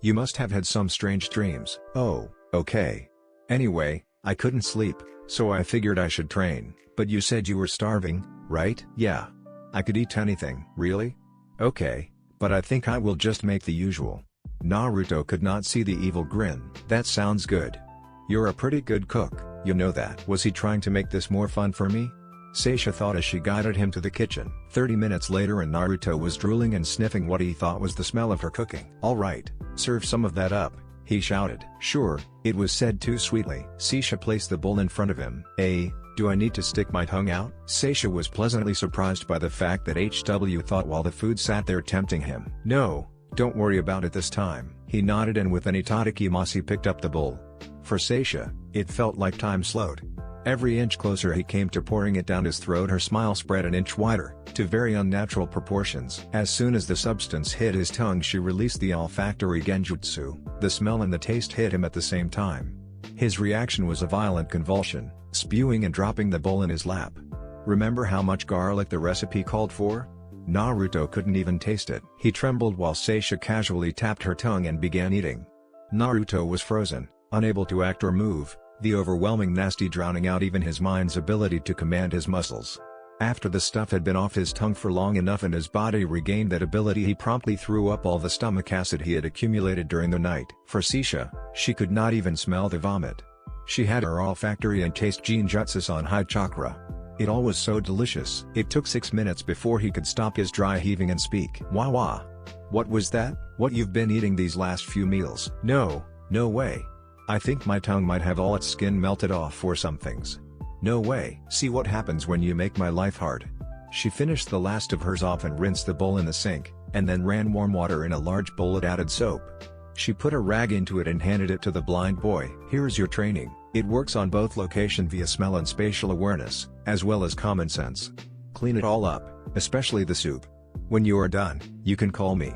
You must have had some strange dreams. Oh, okay. Anyway, I couldn't sleep, so I figured I should train. But you said you were starving, right? Yeah. I could eat anything. Really? Okay, but I think I will just make the usual. Naruto could not see the evil grin. That sounds good. You're a pretty good cook, you know that. Was he trying to make this more fun for me? Seisha thought as she guided him to the kitchen. 30 minutes later and Naruto was drooling and sniffing what he thought was the smell of her cooking. Alright, serve some of that up, he shouted. Sure, it was said too sweetly. Seisha placed the bowl in front of him. Do I need to stick my tongue out? Seisha was pleasantly surprised by the fact that HW thought while the food sat there tempting him. No, don't worry about it this time. He nodded and with an itadakimasu picked up the bowl. For Seisha, it felt like time slowed. Every inch closer he came to pouring it down his throat. Her smile spread an inch wider, to very unnatural proportions. As soon as the substance hit his tongue she released the olfactory genjutsu. The smell and the taste hit him at the same time. His reaction was a violent convulsion, spewing and dropping the bowl in his lap. Remember how much garlic the recipe called for? Naruto couldn't even taste it. He trembled while Seisha casually tapped her tongue and began eating. Naruto was frozen, unable to act or move, the overwhelming nasty drowning out even his mind's ability to command his muscles. After the stuff had been off his tongue for long enough and his body regained that ability, he promptly threw up all the stomach acid he had accumulated during the night. For Seisha, she could not even smell the vomit. She had her olfactory and taste genjutsus on high chakra. It all was so delicious. It took 6 minutes before he could stop his dry heaving and speak. Wah. What was that? What you've been eating these last few meals? No way. I think my tongue might have all its skin melted off for some things. No way. See what happens when you make my life hard. She finished the last of hers off and rinsed the bowl in the sink, and then ran warm water in a large bowl and added soap. She put a rag into it and handed it to the blind boy. Here's your training. It works on both location via smell and spatial awareness, as well as common sense. Clean it all up, especially the soup. When you are done, you can call me.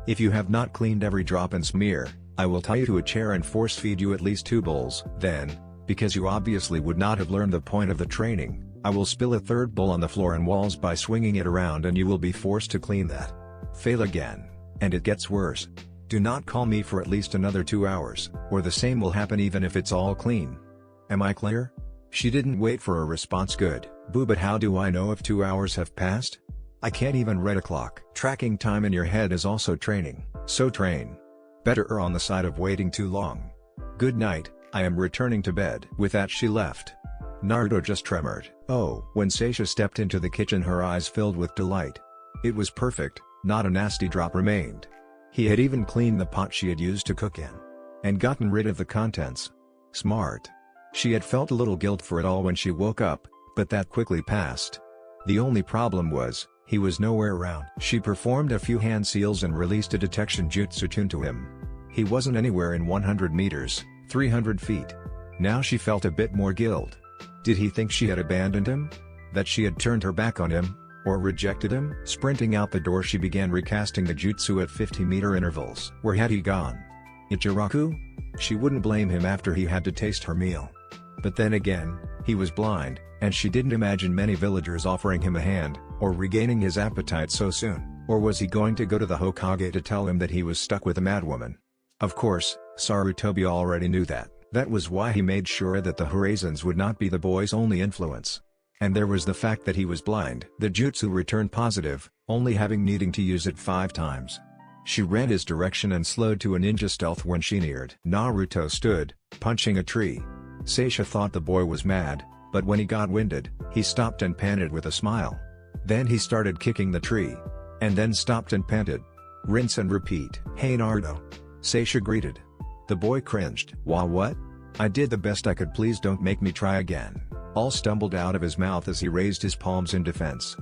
If you have not cleaned every drop and smear, I will tie you to a chair and force feed you at least 2 bowls. Then, because you obviously would not have learned the point of the training, I will spill a 3rd bowl on the floor and walls by swinging it around and you will be forced to clean that. Fail again, and it gets worse. Do not call me for at least another 2 hours, or the same will happen even if it's all clean. Am I clear? She didn't wait for a response. Good. Boo, but how do I know if 2 hours have passed? I can't even read a clock. Tracking time in your head is also training, so train. Better err on the side of waiting too long. Good night, I am returning to bed. With that she left. Naruto just tremored. Oh. When Seisha stepped into the kitchen her eyes filled with delight. It was perfect, not a nasty drop remained. He had even cleaned the pot she had used to cook in. And gotten rid of the contents. Smart. She had felt a little guilt for it all when she woke up, but that quickly passed. The only problem was, he was nowhere around. She performed a few hand seals and released a detection jutsu tuned to him. He wasn't anywhere in 100 meters, 300 feet. Now she felt a bit more guilt. Did he think she had abandoned him? That she had turned her back on him? Or rejected him? Sprinting out the door she began recasting the jutsu at 50-meter intervals. Where had he gone? Ichiraku? She wouldn't blame him after he had to taste her meal. But then again, he was blind, and she didn't imagine many villagers offering him a hand, or regaining his appetite so soon. Or was he going to go to the Hokage to tell him that he was stuck with a madwoman? Of course, Sarutobi already knew that. That was why he made sure that the Horizons would not be the boy's only influence. And there was the fact that he was blind. The jutsu returned positive, only needing to use it 5 times. She read his direction and slowed to a ninja stealth when she neared. Naruto stood, punching a tree. Seisha thought the boy was mad, but when he got winded, he stopped and panted with a smile. Then he started kicking the tree. And then stopped and panted. Rinse and repeat. Hey Naruto. Seisha greeted. The boy cringed. What? I did the best I could, please don't make me try again. All stumbled out of his mouth as he raised his palms in defense.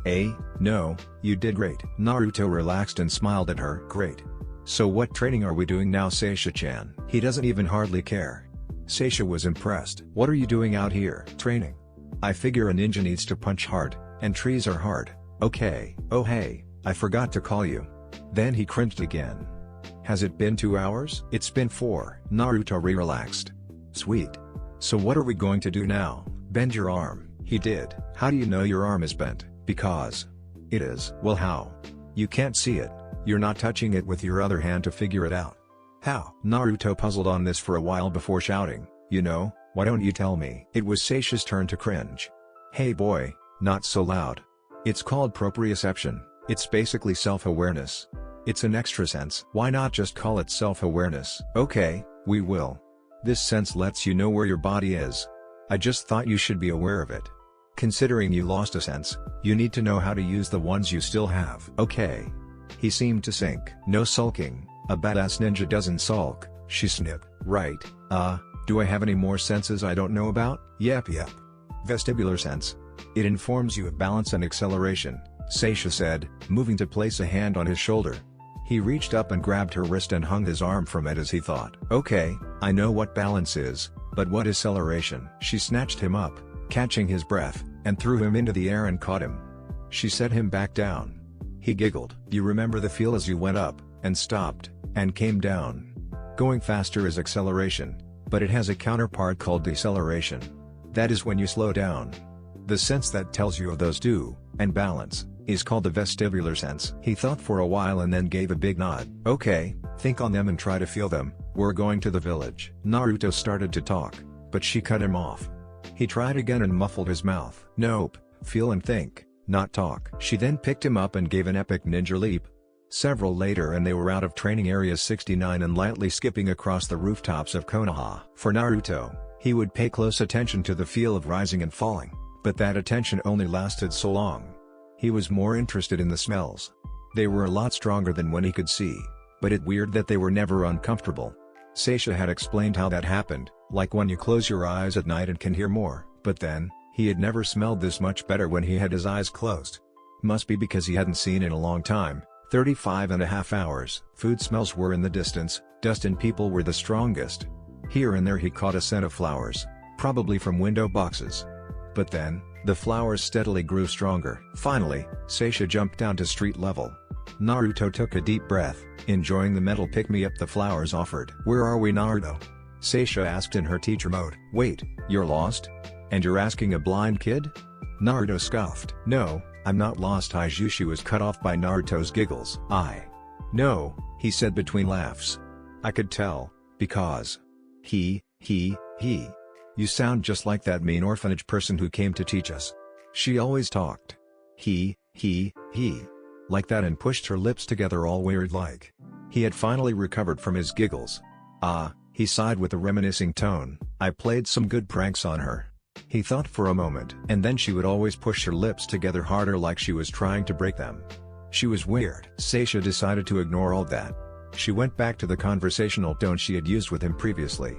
No, you did great. Naruto relaxed and smiled at her. Great. So what training are we doing now, Seisha-chan? He doesn't even hardly care. Seisha was impressed. What are you doing out here? Training. I figure a ninja needs to punch hard, and trees are hard. Okay. Oh hey, I forgot to call you. Then he cringed again. Has it been 2 hours? It's been 4. Naruto relaxed. Sweet. So what are we going to do now? Bend your arm. He did. How do you know your arm is bent? Because it is. Well, how? You can't see it. You're not touching it with your other hand to figure it out. How? Naruto puzzled on this for a while before shouting, you know, why don't you tell me? It was Seisha's turn to cringe. Hey boy, not so loud. It's called proprioception. It's basically self-awareness. It's an extra sense. Why not just call it self-awareness? Okay, we will. This sense lets you know where your body is. I just thought you should be aware of it. Considering you lost a sense, you need to know how to use the ones you still have. Okay. He seemed to sink. No sulking. A badass ninja doesn't sulk, she snipped. Right. Do I have any more senses I don't know about? Yep. Vestibular sense. It informs you of balance and acceleration, Seisha said, moving to place a hand on his shoulder. He reached up and grabbed her wrist and hung his arm from it as he thought. Okay, I know what balance is, but what is acceleration? She snatched him up, catching his breath, and threw him into the air and caught him. She set him back down. He giggled. You remember the feel as you went up, and stopped, and came down. Going faster is acceleration, but it has a counterpart called deceleration. That is when you slow down. The sense that tells you of those two, and balance, is called the vestibular sense. He thought for a while and then gave a big nod. Okay, think on them and try to feel them. We're going to the village. Naruto started to talk, but she cut him off. He tried again and muffled his mouth. Nope, feel and think, not talk. She then picked him up and gave an epic ninja leap. Several later and they were out of training area 69 and lightly skipping across the rooftops of Konoha. For Naruto, he would pay close attention to the feel of rising and falling, but that attention only lasted so long. He was more interested in the smells. They were a lot stronger than when he could see, but it weird that they were never uncomfortable. Seisha had explained how that happened, like when you close your eyes at night and can hear more, but then, he had never smelled this much better when he had his eyes closed. Must be because he hadn't seen in a long time, 35.5 hours. Food smells were in the distance, dust and people were the strongest. Here and there he caught a scent of flowers, probably from window boxes. But then, the flowers steadily grew stronger. Finally, Seisha jumped down to street level. Naruto took a deep breath, enjoying the mental pick-me-up the flowers offered. Where are we, Naruto? Seisha asked in her teacher mode. Wait, you're lost? And you're asking a blind kid? Naruto scoffed. No, I'm not lost. Haijushi was cut off by Naruto's giggles. No, he said between laughs. I could tell, because he. You sound just like that mean orphanage person who came to teach us. She always talked. He. Like that and pushed her lips together all weird like. He had finally recovered from his giggles. He sighed with a reminiscing tone. I played some good pranks on her. He thought for a moment. And then she would always push her lips together harder like she was trying to break them. She was weird. Seisha decided to ignore all that. She went back to the conversational tone she had used with him previously.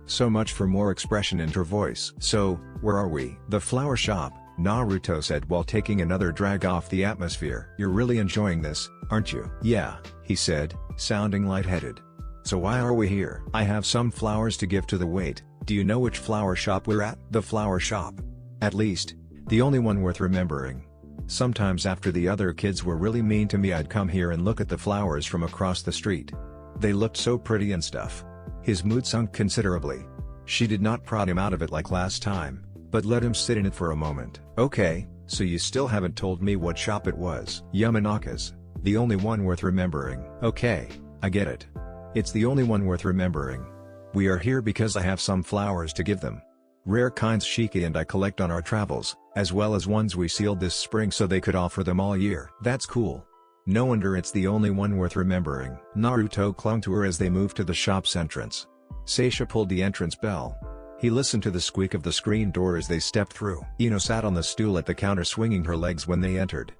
So much for more expression in her voice. So, where are we? The flower shop, Naruto said while taking another drag off the atmosphere. You're really enjoying this, aren't you? Yeah, he said, sounding lightheaded. So why are we here? I have some flowers to give to the wait. Do you know which flower shop we're at? The flower shop. At least, the only one worth remembering. Sometimes after the other kids were really mean to me I'd come here and look at the flowers from across the street. They looked so pretty and stuff. His mood sunk considerably. She did not prod him out of it like last time, but let him sit in it for a moment. Okay, so you still haven't told me what shop it was. Yamanaka's, the only one worth remembering. Okay, I get it. It's the only one worth remembering. We are here because I have some flowers to give them. Rare kinds Shiki and I collect on our travels, as well as ones we sealed this spring so they could offer them all year. That's cool. No wonder it's the only one worth remembering. Naruto clung to her as they moved to the shop's entrance. Seisha pulled the entrance bell. He listened to the squeak of the screen door as they stepped through. Ino sat on the stool at the counter swinging her legs when they entered.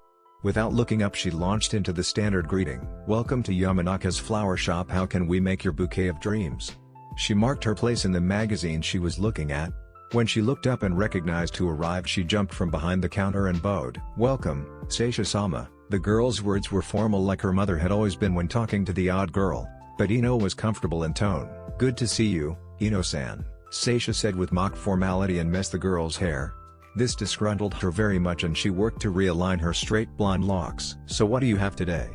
Without looking up she launched into the standard greeting. Welcome to Yamanaka's flower shop. How can we make your bouquet of dreams? She marked her place in the magazine she was looking at. When she looked up and recognized who arrived she jumped from behind the counter and bowed. Welcome, Seisha-sama. The girl's words were formal like her mother had always been when talking to the odd girl, but Ino was comfortable in tone. Good to see you, Ino-san, Seisha said with mock formality and messed the girl's hair. This disgruntled her very much and she worked to realign her straight blonde locks. So what do you have today?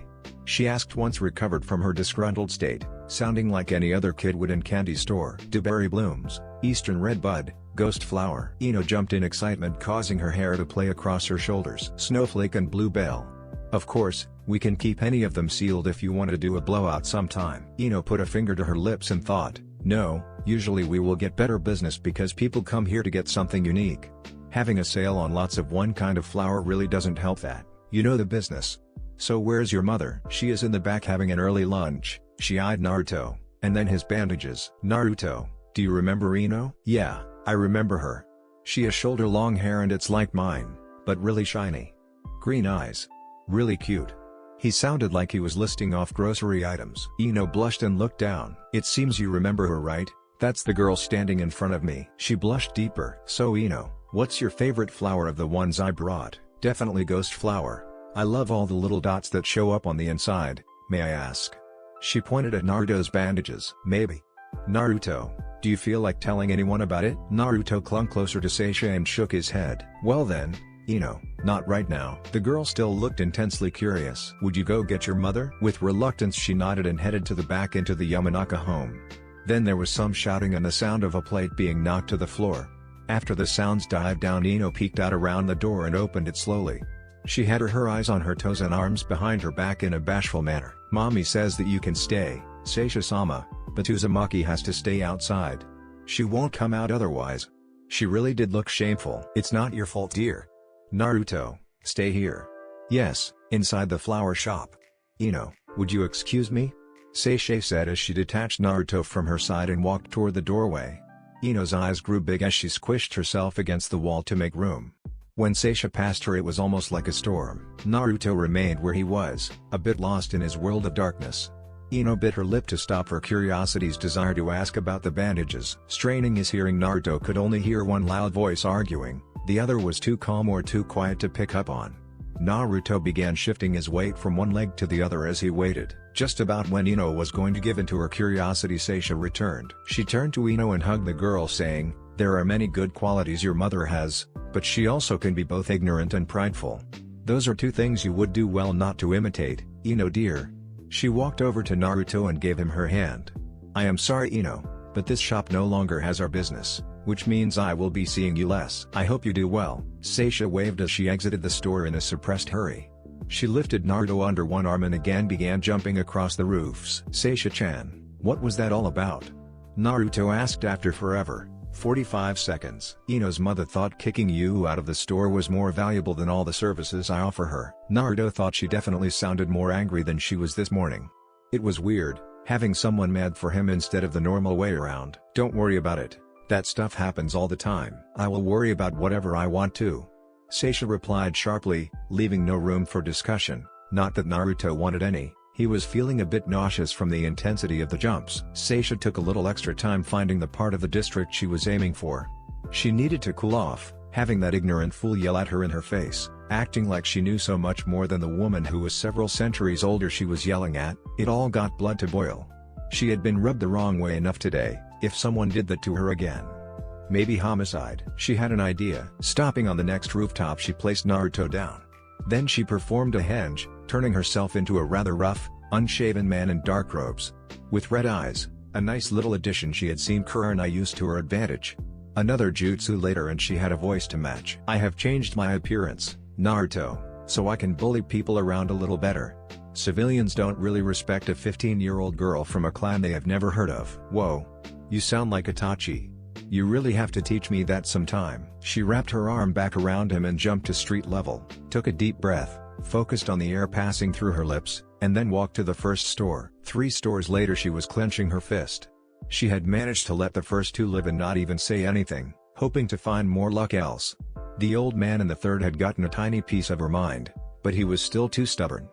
she asked once recovered from her disgruntled state, sounding like any other kid would in candy store. Dewberry blooms, eastern red bud, ghost flower. Ino jumped in excitement, causing her hair to play across her shoulders. Snowflake and bluebell. Of course, we can keep any of them sealed if you want to do a blowout sometime. Ino put a finger to her lips and thought, no, usually we will get better business because people come here to get something unique. Having a sale on lots of one kind of flower really doesn't help that, you know the business. So where's your mother? She is in the back having an early lunch. She eyed Naruto, and then his bandages. Naruto, do you remember Ino? Yeah, I remember her. She has shoulder-long hair and it's like mine, but really shiny. Green eyes. Really cute. He sounded like he was listing off grocery items. Ino blushed and looked down. It seems you remember her, right? That's the girl standing in front of me. She blushed deeper. So Ino, what's your favorite flower of the ones I brought? Definitely ghost flower. I love all the little dots that show up on the inside, may I ask? She pointed at Naruto's bandages. Maybe. Naruto, do you feel like telling anyone about it? Naruto clung closer to Seisha and shook his head. Well then, Ino, not right now. The girl still looked intensely curious. Would you go get your mother? With reluctance she nodded and headed to the back into the Yamanaka home. Then there was some shouting and the sound of a plate being knocked to the floor. After the sounds died down, Ino peeked out around the door and opened it slowly. She had her eyes on her toes and arms behind her back in a bashful manner. Mommy says that you can stay, Seisha-sama, but Uzumaki has to stay outside. She won't come out otherwise. She really did look shameful. It's not your fault, dear. Naruto, stay here. Yes, inside the flower shop. Ino, would you excuse me? Seisha said as she detached Naruto from her side and walked toward the doorway. Ino's eyes grew big as she squished herself against the wall to make room. When Seisha passed her, it was almost like a storm. Naruto remained where he was, a bit lost in his world of darkness. Ino bit her lip to stop her curiosity's desire to ask about the bandages. Straining his hearing, Naruto could only hear one loud voice arguing, the other was too calm or too quiet to pick up on. Naruto began shifting his weight from one leg to the other as he waited. Just about when Ino was going to give in to her curiosity, Seisha returned. She turned to Ino and hugged the girl, saying, there are many good qualities your mother has, but she also can be both ignorant and prideful. Those are two things you would do well not to imitate, Ino dear. She walked over to Naruto and gave him her hand. I am sorry, Ino, but this shop no longer has our business, which means I will be seeing you less. I hope you do well. Seisha waved as she exited the store in a suppressed hurry. She lifted Naruto under one arm and again began jumping across the roofs. Seisha-chan, what was that all about? Naruto asked after forever. 45 seconds. Ino's mother thought kicking you out of the store was more valuable than all the services I offer her. Naruto thought she definitely sounded more angry than she was this morning. It was weird, having someone mad for him instead of the normal way around. Don't worry about it. That stuff happens all the time. I will worry about whatever I want to. Seisha replied sharply, leaving no room for discussion. Not that Naruto wanted any. He was feeling a bit nauseous from the intensity of the jumps. Seisha took a little extra time finding the part of the district she was aiming for. She needed to cool off, having that ignorant fool yell at her in her face, acting like she knew so much more than the woman who was several centuries older she was yelling at. It all got blood to boil. She had been rubbed the wrong way enough today. If someone did that to her again, maybe homicide. She had an idea. Stopping on the next rooftop, she placed Naruto down. Then she performed a henge, turning herself into a rather rough, unshaven man in dark robes. With red eyes, a nice little addition she had seen Kurana use to her advantage. Another jutsu later and she had a voice to match. I have changed my appearance, Naruto, so I can bully people around a little better. Civilians don't really respect a 15-year-old girl from a clan they have never heard of. Whoa. You sound like Itachi. You really have to teach me that sometime. She wrapped her arm back around him and jumped to street level, took a deep breath, focused on the air passing through her lips, and then walked to the first store. 3 stores later she was clenching her fist. She had managed to let the first 2 live and not even say anything, hoping to find more luck else. The old man in the third had gotten a tiny piece of her mind, but he was still too stubborn.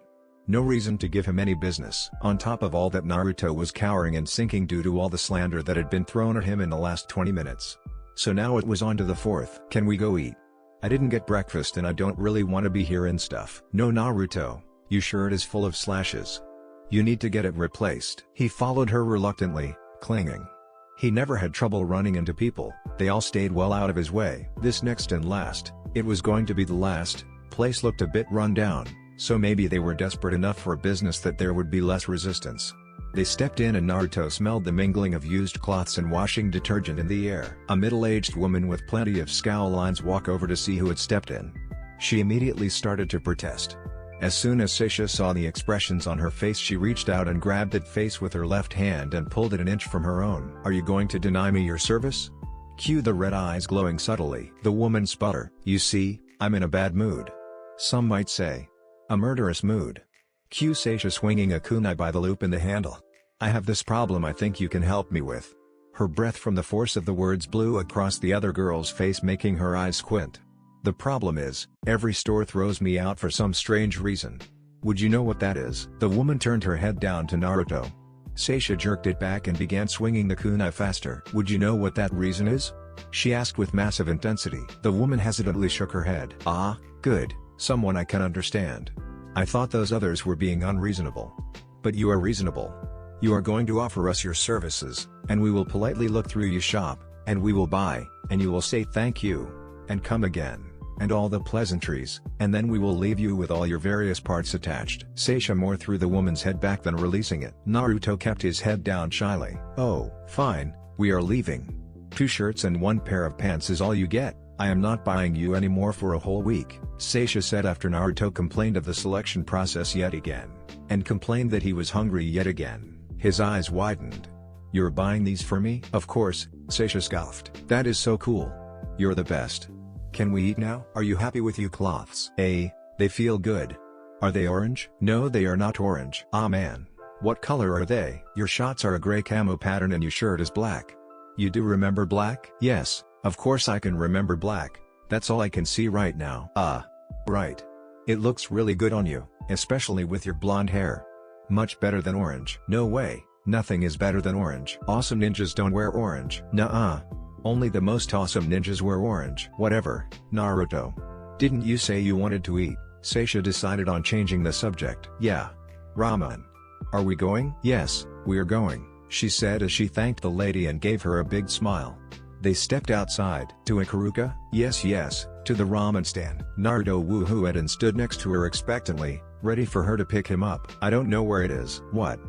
No reason to give him any business. On top of all that, Naruto was cowering and sinking due to all the slander that had been thrown at him in the last 20 minutes. So now it was on to the 4th. Can we go eat? I didn't get breakfast and I don't really want to be here and stuff. No, Naruto, your shirt is full of slashes. You need to get it replaced. He followed her reluctantly, clinging. He never had trouble running into people, they all stayed well out of his way. This next and last, it was going to be the last, place looked a bit run down. So maybe they were desperate enough for business that there would be less resistance. They stepped in and Naruto smelled the mingling of used cloths and washing detergent in the air. A middle-aged woman with plenty of scowl lines walked over to see who had stepped in. She immediately started to protest. As soon as Seisha saw the expressions on her face, she reached out and grabbed that face with her left hand and pulled it an inch from her own. "Are you going to deny me your service?" Cue the red eyes glowing subtly. The woman sputtered. "You see, I'm in a bad mood. Some might say, a murderous mood." Cue Seisha swinging a kunai by the loop in the handle. "I have this problem I think you can help me with." Her breath from the force of the words blew across the other girl's face, making her eyes squint. "The problem is, every store throws me out for some strange reason. Would you know what that is?" The woman turned her head down to Naruto. Seisha jerked it back and began swinging the kunai faster. "Would you know what that reason is?" she asked with massive intensity. The woman hesitantly shook her head. "Ah, good, someone I can understand. I thought those others were being unreasonable. But you are reasonable. You are going to offer us your services, and we will politely look through your shop, and we will buy, and you will say thank you, and come again, and all the pleasantries, and then we will leave you with all your various parts attached." Seisha more threw the woman's head back than releasing it. Naruto kept his head down shyly. "Oh, fine, we are leaving. 2 shirts and 1 pair of pants is all you get. I am not buying you any more for a whole week," Seisha said after Naruto complained of the selection process yet again, and complained that he was hungry yet again. His eyes widened. "You're buying these for me?" "Of course," Seisha scoffed. "That is so cool. You're the best. Can we eat now?" "Are you happy with your cloths?" They feel good. Are they orange?" "No, they are not orange." "Ah man. What color are they?" "Your shots are a gray camo pattern and your shirt is black." "You do remember black?" "Yes, of course I can remember black. That's all I can see right now." "Ah. Right. It looks really good on you, especially with your blonde hair. Much better than orange." "No way, nothing is better than orange. Awesome ninjas don't wear orange." "Nuh-uh. Only the most awesome ninjas wear orange." "Whatever, Naruto. Didn't you say you wanted to eat?" Seisha decided on changing the subject. "Yeah. Ramen. Are we going?" "Yes, we are going," she said as she thanked the lady and gave her a big smile. They stepped outside. "To Ikaruga?" Yes, to the ramen stand." Naruto woohooed and stood next to her expectantly, ready for her to pick him up. "I don't know where it is." "What?"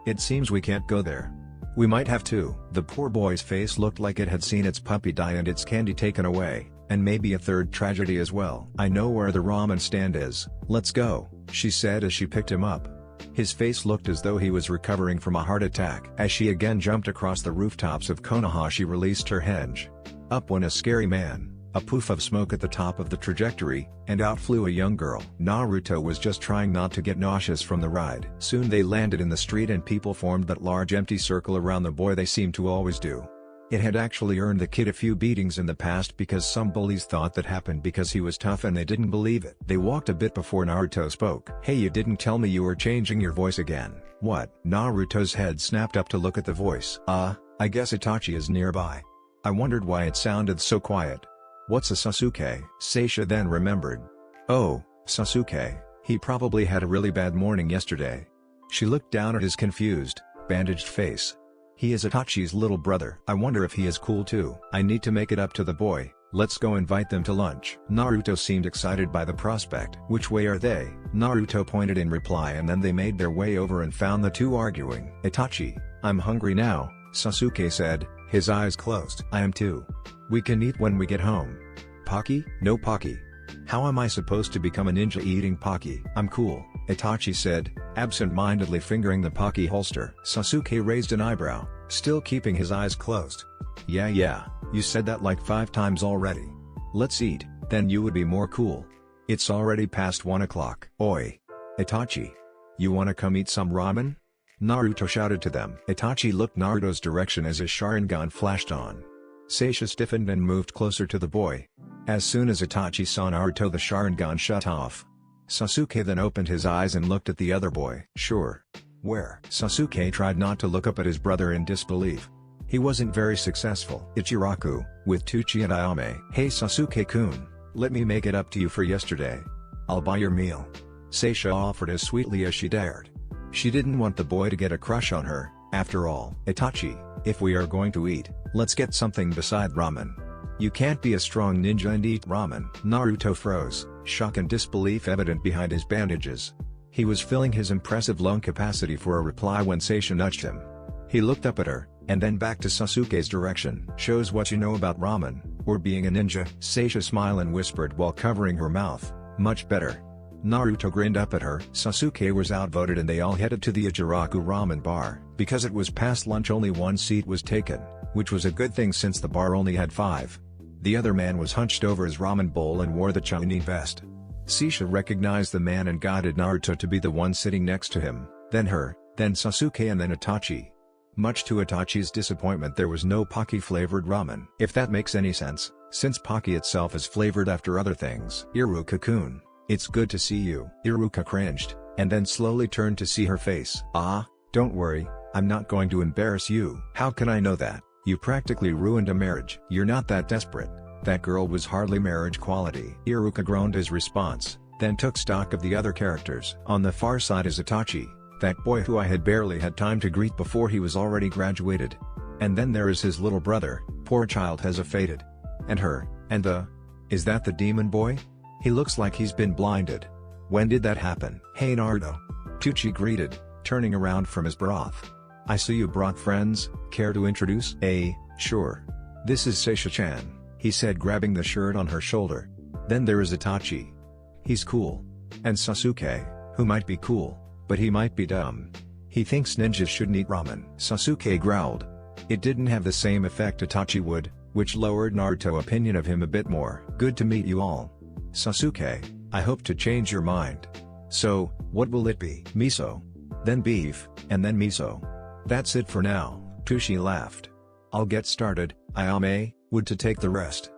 It seems we can't go there. We might have to." The poor boy's face looked like it had seen its puppy die and its candy taken away, and maybe a third tragedy as well. "I know where the ramen stand is. Let's go," she said as she picked him up. His face looked as though he was recovering from a heart attack. As she again jumped across the rooftops of Konoha, she released her hinge. Up went a scary man, a poof of smoke at the top of the trajectory, and out flew a young girl. Naruto was just trying not to get nauseous from the ride. Soon they landed in the street and people formed that large empty circle around the boy they seemed to always do. It had actually earned the kid a few beatings in the past because some bullies thought that happened because he was tough and they didn't believe it. They walked a bit before Naruto spoke. "Hey, you didn't tell me you were changing your voice again." "What?" Naruto's head snapped up to look at the voice. I guess Itachi is nearby. I wondered why it sounded so quiet. What's a Sasuke?" Seisha then remembered. "Oh, Sasuke, he probably had a really bad morning yesterday." She looked down at his confused, bandaged face. "He is Itachi's little brother. I wonder if he is cool too. I need to make it up to the boy. Let's go invite them to lunch." Naruto seemed excited by the prospect. "Which way are they?" Naruto pointed in reply, and then they made their way over and found the two arguing. "Itachi, I'm hungry now," Sasuke said, his eyes closed. "I am too. We can eat when we get home." "Pocky?" "No Pocky. How am I supposed to become a ninja eating Pocky?" "I'm cool," Itachi said, absent-mindedly fingering the Pocky holster. Sasuke raised an eyebrow, still keeping his eyes closed. Yeah, you said that like 5 times already. Let's eat, then you would be more cool. It's already past 1 o'clock. Oi! Itachi! You wanna come eat some ramen?" Naruto shouted to them. Itachi looked Naruto's direction as his Sharingan flashed on. Seisha stiffened and moved closer to the boy. As soon as Itachi saw Naruto, the Sharingan shut off. Sasuke then opened his eyes and looked at the other boy. "Sure. Where?" Sasuke tried not to look up at his brother in disbelief. He wasn't very successful. "Ichiraku, with Tuchi and Ayame." "Hey Sasuke-kun, let me make it up to you for yesterday. I'll buy your meal." Seisha offered as sweetly as she dared. She didn't want the boy to get a crush on her, after all. "Itachi, if we are going to eat, let's get something beside ramen. You can't be a strong ninja and eat ramen. Naruto froze, shock and disbelief evident behind his bandages. He was filling his impressive lung capacity for a reply when Seisha nudged him. He looked up at her, and then back to Sasuke's direction. Shows what you know about ramen, or being a ninja. Seisha smiled and whispered while covering her mouth, much better. Naruto grinned up at her. Sasuke was outvoted and they all headed to the Ijiraku ramen bar. Because it was past lunch, only one seat was taken, which was a good thing since the bar only had 5. The other man was hunched over his ramen bowl and wore the Chunin vest. Seisha recognized the man and guided Naruto to be the one sitting next to him, then her, then Sasuke and then Itachi. Much to Itachi's disappointment, there was no Pocky-flavored ramen. If that makes any sense, since Pocky itself is flavored after other things. Iruka-kun, it's good to see you. Iruka cringed, and then slowly turned to see her face. Ah, don't worry, I'm not going to embarrass you. How can I know that? You practically ruined a marriage. You're not that desperate. That girl was hardly marriage quality. Iruka groaned his response, then took stock of the other characters. On the far side is Itachi, that boy who I had barely had time to greet before he was already graduated. And then there is his little brother, poor child has a faded. And her, and is that the demon boy? He looks like he's been blinded. When did that happen? Hey Naruto. Tucci greeted, turning around from his broth. I see you brought friends, care to introduce? Sure. This is Seisha-chan, he said, grabbing the shirt on her shoulder. Then there is Itachi. He's cool. And Sasuke, who might be cool, but he might be dumb. He thinks ninjas shouldn't eat ramen. Sasuke growled. It didn't have the same effect Itachi would, which lowered Naruto's opinion of him a bit more. Good to meet you all. Sasuke, I hope to change your mind. So, what will it be? Miso. Then beef, and then miso. That's it for now, Tucci laughed. I'll get started, Ayame, would to take the rest.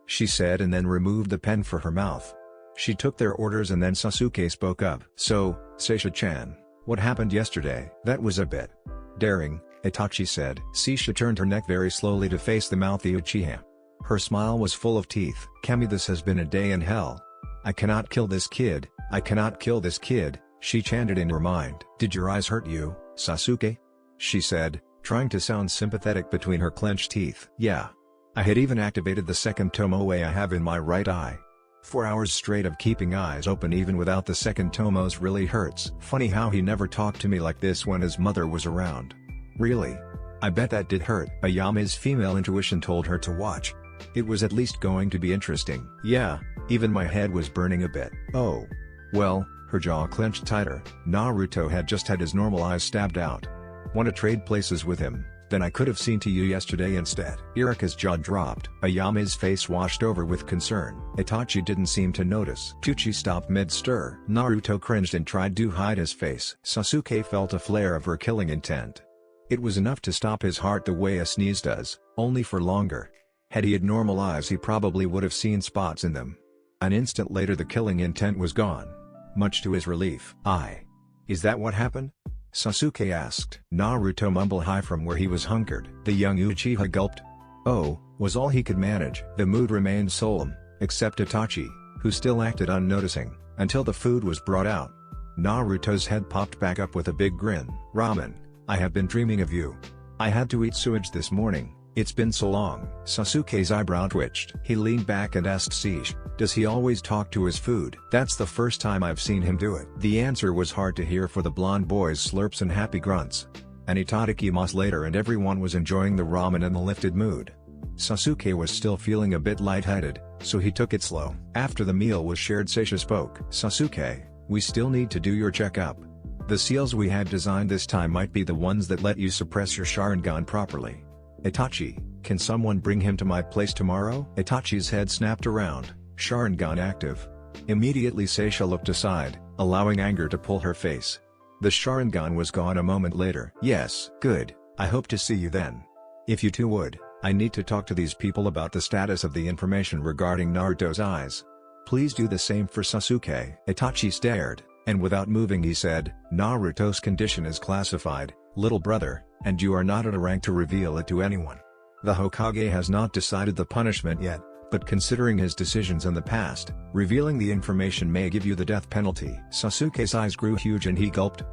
She said, and then removed the pen from her mouth. She took their orders and then Sasuke spoke up. So, Seisha-chan, what happened yesterday? That was a bit daring, Itachi said. Seisha turned her neck very slowly to face the mouthy Uchiha. Her smile was full of teeth. Kami, this has been a day in hell. I cannot kill this kid, I cannot kill this kid, she chanted in her mind. Did your eyes hurt you, Sasuke? She said, trying to sound sympathetic between her clenched teeth. Yeah. I had even activated the second tomoe I have in my right eye. 4 hours straight of keeping eyes open even without the second tomos really hurts. Funny how he never talked to me like this when his mother was around. Really? I bet that did hurt. Ayame's female intuition told her to watch. It was at least going to be interesting. Yeah, even my head was burning a bit. Oh. Well, her jaw clenched tighter. Naruto had just had his normal eyes stabbed out. Want to trade places with him? Then I could have seen to you yesterday instead. Irika's jaw dropped. Ayame's face washed over with concern. Itachi didn't seem to notice. Tucci stopped mid-stir. Naruto cringed and tried to hide his face. Sasuke felt a flare of her killing intent. It was enough to stop his heart the way a sneeze does, only for longer. Had he had normal eyes he probably would have seen spots in them. An instant later the killing intent was gone. Much to his relief. Is that what happened? Sasuke asked. Naruto mumbled high from where he was hunkered. The young Uchiha gulped. Oh, was all he could manage. The mood remained solemn, except Itachi, who still acted unnoticing, until the food was brought out. Naruto's head popped back up with a big grin. Ramen, I have been dreaming of you. I had to eat sewage this morning. It's been so long. Sasuke's eyebrow twitched. He leaned back and asked Seish, does he always talk to his food? That's the first time I've seen him do it. The answer was hard to hear for the blonde boy's slurps and happy grunts. An itadakimasu later and everyone was enjoying the ramen in the lifted mood. Sasuke was still feeling a bit lightheaded, so he took it slow. After the meal was shared, Seisha spoke. Sasuke, we still need to do your checkup. The seals we had designed this time might be the ones that let you suppress your Sharingan properly. Itachi, can someone bring him to my place tomorrow? Itachi's head snapped around. Sharingan active. Immediately Seisha looked aside, allowing anger to pull her face. The Sharingan was gone a moment later. Yes. Good, I hope to see you then. If you two would, I need to talk to these people about the status of the information regarding Naruto's eyes. Please do the same for Sasuke. Itachi stared, and without moving he said, Naruto's condition is classified, little brother, and you are not at a rank to reveal it to anyone. The Hokage has not decided the punishment yet, but considering his decisions in the past, revealing the information may give you the death penalty. Sasuke's eyes grew huge and he gulped.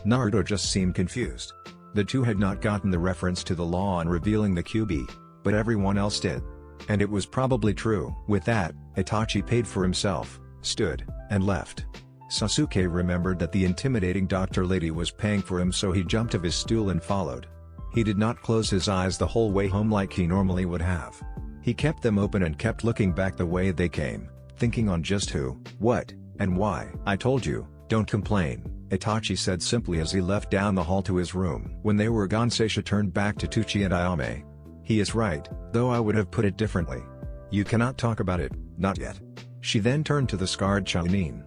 Naruto just seemed confused. The two had not gotten the reference to the law on revealing the QB, but everyone else did. And it was probably true. With that, Itachi paid for himself, stood, and left. Sasuke remembered that the intimidating doctor lady was paying for him, so he jumped off his stool and followed. He did not close his eyes the whole way home like he normally would have. He kept them open and kept looking back the way they came, thinking on just who, what, and why. "I told you, don't complain," Itachi said simply as he left down the hall to his room. When they were gone, Seisha turned back to Tuchi and Ayame. "He is right, though I would have put it differently. You cannot talk about it, not yet." She then turned to the scarred Chunin.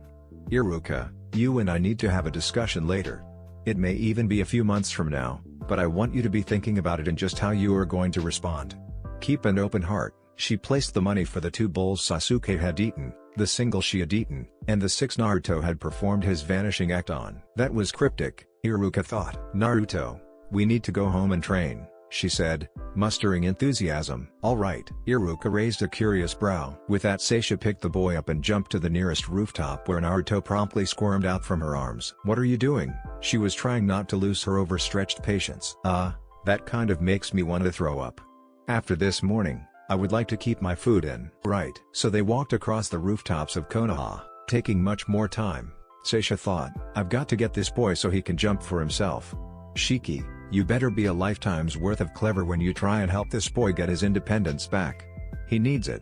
"Iruka, you and I need to have a discussion later. It may even be a few months from now, but I want you to be thinking about it and just how you are going to respond. Keep an open heart." She placed the money for the 2 bowls Sasuke had eaten, the single she had eaten, and the 6 Naruto had performed his vanishing act on. That was cryptic, Iruka thought. "Naruto, we need to go home and train," she said, mustering enthusiasm. "All right." Iruka raised a curious brow. With that, Seisha picked the boy up and jumped to the nearest rooftop, where Naruto promptly squirmed out from her arms. "What are you doing?" She was trying not to lose her overstretched patience. That kind of makes me want to throw up. After this morning, I would like to keep my food in." "Right." So they walked across the rooftops of Konoha, taking much more time. Seisha thought, "I've got to get this boy so he can jump for himself. Shiki, you better be a lifetime's worth of clever when you try and help this boy get his independence back. He needs it.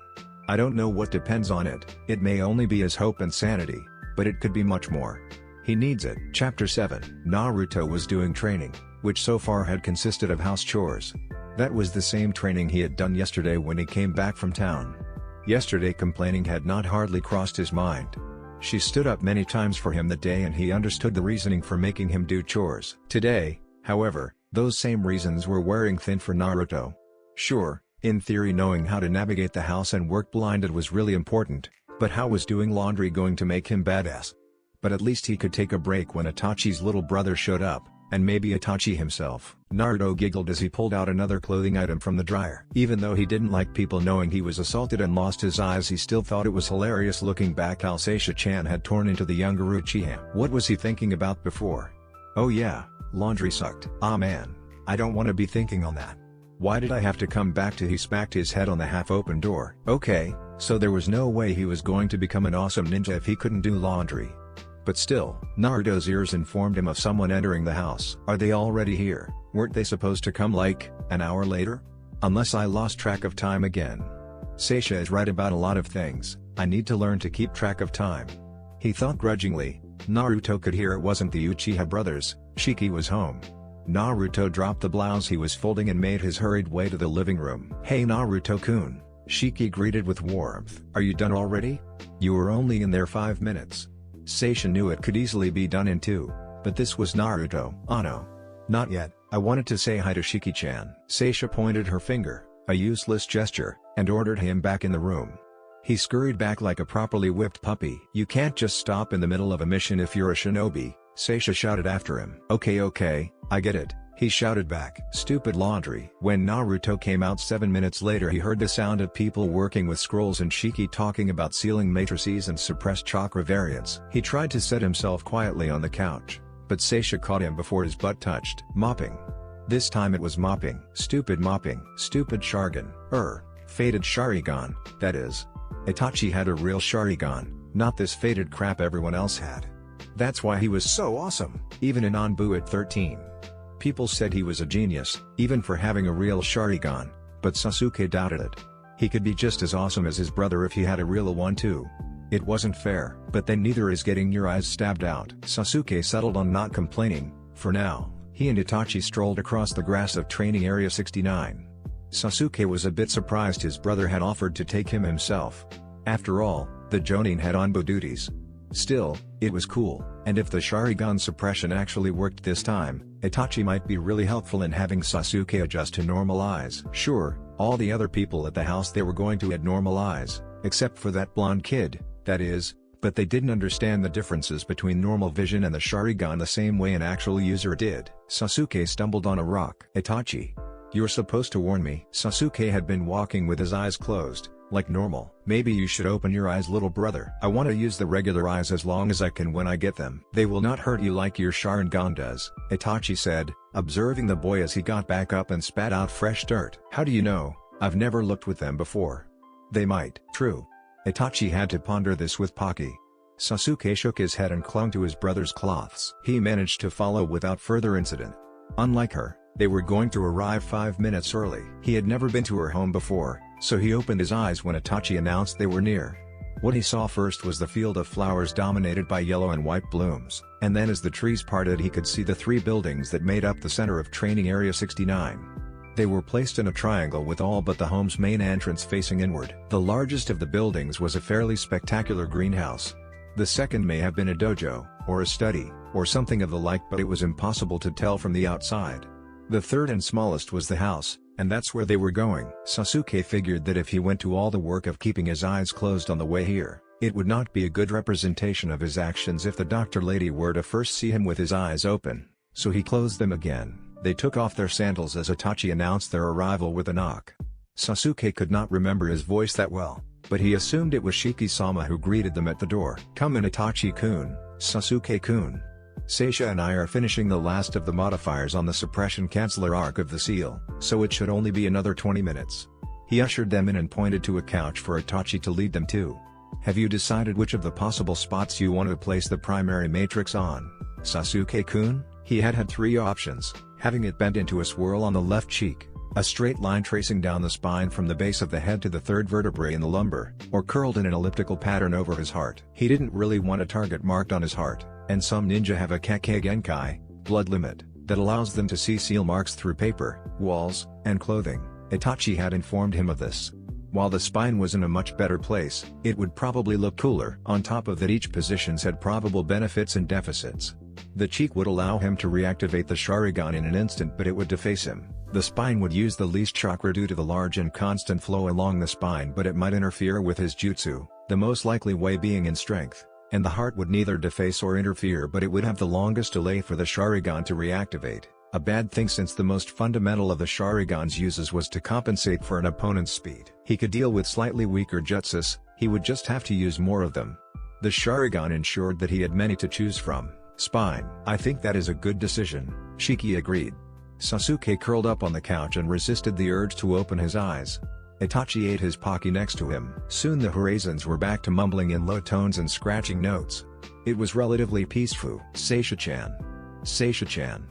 I don't know what depends on it. It may only be his hope and sanity, but it could be much more. He needs it." Chapter 7. Naruto was doing training, which so far had consisted of house chores. That was the same training he had done yesterday when he came back from town. Yesterday complaining had not hardly crossed his mind. She stood up many times for him that day and he understood the reasoning for making him do chores. Today, however, those same reasons were wearing thin for Naruto. Sure, in theory knowing how to navigate the house and work blinded was really important, but how was doing laundry going to make him badass? But at least he could take a break when Itachi's little brother showed up, and maybe Itachi himself. Naruto giggled as he pulled out another clothing item from the dryer. Even though he didn't like people knowing he was assaulted and lost his eyes, he still thought it was hilarious looking back how Seisha-chan had torn into the younger Uchiha. What was he thinking about before? Oh yeah, laundry sucked. Ah man, I don't want to be thinking on that. Why did I have to come back to? He smacked his head on the half-open door. Okay, so there was no way he was going to become an awesome ninja if he couldn't do laundry. But still, Naruto's ears informed him of someone entering the house. Are they already here? Weren't they supposed to come like, an hour later? Unless I lost track of time again. Seisha is right about a lot of things, I need to learn to keep track of time. He thought grudgingly. Naruto could hear it wasn't the Uchiha brothers, Shiki was home. Naruto dropped the blouse he was folding and made his hurried way to the living room. Hey Naruto-kun, Shiki greeted with warmth. Are you done already? You were only in there 5 minutes. Seisha knew it could easily be done in 2, but this was Naruto. Oh no. Not yet, I wanted to say hi to Shiki-chan. Seisha pointed her finger, a useless gesture, and ordered him back in the room. He scurried back like a properly whipped puppy. You can't just stop in the middle of a mission if you're a shinobi, Seisha shouted after him. Okay, I get it, he shouted back. Stupid laundry. When Naruto came out 7 minutes later, he heard the sound of people working with scrolls and Shiki talking about ceiling matrices and suppressed chakra variants. He tried to set himself quietly on the couch, but Seisha caught him before his butt touched. Mopping. This time it was mopping. Stupid mopping. Stupid Sharingan. Faded Sharingan, that is. Itachi had a real Sharingan, not this faded crap everyone else had. That's why he was so awesome, even in Anbu at 13. People said he was a genius, even for having a real Sharingan, but Sasuke doubted it. He could be just as awesome as his brother if he had a real one too. It wasn't fair, but then neither is getting your eyes stabbed out. Sasuke settled on not complaining, for now. He and Itachi strolled across the grass of Training Area 69. Sasuke was a bit surprised his brother had offered to take him himself. After all, the Jonin had Anbu duties. Still, it was cool, and if the Sharingan suppression actually worked this time, Itachi might be really helpful in having Sasuke adjust to normal eyes. Sure, all the other people at the house they were going to add normal eyes, except for that blonde kid, that is, but they didn't understand the differences between normal vision and the Sharingan the same way an actual user did. Sasuke stumbled on a rock. Itachi. You're supposed to warn me. Sasuke had been walking with his eyes closed, like normal. Maybe you should open your eyes, little brother. I want to use the regular eyes as long as I can when I get them. They will not hurt you like your Sharingan does, Itachi said, observing the boy as he got back up and spat out fresh dirt. How do you know? I've never looked with them before. They might. True. Itachi had to ponder this with Pocky. Sasuke shook his head and clung to his brother's cloths. He managed to follow without further incident. Unlike her, they were going to arrive 5 minutes early. He had never been to her home before, so he opened his eyes when Itachi announced they were near. What he saw first was the field of flowers dominated by yellow and white blooms, and then as the trees parted he could see the 3 buildings that made up the center of Training Area 69. They were placed in a triangle with all but the home's main entrance facing inward. The largest of the buildings was a fairly spectacular greenhouse. The second may have been a dojo, or a study, or something of the like, but it was impossible to tell from the outside. The third and smallest was the house, and that's where they were going. Sasuke figured that if he went to all the work of keeping his eyes closed on the way here, it would not be a good representation of his actions if the doctor lady were to first see him with his eyes open, so he closed them again. They took off their sandals as Itachi announced their arrival with a knock. Sasuke could not remember his voice that well, but he assumed it was Shiki-sama who greeted them at the door. "Come in, Itachi-kun, Sasuke-kun. Seisha and I are finishing the last of the modifiers on the suppression canceller arc of the seal, so it should only be another 20 minutes. He ushered them in and pointed to a couch for Itachi to lead them to. "Have you decided which of the possible spots you want to place the primary matrix on, Sasuke-kun?" He had 3 options, having it bent into a swirl on the left cheek, a straight line tracing down the spine from the base of the head to the 3rd vertebrae in the lumbar, or curled in an elliptical pattern over his heart. He didn't really want a target marked on his heart, and some ninja have a Kake Genkai, blood limit, that allows them to see seal marks through paper, walls, and clothing. Itachi had informed him of this. While the spine was in a much better place, it would probably look cooler. On top of that, each positions had probable benefits and deficits. The cheek would allow him to reactivate the Sharingan in an instant, but it would deface him. The spine would use the least chakra due to the large and constant flow along the spine, but it might interfere with his jutsu, the most likely way being in strength. And the heart would neither deface or interfere, but it would have the longest delay for the Sharingan to reactivate. A bad thing, since the most fundamental of the Sharingan's uses was to compensate for an opponent's speed. He could deal with slightly weaker jutsus, he would just have to use more of them. The Sharingan ensured that he had many to choose from. Spine. "I think that is a good decision," Shiki agreed. Sasuke curled up on the couch and resisted the urge to open his eyes. Itachi ate his Pocky next to him. Soon the Horizons were back to mumbling in low tones and scratching notes. It was relatively peaceful. "Seisha-chan. Seisha-chan.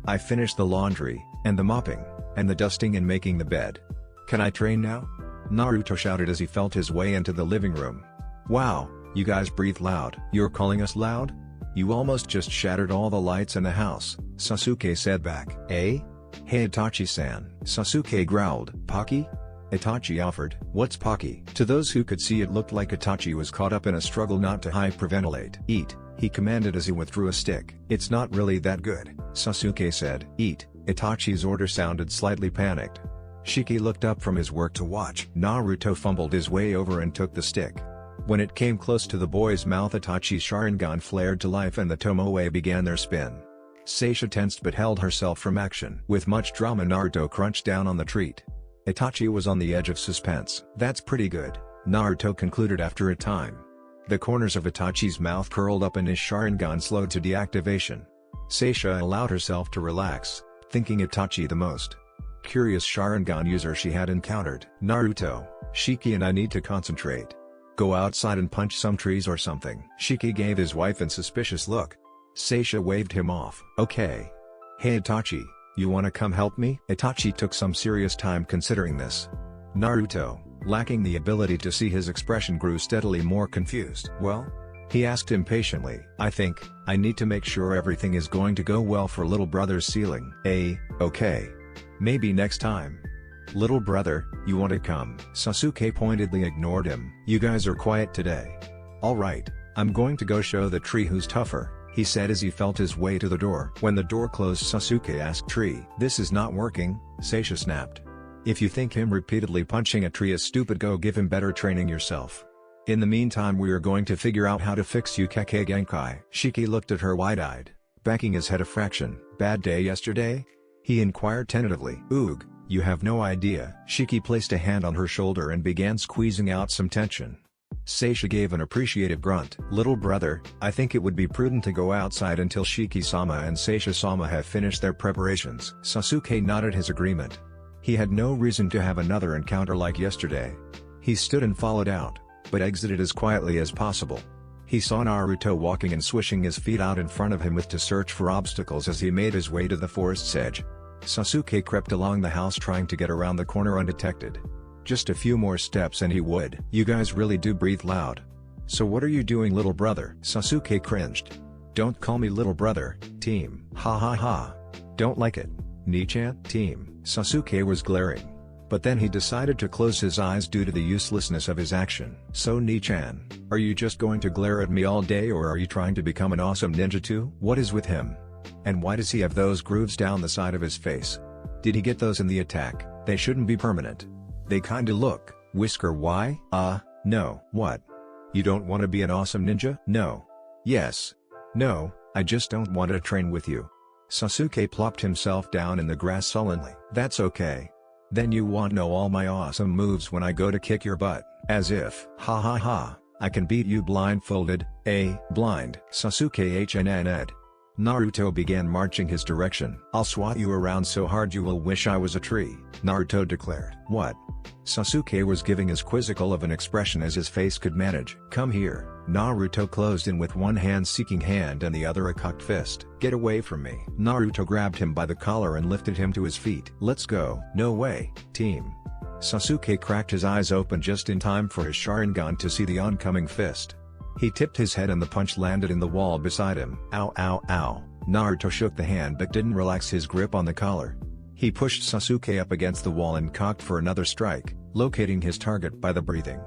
I finished the laundry, and the mopping, and the dusting and making the bed. Can I train now?" Naruto shouted as he felt his way into the living room. "Wow, you guys breathe loud." "You're calling us loud? You almost just shattered all the lights in the house," Sasuke said back. "Eh? Hey Itachi-san." Sasuke growled. "Pocky?" Itachi offered. "What's Pocky?" To those who could see, it looked like Itachi was caught up in a struggle not to hyperventilate. "Eat," he commanded as he withdrew a stick. "It's not really that good," Sasuke said. "Eat." Itachi's order sounded slightly panicked. Shiki looked up from his work to watch. Naruto fumbled his way over and took the stick. When it came close to the boy's mouth, Itachi's Sharingan flared to life and the Tomoe began their spin. Seisha tensed but held herself from action. With much drama, Naruto crunched down on the treat. Itachi was on the edge of suspense. "That's pretty good," Naruto concluded after a time. The corners of Itachi's mouth curled up and his Sharingan slowed to deactivation. Seisha allowed herself to relax, thinking Itachi the most curious Sharingan user she had encountered. "Naruto, Shiki and I need to concentrate. Go outside and punch some trees or something." Shiki gave his wife a suspicious look. Seisha waved him off. "Okay. Hey Itachi, you wanna come help me?" Itachi took some serious time considering this. Naruto, lacking the ability to see his expression, grew steadily more confused. "Well?" he asked impatiently. I need to make sure everything is going to go well for little brother's sealing." Okay. Maybe next time." "Little brother, you want to come?" Sasuke pointedly ignored him. "You guys are quiet today. Alright, I'm going to go show the tree who's tougher," he said as he felt his way to the door. When the door closed, Sasuke asked Tree. "This is not working," Seisha snapped. "If you think him repeatedly punching a tree is stupid, go give him better training yourself. In the meantime, we are going to figure out how to fix you Kake Genkai." Shiki looked at her wide-eyed, backing his head a fraction. "Bad day yesterday?" he inquired tentatively. "Oog, you have no idea." Shiki placed a hand on her shoulder and began squeezing out some tension. Seisha gave an appreciative grunt. "Little brother, I think it would be prudent to go outside until Shiki-sama and Seisha-sama have finished their preparations." Sasuke nodded his agreement. He had no reason to have another encounter like yesterday. He stood and followed out, but exited as quietly as possible. He saw Naruto walking and swishing his feet out in front of him to search for obstacles as he made his way to the forest's edge. Sasuke crept along the house trying to get around the corner undetected. Just a few more steps and he would. You guys really do breathe loud. So what are you doing, little brother? Sasuke cringed. Don't call me little brother, team. Ha ha ha. Don't like it. Nichan, team. Sasuke was glaring. But then he decided to close his eyes due to the uselessness of his action. So Nichan, are you just going to glare at me all day, or are you trying to become an awesome ninja too? What is with him? And why does he have those grooves down the side of his face? Did he get those in the attack? They shouldn't be permanent. They kinda look. Whisker, why? No. What? You don't want to be an awesome ninja? No. Yes. No, I just don't want to train with you. Sasuke plopped himself down in the grass sullenly. That's okay. Then you want to know all my awesome moves when I go to kick your butt, as if. Ha ha ha, I can beat you blindfolded, blind. Sasuke hnned. Naruto began marching his direction. I'll swat you around so hard you will wish I was a tree, Naruto declared. What? Sasuke was giving as quizzical of an expression as his face could manage. Come here. Naruto closed in with one hand seeking hand and the other a cocked fist. Get away from me. Naruto grabbed him by the collar and lifted him to his feet. Let's go. No way, team. Sasuke cracked his eyes open just in time for his Sharingan to see the oncoming fist. He tipped his head and the punch landed in the wall beside him. Ow ow ow. Naruto shook the hand but didn't relax his grip on the collar. He pushed Sasuke up against the wall and cocked for another strike, locating his target by the breathing.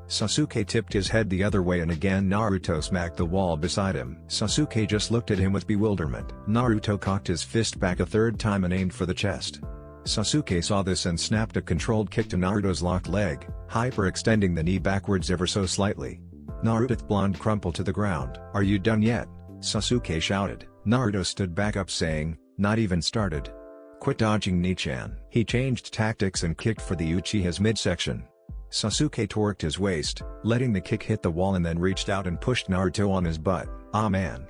Sasuke tipped his head the other way and again Naruto smacked the wall beside him. Sasuke just looked at him with bewilderment. Naruto cocked his fist back a third time and aimed for the chest. Sasuke saw this and snapped a controlled kick to Naruto's locked leg, hyperextending the knee backwards ever so slightly. Naruto's blonde crumpled to the ground. Are you done yet? Sasuke shouted. Naruto stood back up saying, not even started. Quit dodging, Nichan. He changed tactics and kicked for the Uchiha's midsection. Sasuke torqued his waist, letting the kick hit the wall and then reached out and pushed Naruto on his butt. Ah man.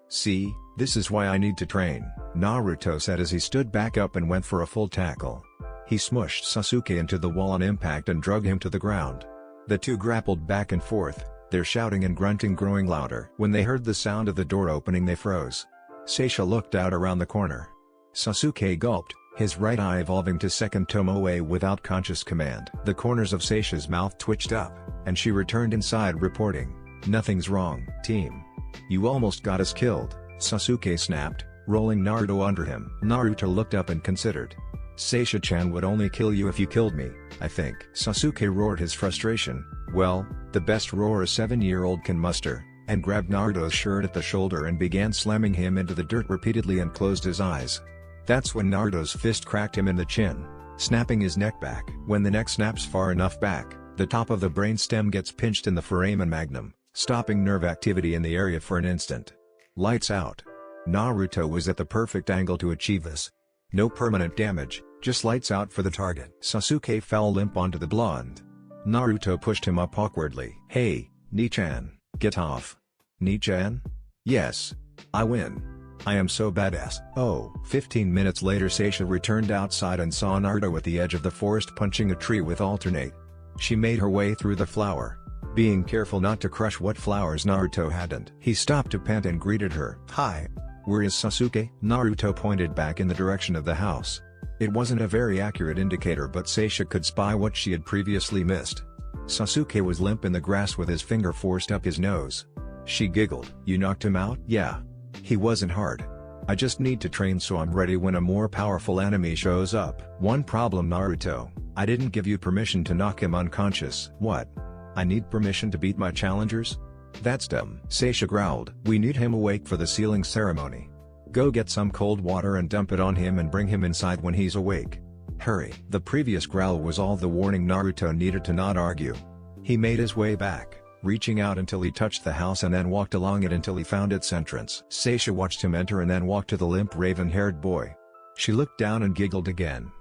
See, this is why I need to train, Naruto said as he stood back up and went for a full tackle. He smushed Sasuke into the wall on impact and drug him to the ground. The two grappled back and forth, their shouting and grunting growing louder. When they heard the sound of the door opening they froze. Seisha looked out around the corner. Sasuke gulped, his right eye evolving to second Tomoe without conscious command. The corners of Seisha's mouth twitched up, and she returned inside reporting, nothing's wrong, team. You almost got us killed, Sasuke snapped, rolling Naruto under him. Naruto looked up and considered. Seisha-chan would only kill you if you killed me, I think. Sasuke roared his frustration, well, the best roar a 7-year-old can muster, and grabbed Naruto's shirt at the shoulder and began slamming him into the dirt repeatedly and closed his eyes. That's when Naruto's fist cracked him in the chin, snapping his neck back. When the neck snaps far enough back, the top of the brainstem gets pinched in the foramen magnum, stopping nerve activity in the area for an instant. Lights out. Naruto was at the perfect angle to achieve this. No permanent damage, just lights out for the target. Sasuke fell limp onto the blonde. Naruto pushed him up awkwardly. Hey, Nichan, get off. Nichan? Yes. I win. I am so badass. Oh. 15 minutes later Seisha returned outside and saw Naruto at the edge of the forest punching a tree with alternate. She made her way through the flower, being careful not to crush what flowers Naruto hadn't. He stopped to pant and greeted her. Hi. Where is Sasuke? Naruto pointed back in the direction of the house. It wasn't a very accurate indicator but Seisha could spy what she had previously missed. Sasuke was limp in the grass with his finger forced up his nose. She giggled. You knocked him out? Yeah. He wasn't hard. I just need to train so I'm ready when a more powerful enemy shows up. One problem, Naruto, I didn't give you permission to knock him unconscious. What? I need permission to beat my challengers? That's dumb. Seisha growled. We need him awake for the sealing ceremony. Go get some cold water and dump it on him and bring him inside when he's awake. Hurry. The previous growl was all the warning Naruto needed to not argue. He made his way back, reaching out until he touched the house and then walked along it until he found its entrance. Seisha watched him enter and then walked to the limp raven-haired boy. She looked down and giggled again.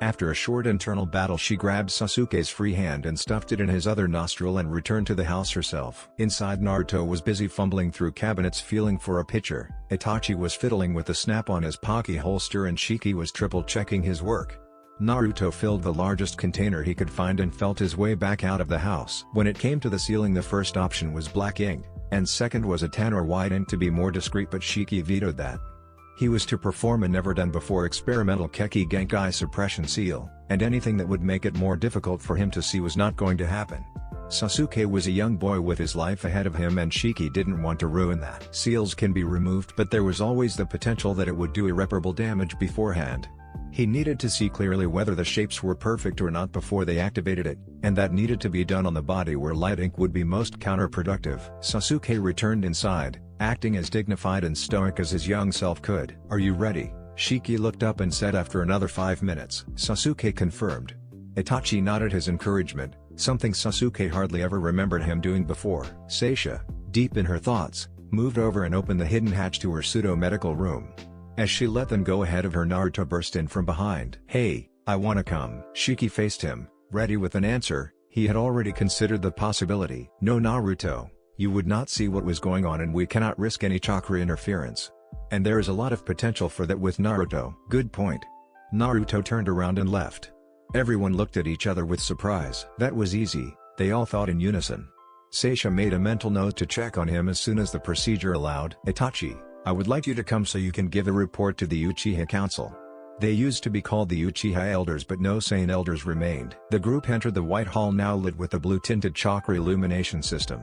After a short internal battle she grabbed Sasuke's free hand and stuffed it in his other nostril and returned to the house herself. Inside Naruto was busy fumbling through cabinets feeling for a pitcher, Itachi was fiddling with the snap on his Pocky holster and Shiki was triple checking his work. Naruto filled the largest container he could find and felt his way back out of the house. When it came to the ceiling, the first option was black ink, and second was a tan or white ink to be more discreet, but Shiki vetoed that. He was to perform a never-done-before experimental Keki Genkai suppression seal, and anything that would make it more difficult for him to see was not going to happen. Sasuke was a young boy with his life ahead of him, and Shiki didn't want to ruin that. Seals can be removed, but there was always the potential that it would do irreparable damage beforehand. He needed to see clearly whether the shapes were perfect or not before they activated it, and that needed to be done on the body where light ink would be most counterproductive. Sasuke returned inside, acting as dignified and stoic as his young self could. "Are you ready?" Shiki looked up and said after another 5 minutes. Sasuke confirmed. Itachi nodded his encouragement, something Sasuke hardly ever remembered him doing before. Seisha, deep in her thoughts, moved over and opened the hidden hatch to her pseudo-medical room. As she let them go ahead of her, Naruto burst in from behind. "Hey, I wanna come." Shiki faced him, ready with an answer. He had already considered the possibility. "No, Naruto, you would not see what was going on, and we cannot risk any chakra interference. And there is a lot of potential for that with Naruto." "Good point." Naruto turned around and left. Everyone looked at each other with surprise. That was easy, they all thought in unison. Seisha made a mental note to check on him as soon as the procedure allowed. "Itachi, I would like you to come so you can give a report to the Uchiha Council." They used to be called the Uchiha Elders, but no sane elders remained. The group entered the White Hall, now lit with a blue-tinted chakra illumination system.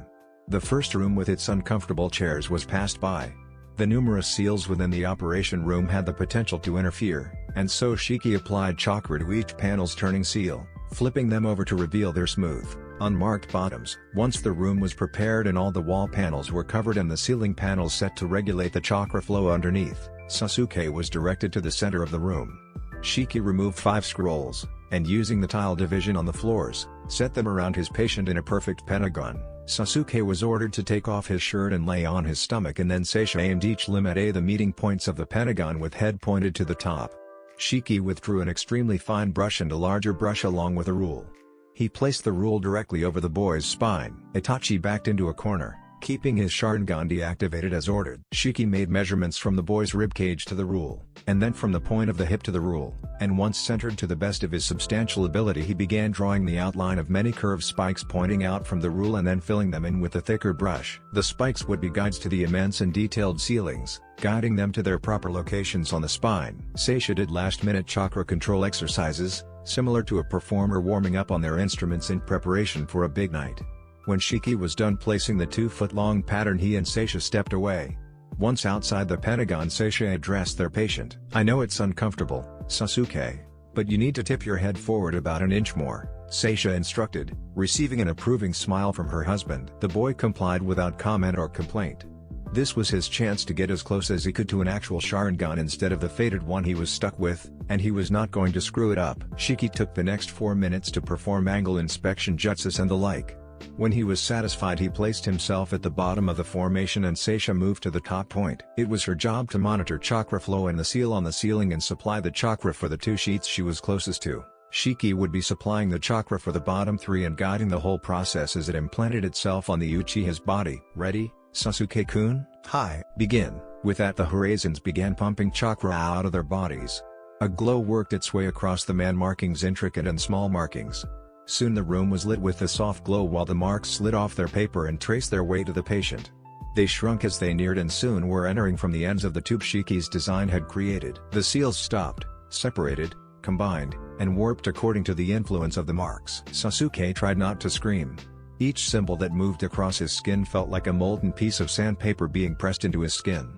The first room with its uncomfortable chairs was passed by. The numerous seals within the operation room had the potential to interfere, and so Shiki applied chakra to each panel's turning seal, flipping them over to reveal their smooth, unmarked bottoms. Once the room was prepared and all the wall panels were covered and the ceiling panels set to regulate the chakra flow underneath, Sasuke was directed to the center of the room. Shiki removed 5 scrolls, and using the tile division on the floors, set them around his patient in a perfect pentagon. Sasuke was ordered to take off his shirt and lay on his stomach, and then Seisha aimed each limb at the meeting points of the pentagon with head pointed to the top. Shiki withdrew an extremely fine brush and a larger brush along with a rule. He placed the rule directly over the boy's spine. Itachi backed into a corner, keeping his Sharingan deactivated as ordered. Shiki made measurements from the boy's ribcage to the rule, and then from the point of the hip to the rule, and once centered to the best of his substantial ability, he began drawing the outline of many curved spikes pointing out from the rule and then filling them in with a thicker brush. The spikes would be guides to the immense and detailed ceilings, guiding them to their proper locations on the spine. Seisha did last-minute chakra control exercises, similar to a performer warming up on their instruments in preparation for a big night. When Shiki was done placing the 2-foot-long pattern, he and Seisha stepped away. Once outside the pentagon, Seisha addressed their patient. "I know it's uncomfortable, Sasuke, but you need to tip your head forward about an inch more," Seisha instructed, receiving an approving smile from her husband. The boy complied without comment or complaint. This was his chance to get as close as he could to an actual Sharingan instead of the faded one he was stuck with, and he was not going to screw it up. Shiki took the next 4 minutes to perform angle inspection jutsus and the like. When he was satisfied, he placed himself at the bottom of the formation and Seisha moved to the top point. It was her job to monitor chakra flow in the seal on the ceiling and supply the chakra for the 2 sheets she was closest to. Shiki would be supplying the chakra for the bottom 3 and guiding the whole process as it implanted itself on the Uchiha's body. "Ready, Sasuke-kun?" "Hi." "Begin." With that, the Horizons began pumping chakra out of their bodies. A glow worked its way across the man markings, intricate and small markings. Soon the room was lit with a soft glow while the marks slid off their paper and traced their way to the patient. They shrunk as they neared and soon were entering from the ends of the tube Shiki's design had created. The seals stopped, separated, combined, and warped according to the influence of the marks. Sasuke tried not to scream. Each symbol that moved across his skin felt like a molten piece of sandpaper being pressed into his skin.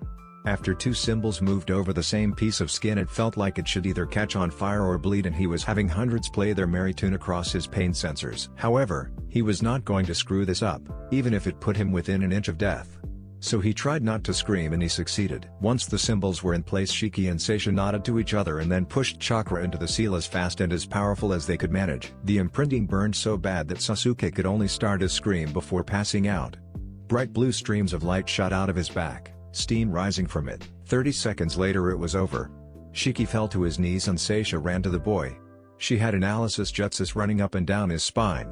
After 2 symbols moved over the same piece of skin, it felt like it should either catch on fire or bleed, and he was having hundreds play their merry tune across his pain sensors. However, he was not going to screw this up, even if it put him within an inch of death. So he tried not to scream and he succeeded. Once the symbols were in place, Shiki and Seisha nodded to each other and then pushed chakra into the seal as fast and as powerful as they could manage. The imprinting burned so bad that Sasuke could only start to scream before passing out. Bright blue streams of light shot out of his back, steam rising from it. 30 seconds later it was over. Shiki fell to his knees and Seisha ran to the boy. She had analysis jutsus running up and down his spine.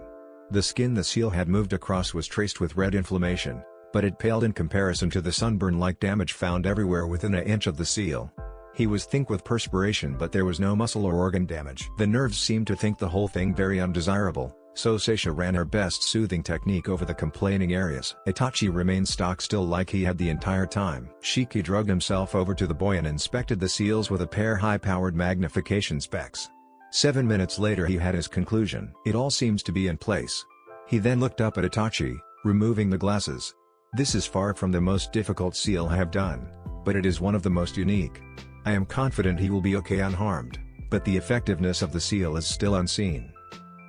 The skin the seal had moved across was traced with red inflammation, but it paled in comparison to the sunburn-like damage found everywhere within an inch of the seal. He was thick with perspiration, but there was no muscle or organ damage. The nerves seemed to think the whole thing very undesirable, so Seisha ran her best soothing technique over the complaining areas. Itachi remained stock still like he had the entire time. Shiki drugged himself over to the boy and inspected the seals with a pair high-powered magnification specs. 7 minutes later he had his conclusion. It all seems to be in place. He then looked up at Itachi, removing the glasses. This is far from the most difficult seal I have done, but it is one of the most unique. I am confident he will be okay unharmed, but the effectiveness of the seal is still unseen.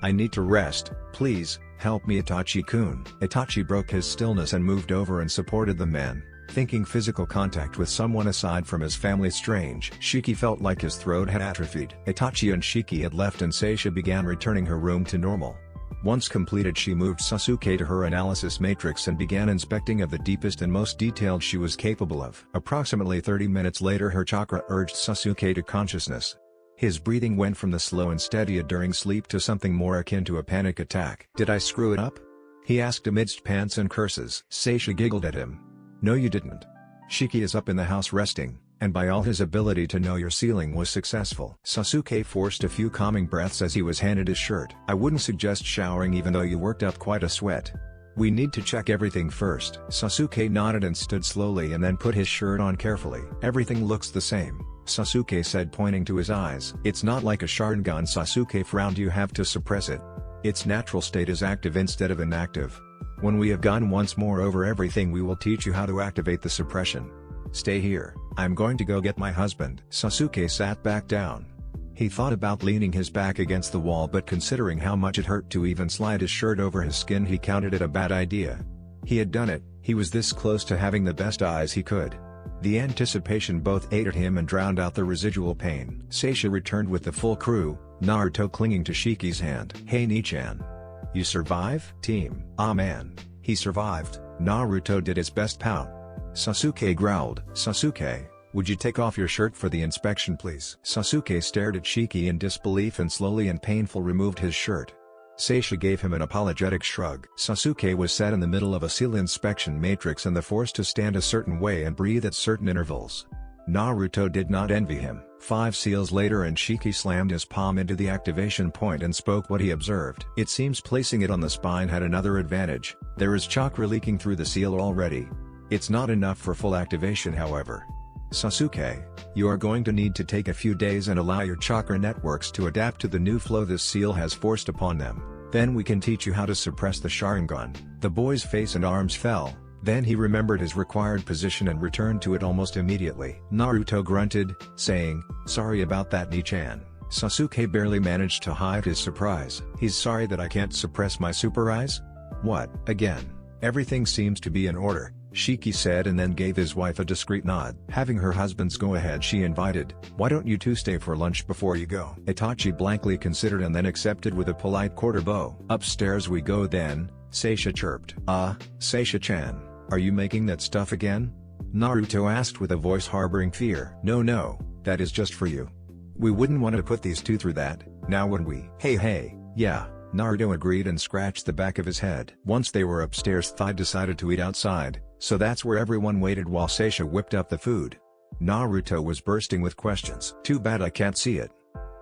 I need to rest, please, help me Itachi-kun. Itachi broke his stillness and moved over and supported the man, thinking physical contact with someone aside from his family strange. Shiki felt like his throat had atrophied. Itachi and Shiki had left and Seisha began returning her room to normal. Once completed she moved Sasuke to her analysis matrix and began inspecting of the deepest and most detailed she was capable of. Approximately 30 minutes later her chakra urged Sasuke to consciousness. His breathing went from the slow and steady during sleep to something more akin to a panic attack. Did I screw it up? He asked amidst pants and curses. Seisha giggled at him. No you didn't. Shiki is up in the house resting, and by all his ability to know your sealing was successful. Sasuke forced a few calming breaths as he was handed his shirt. I wouldn't suggest showering even though you worked up quite a sweat. We need to check everything first. Sasuke nodded and stood slowly and then put his shirt on carefully. Everything looks the same, Sasuke said pointing to his eyes. It's not like a Sharingan. Sasuke frowned. You have to suppress it. Its natural state is active instead of inactive. When we have gone once more over everything we will teach you how to activate the suppression. Stay here, I'm going to go get my husband. Sasuke sat back down. He thought about leaning his back against the wall, but considering how much it hurt to even slide his shirt over his skin he counted it a bad idea. He had done it, he was this close to having the best eyes he could. The anticipation both ate at him and drowned out the residual pain. Seisha returned with the full crew, Naruto clinging to Shiki's hand. Hey Nichan. You survive? Team. Ah man, he survived. Naruto did his best pout. Sasuke growled. Sasuke, would you take off your shirt for the inspection please? Sasuke stared at Shiki in disbelief and slowly and painful removed his shirt. Seisha gave him an apologetic shrug. Sasuke was set in the middle of a seal inspection matrix and the forced to stand a certain way and breathe at certain intervals. Naruto did not envy him. 5 seals later and Shiki slammed his palm into the activation point and spoke what he observed. It seems placing it on the spine had another advantage. There is chakra leaking through the seal already. It's not enough for full activation however. Sasuke, you are going to need to take a few days and allow your chakra networks to adapt to the new flow this seal has forced upon them. Then we can teach you how to suppress the Sharingan. The boy's face and arms fell, then he remembered his required position and returned to it almost immediately. Naruto grunted, saying, sorry about that Nichan. Sasuke barely managed to hide his surprise. He's sorry that I can't suppress my super eyes? What, again? Everything seems to be in order, Shiki said and then gave his wife a discreet nod. Having her husband's go-ahead she invited, why don't you two stay for lunch before you go? Itachi blankly considered and then accepted with a polite quarter bow. Upstairs we go then, Seisha chirped. Seisha-chan, are you making that stuff again? Naruto asked with a voice harboring fear. No, that is just for you. We wouldn't want to put these two through that, now would we? Hey, yeah. Naruto agreed and scratched the back of his head. Once they were upstairs they decided to eat outside, so that's where everyone waited while Seisha whipped up the food. Naruto was bursting with questions. Too bad I can't see it.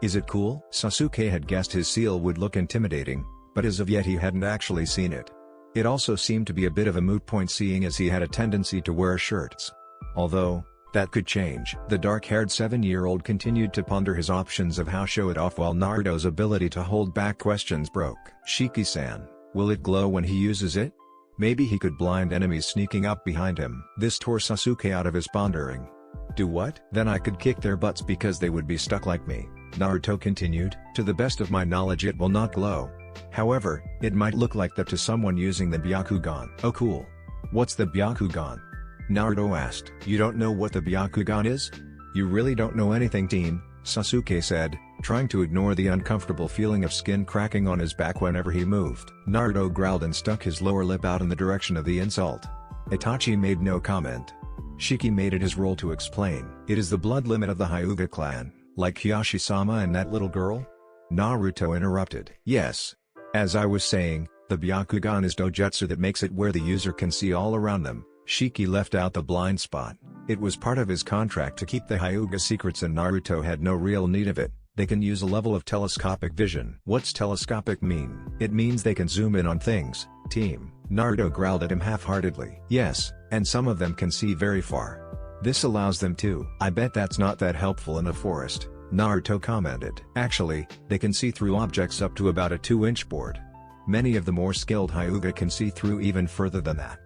Is it cool? Sasuke had guessed his seal would look intimidating, but as of yet he hadn't actually seen it. It also seemed to be a bit of a moot point seeing as he had a tendency to wear shirts. Although, that could change. The dark-haired 7-year-old continued to ponder his options of how show it off while Naruto's ability to hold back questions broke. Shiki-san, will it glow when he uses it? Maybe he could blind enemies sneaking up behind him. This tore Sasuke out of his pondering. Do what? Then I could kick their butts because they would be stuck like me, Naruto continued. To the best of my knowledge it will not glow. However, it might look like that to someone using the Byakugan. Oh cool. What's the Byakugan? Naruto asked. You don't know what the Byakugan is? You really don't know anything team, Sasuke said, trying to ignore the uncomfortable feeling of skin cracking on his back whenever he moved. Naruto growled and stuck his lower lip out in the direction of the insult. Itachi made no comment. Shiki made it his role to explain. It is the blood limit of the Hyuga clan, like Hiyashi-sama and that little girl? Naruto interrupted. Yes. As I was saying, the Byakugan is dojutsu that makes it where the user can see all around them. Shiki left out the blind spot. It was part of his contract to keep the Hyuga secrets and Naruto had no real need of it. They can use a level of telescopic vision. What's telescopic mean? It means they can zoom in on things, team. Naruto growled at him half-heartedly. Yes, and some of them can see very far. This allows them to. I bet that's not that helpful in a forest, Naruto commented. Actually, they can see through objects up to about a 2-inch board. Many of the more skilled Hyuga can see through even further than that.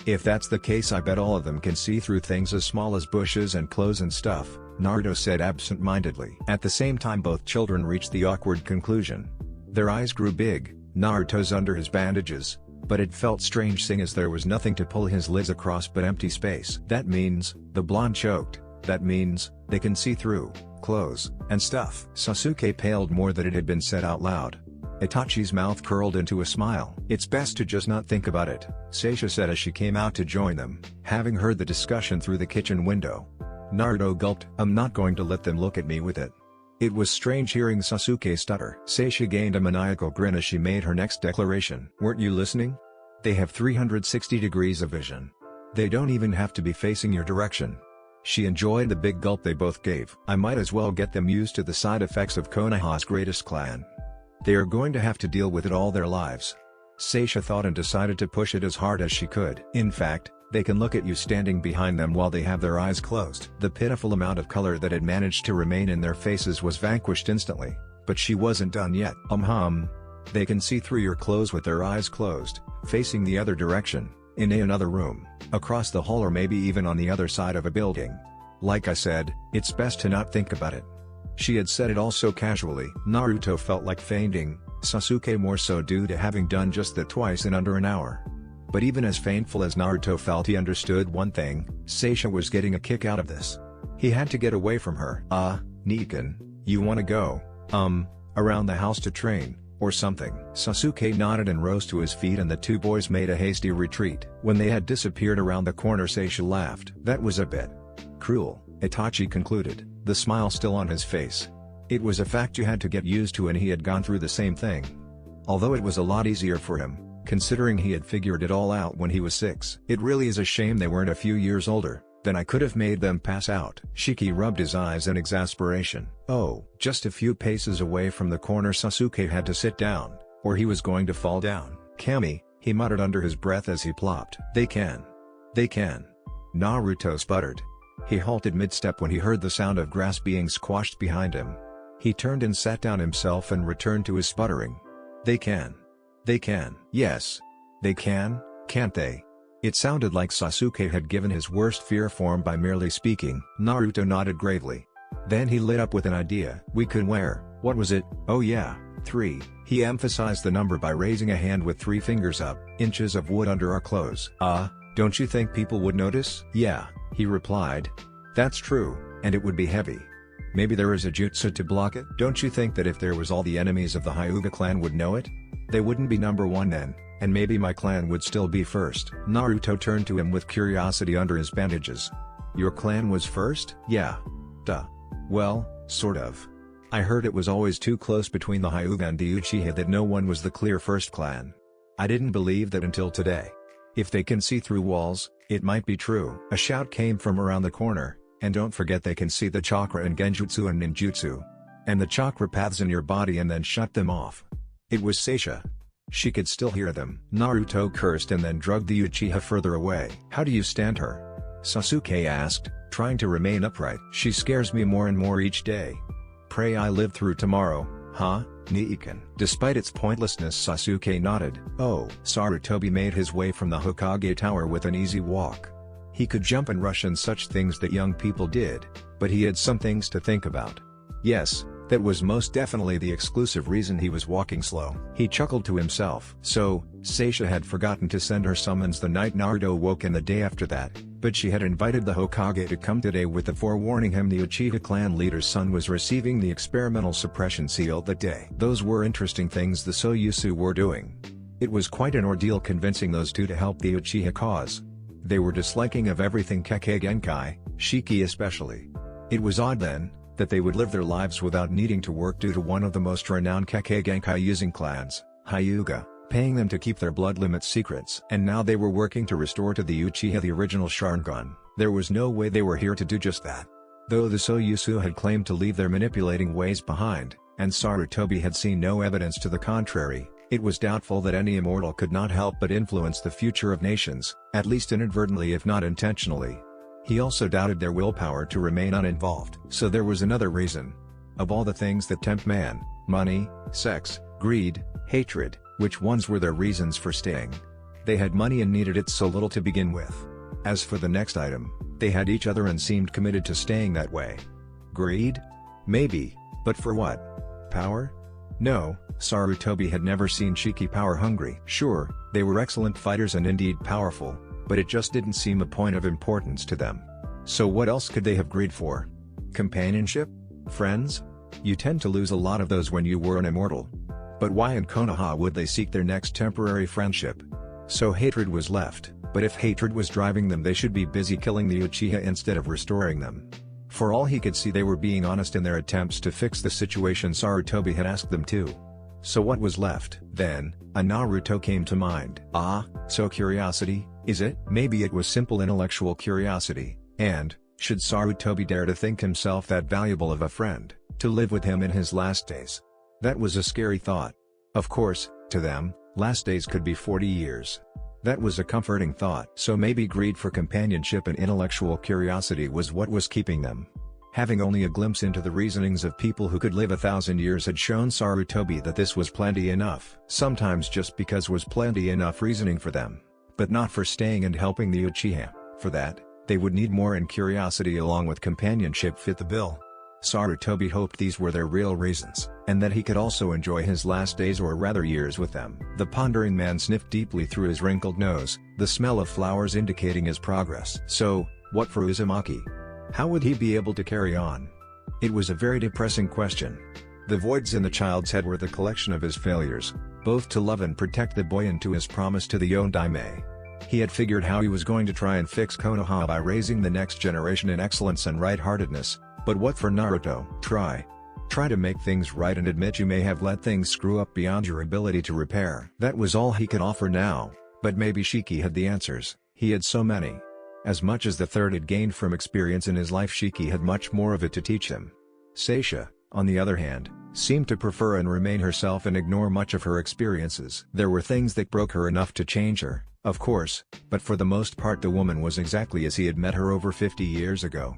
If that's the case, I bet all of them can see through things as small as bushes and clothes and stuff, Naruto said absent-mindedly. At the same time, both children reached the awkward conclusion. Their eyes grew big, Naruto's under his bandages, but it felt strange seeing as there was nothing to pull his lids across but empty space. That means, the blonde choked, that means, they can see through clothes and stuff. Sasuke paled more that it had been said out loud. Itachi's mouth curled into a smile. It's best to just not think about it, Seisha said as she came out to join them, having heard the discussion through the kitchen window. Naruto gulped. I'm not going to let them look at me with it. It was strange hearing Sasuke stutter. Seisha gained a maniacal grin as she made her next declaration. Weren't you listening? They have 360 degrees of vision. They don't even have to be facing your direction. She enjoyed the big gulp they both gave. I might as well get them used to the side effects of Konoha's greatest clan. They are going to have to deal with it all their lives. Seisha thought and decided to push it as hard as she could. In fact, they can look at you standing behind them while they have their eyes closed. The pitiful amount of color that had managed to remain in their faces was vanquished instantly, but she wasn't done yet. They can see through your clothes with their eyes closed, facing the other direction, in another room, across the hall, or maybe even on the other side of a building. Like I said, it's best to not think about it. She had said it all so casually. Naruto felt like fainting, Sasuke more so due to having done just that twice in under an hour. But even as painful as Naruto felt, he understood one thing: Seisha was getting a kick out of this. He had to get away from her. Nikan, you wanna go, around the house to train, or something? Sasuke nodded and rose to his feet, and the two boys made a hasty retreat. When they had disappeared around the corner, Seisha laughed. That was a bit cruel, Itachi concluded, the smile still on his face. It was a fact you had to get used to, and he had gone through the same thing. Although it was a lot easier for him, considering he had figured it all out when he was 6. It really is a shame they weren't a few years older, then I could have made them pass out. Shiki rubbed his eyes in exasperation. Just a few paces away from the corner, Sasuke had to sit down, or he was going to fall down. Kami, he muttered under his breath as he plopped. They can. Naruto sputtered. He halted mid-step when he heard the sound of grass being squashed behind him. He turned and sat down himself and returned to his sputtering. They can. Yes. They can, can't they? It sounded like Sasuke had given his worst fear form by merely speaking. Naruto nodded gravely. Then he lit up with an idea. We could wear, what was it? Oh yeah, 3. He emphasized the number by raising a hand with 3 fingers up. Inches of wood under our clothes. Don't you think people would notice? Yeah, he replied. That's true, and it would be heavy. Maybe there is a jutsu to block it? Don't you think that if there was, all the enemies of the Hyuga clan would know it? They wouldn't be number 1 then, and maybe my clan would still be first. Naruto turned to him with curiosity under his bandages. Your clan was first? Yeah. Duh. Well, sort of. I heard it was always too close between the Hyuga and the Uchiha that no one was the clear first clan. I didn't believe that until today. If they can see through walls, it might be true. A shout came from around the corner, and don't forget they can see the chakra in genjutsu and ninjutsu. And the chakra paths in your body and then shut them off. It was Seisha. She could still hear them. Naruto cursed and then dragged the Uchiha further away. How do you stand her? Sasuke asked, trying to remain upright. She scares me more and more each day. Pray I live through tomorrow, huh, Nikan? Despite its pointlessness, Sasuke nodded. Sarutobi made his way from the Hokage tower with an easy walk. He could jump and rush and such things that young people did, but he had some things to think about. Yes, that was most definitely the exclusive reason he was walking slow. He chuckled to himself. So, Seisha had forgotten to send her summons the night Naruto woke and the day after that, but she had invited the Hokage to come today with the forewarning him the Uchiha clan leader's son was receiving the experimental suppression seal that day. Those were interesting things the Soyusu were doing. It was quite an ordeal convincing those two to help the Uchiha cause. They were disliking of everything Kekkei Genkai, Shiki especially. It was odd then, that they would live their lives without needing to work due to one of the most renowned Kekkei Genkai using clans, Hyuga. paying them to keep their blood limit secrets. And now they were working to restore to the Uchiha the original Sharingan. There was no way they were here to do just that. Though the Soyusu had claimed to leave their manipulating ways behind, and Sarutobi had seen no evidence to the contrary, it was doubtful that any immortal could not help but influence the future of nations, at least inadvertently if not intentionally. He also doubted their willpower to remain uninvolved. So there was another reason. Of all the things that tempt man, money, sex, greed, hatred, which ones were their reasons for staying? They had money and needed it so little to begin with. As for the next item, they had each other and seemed committed to staying that way. Greed? Maybe, but for what? Power? No, Sarutobi had never seen Shiki power hungry. Sure, they were excellent fighters and indeed powerful, but it just didn't seem a point of importance to them. So what else could they have greed for? Companionship? Friends? You tend to lose a lot of those when you were an immortal. But why in Konoha would they seek their next temporary friendship? So hatred was left, but if hatred was driving them they should be busy killing the Uchiha instead of restoring them. For all he could see they were being honest in their attempts to fix the situation Sarutobi had asked them to. So what was left? Then, a Naruto came to mind. Ah, so curiosity, is it? Maybe it was simple intellectual curiosity, and, should Sarutobi dare to think himself that valuable of a friend, to live with him in his last days? That was a scary thought. Of course, to them, last days could be 40 years. That was a comforting thought. So maybe greed for companionship and intellectual curiosity was what was keeping them. Having only a glimpse into the reasonings of people who could live 1,000 years had shown Sarutobi that this was plenty enough. Sometimes just because was plenty enough reasoning for them. But not for staying and helping the Uchiha. For that, they would need more, and curiosity along with companionship fit the bill. Sarutobi hoped these were their real reasons, and that he could also enjoy his last days or rather years with them. The pondering man sniffed deeply through his wrinkled nose, the smell of flowers indicating his progress. So, what for Uzumaki? How would he be able to carry on? It was a very depressing question. The voids in the child's head were the collection of his failures, both to love and protect the boy and to his promise to the Yondaime. He had figured how he was going to try and fix Konoha by raising the next generation in excellence and right-heartedness. But what for Naruto? Try to make things right and admit you may have let things screw up beyond your ability to repair. That was all he could offer now, but maybe Shiki had the answers. He had so many. As much as the third had gained from experience in his life, Shiki had much more of it to teach him. Seisha, on the other hand, seemed to prefer and remain herself and ignore much of her experiences. There were things that broke her enough to change her, of course, but for the most part the woman was exactly as he had met her over 50 years ago.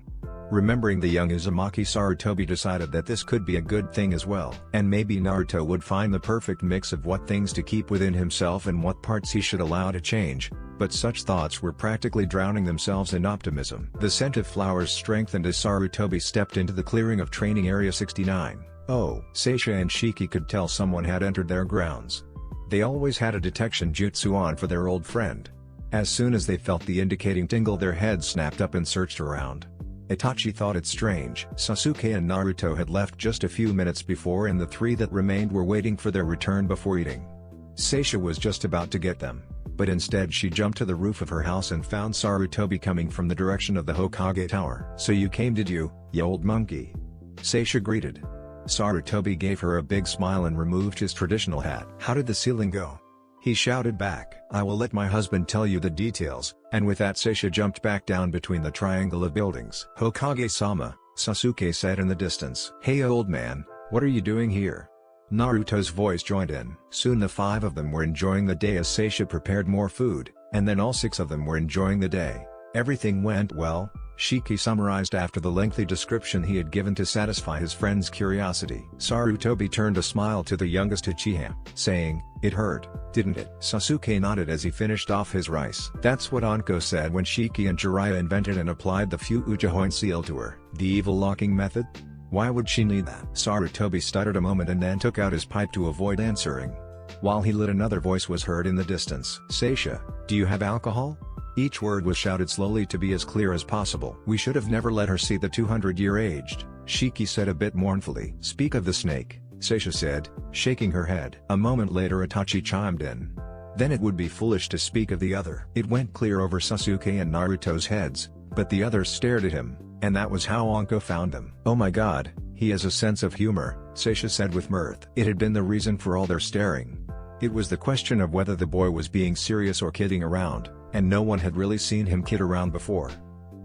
Remembering the young Uzumaki, Sarutobi decided that this could be a good thing as well. And maybe Naruto would find the perfect mix of what things to keep within himself and what parts he should allow to change, but such thoughts were practically drowning themselves in optimism. The scent of flowers strengthened as Sarutobi stepped into the clearing of Training Area 69. Oh, Seisha and Shiki could tell someone had entered their grounds. They always had a detection jutsu on for their old friend. As soon as they felt the indicating tingle, their heads snapped up and searched around. Itachi thought it strange. Sasuke and Naruto had left just a few minutes before, and the three that remained were waiting for their return before eating. Seisha was just about to get them, but instead she jumped to the roof of her house and found Sarutobi coming from the direction of the Hokage tower. "So you came, did you, you old monkey?" Seisha greeted. Sarutobi gave her a big smile and removed his traditional hat. "How did the sealing go?" He shouted back. "I will let my husband tell you the details," and with that Seisha jumped back down between the triangle of buildings. "Hokage-sama," Sasuke said in the distance. "Hey old man, what are you doing here?" Naruto's voice joined in. Soon the 5 of them were enjoying the day as Seisha prepared more food, and then all 6 of them were enjoying the day. Everything went well, Shiki summarized after the lengthy description he had given to satisfy his friend's curiosity. Sarutobi turned a smile to the youngest Uchiha, saying, "It hurt, didn't it?" Sasuke nodded as he finished off his rice. "That's what Anko said when Shiki and Jiraiya invented and applied the Fuuchihoin seal to her." "The evil locking method? Why would she need that?" Sarutobi stuttered a moment and then took out his pipe to avoid answering. While he lit, another voice was heard in the distance. "Seisha, do you have alcohol?" Each word was shouted slowly to be as clear as possible. "We should have never let her see the 200-year-aged," Shiki said a bit mournfully. "Speak of the snake," Seisha said, shaking her head. A moment later Itachi chimed in. "Then it would be foolish to speak of the other." It went clear over Sasuke and Naruto's heads, but the others stared at him, and that was how Anko found them. "Oh my god, he has a sense of humor," Seisha said with mirth. It had been the reason for all their staring. It was the question of whether the boy was being serious or kidding around, and no one had really seen him kid around before.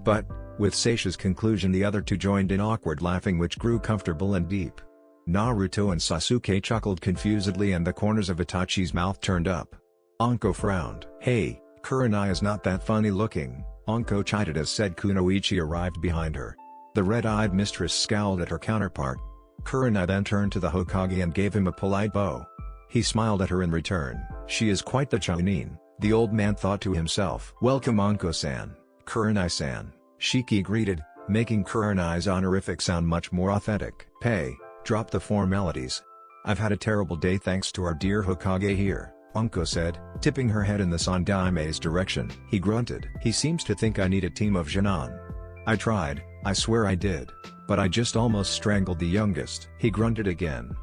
But, with Seisha's conclusion, the other two joined in awkward laughing which grew comfortable and deep. Naruto and Sasuke chuckled confusedly and the corners of Itachi's mouth turned up. Anko frowned. "Hey, Kurenai is not that funny looking," Anko chided as said Kunoichi arrived behind her. The red-eyed mistress scowled at her counterpart. Kurenai then turned to the Hokage and gave him a polite bow. He smiled at her in return. "She is quite the Chunin," the old man thought to himself. "Welcome Anko-san, Kurenai-san," Shiki greeted, making Kurenai's honorific sound much more authentic. "Pay, drop the formalities. I've had a terrible day thanks to our dear Hokage here," Anko said, tipping her head in the Sandaime's direction. He grunted. "He seems to think I need a team of Jinan. I tried, I swear I did. But I just almost strangled the youngest." He grunted again.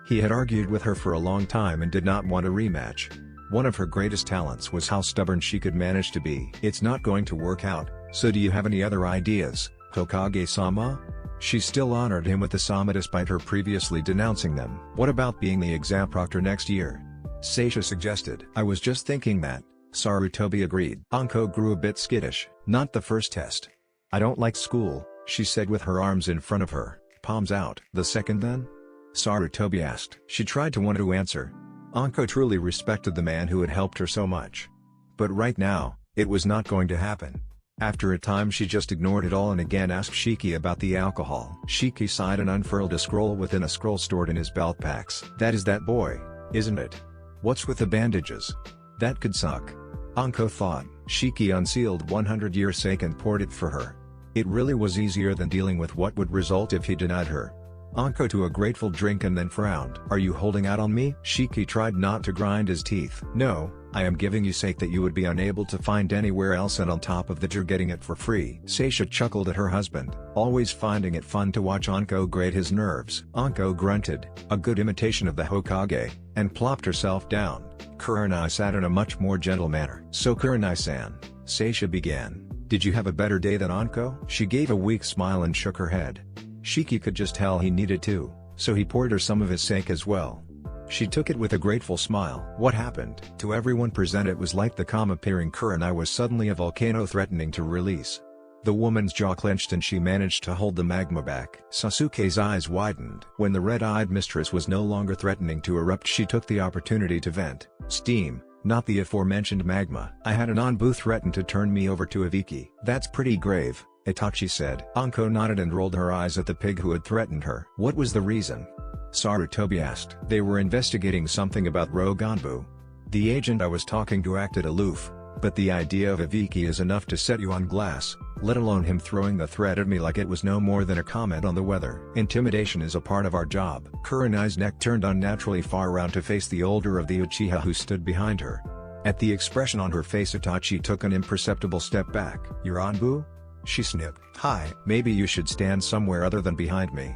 He had argued with her for a long time and did not want a rematch. One of her greatest talents was how stubborn she could manage to be. "It's not going to work out, so do you have any other ideas, Hokage-sama?" She still honored him with the sama despite her previously denouncing them. "What about being the exam proctor next year?" Seisha suggested. "I was just thinking that," Sarutobi agreed. Anko grew a bit skittish. "Not the first test. I don't like school," she said with her arms in front of her, palms out. "The second then?" Sarutobi asked. She tried to want to answer. Anko truly respected the man who had helped her so much. But right now, it was not going to happen. After a time she just ignored it all and again asked Shiki about the alcohol. Shiki sighed and unfurled a scroll within a scroll stored in his belt packs. "That is that boy, isn't it? What's with the bandages? That could suck," Anko thought. Shiki unsealed 100-year sake and poured it for her. It really was easier than dealing with what would result if he denied her. Anko took a grateful drink and then frowned. "Are you holding out on me?" Shiki tried not to grind his teeth. "No, I am giving you sake that you would be unable to find anywhere else and on top of that you're getting it for free." Seisha chuckled at her husband, always finding it fun to watch Anko grate his nerves. Anko grunted, a good imitation of the Hokage, and plopped herself down. Kurenai sat in a much more gentle manner. "So Kurenai-san," Seisha began, "did you have a better day than Anko?" She gave a weak smile and shook her head. Shiki could just tell he needed to, so he poured her some of his sake as well. She took it with a grateful smile. What happened? To everyone present it was like the calm appearing Kurenai was suddenly a volcano threatening to release. The woman's jaw clenched and she managed to hold the magma back. Sasuke's eyes widened. When the red-eyed mistress was no longer threatening to erupt, she took the opportunity to vent. "Steam, not the aforementioned magma. I had an Anbu threaten to turn me over to Ibiki." "That's pretty grave," Itachi said. Anko nodded and rolled her eyes at the pig who had threatened her. "What was the reason?" Sarutobi asked. "They were investigating something about Rogue Anbu. The agent I was talking to acted aloof, but the idea of Ibiki is enough to set you on glass, let alone him throwing the threat at me like it was no more than a comment on the weather. Intimidation is a part of our job." Kurenai's neck turned unnaturally far round to face the older of the Uchiha who stood behind her. At the expression on her face, Itachi took an imperceptible step back. "You're Anbu?" She snipped. "Hi, maybe you should stand somewhere other than behind me."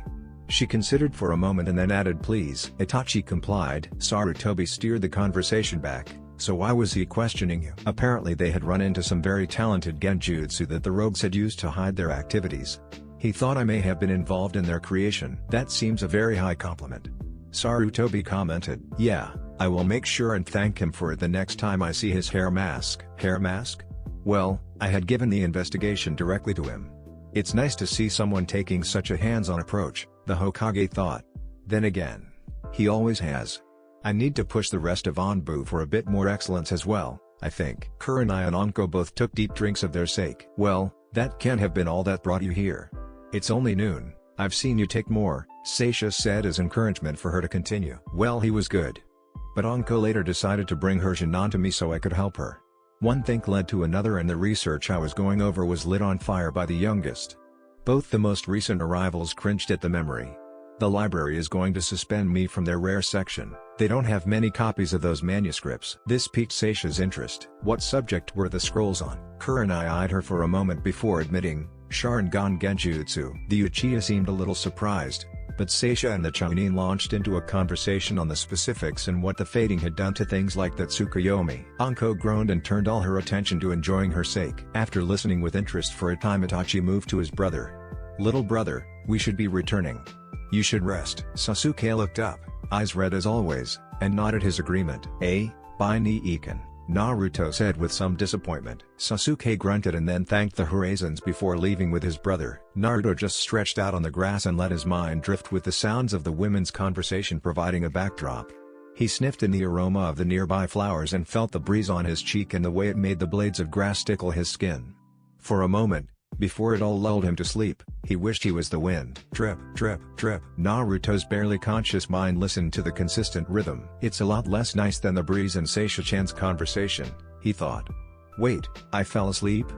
She considered for a moment and then added, "Please." Itachi complied. Sarutobi steered the conversation back. "So why was he questioning you?" Apparently they had run into some very talented genjutsu that the rogues had used to hide their activities. He thought I may have been involved in their creation. "That seems a very high compliment," Sarutobi commented. "Yeah, I will make sure and thank him for it the next time I see his hair mask." "Hair mask?" "Well, I had given the investigation directly to him. It's nice to see someone taking such a hands-on approach," the Hokage thought. Then again, he always has. "I need to push the rest of Anbu for a bit more excellence as well, I think." Kurenai and Anko both took deep drinks of their sake. "Well, that can't have been all that brought you here. It's only noon. I've seen you take more," Seisha said as encouragement for her to continue. "Well, he was good. But Anko later decided to bring her Jinan to me so I could help her. One thing led to another and the research I was going over was lit on fire by the youngest." Both the most recent arrivals cringed at the memory. "The library is going to suspend me from their rare section. They don't have many copies of those manuscripts." This piqued Seisha's interest. "What subject were the scrolls on?" Kurenai eyed her for a moment before admitting, "Sharingan Genjutsu." The Uchiha seemed a little surprised, but Seisha and the Chunin launched into a conversation on the specifics and what the fading had done to things like that Tsukuyomi. Anko groaned and turned all her attention to enjoying her sake. After listening with interest for a time, Itachi moved to his brother. "Little brother, we should be returning. You should rest." Sasuke looked up, eyes red as always. and nodded his agreement. By Niiken, Naruto said with some disappointment. Sasuke grunted and then thanked the Horizons before leaving with his brother. Naruto just stretched out on the grass and let his mind drift with the sounds of the women's conversation providing a backdrop. He sniffed in the aroma of the nearby flowers and felt the breeze on his cheek and the way it made the blades of grass tickle his skin. For a moment, before it all lulled him to sleep, he wished he was the wind. Drip, drip, drip. Naruto's barely conscious mind listened to the consistent rhythm. It's a lot less nice than the breeze and Seisha-chan's conversation, he thought. Wait, I fell asleep?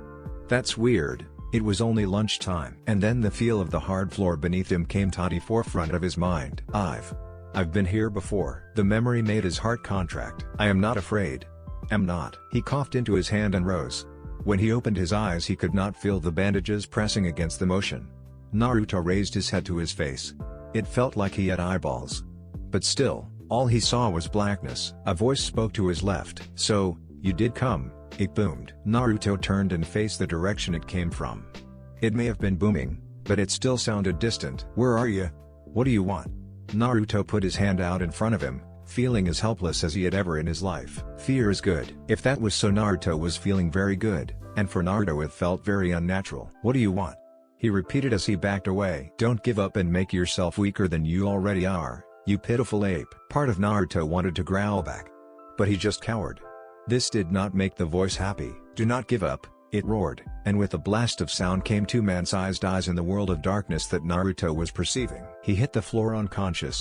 That's weird, it was only lunchtime. And then the feel of the hard floor beneath him came to the forefront of his mind. I've been here before. The memory made his heart contract. I am not afraid. Am not. He coughed into his hand and rose. When he opened his eyes he could not feel the bandages pressing against the motion. Naruto raised his head to his face. It felt like he had eyeballs. But still, all he saw was blackness. A voice spoke to his left. So, you did come, it boomed. Naruto turned and faced the direction it came from. It may have been booming, but it still sounded distant. Where are you? What do you want? Naruto put his hand out in front of him, feeling as helpless as he had ever in his life. Fear is good. If that was so, Naruto was feeling very good, and for Naruto it felt very unnatural. What do you want? He repeated as he backed away. Don't give up and make yourself weaker than you already are, you pitiful ape. Part of Naruto wanted to growl back, but he just cowered. This did not make the voice happy. Do not give up, it roared, and with a blast of sound came two man-sized eyes in the world of darkness that Naruto was perceiving. He hit the floor unconscious,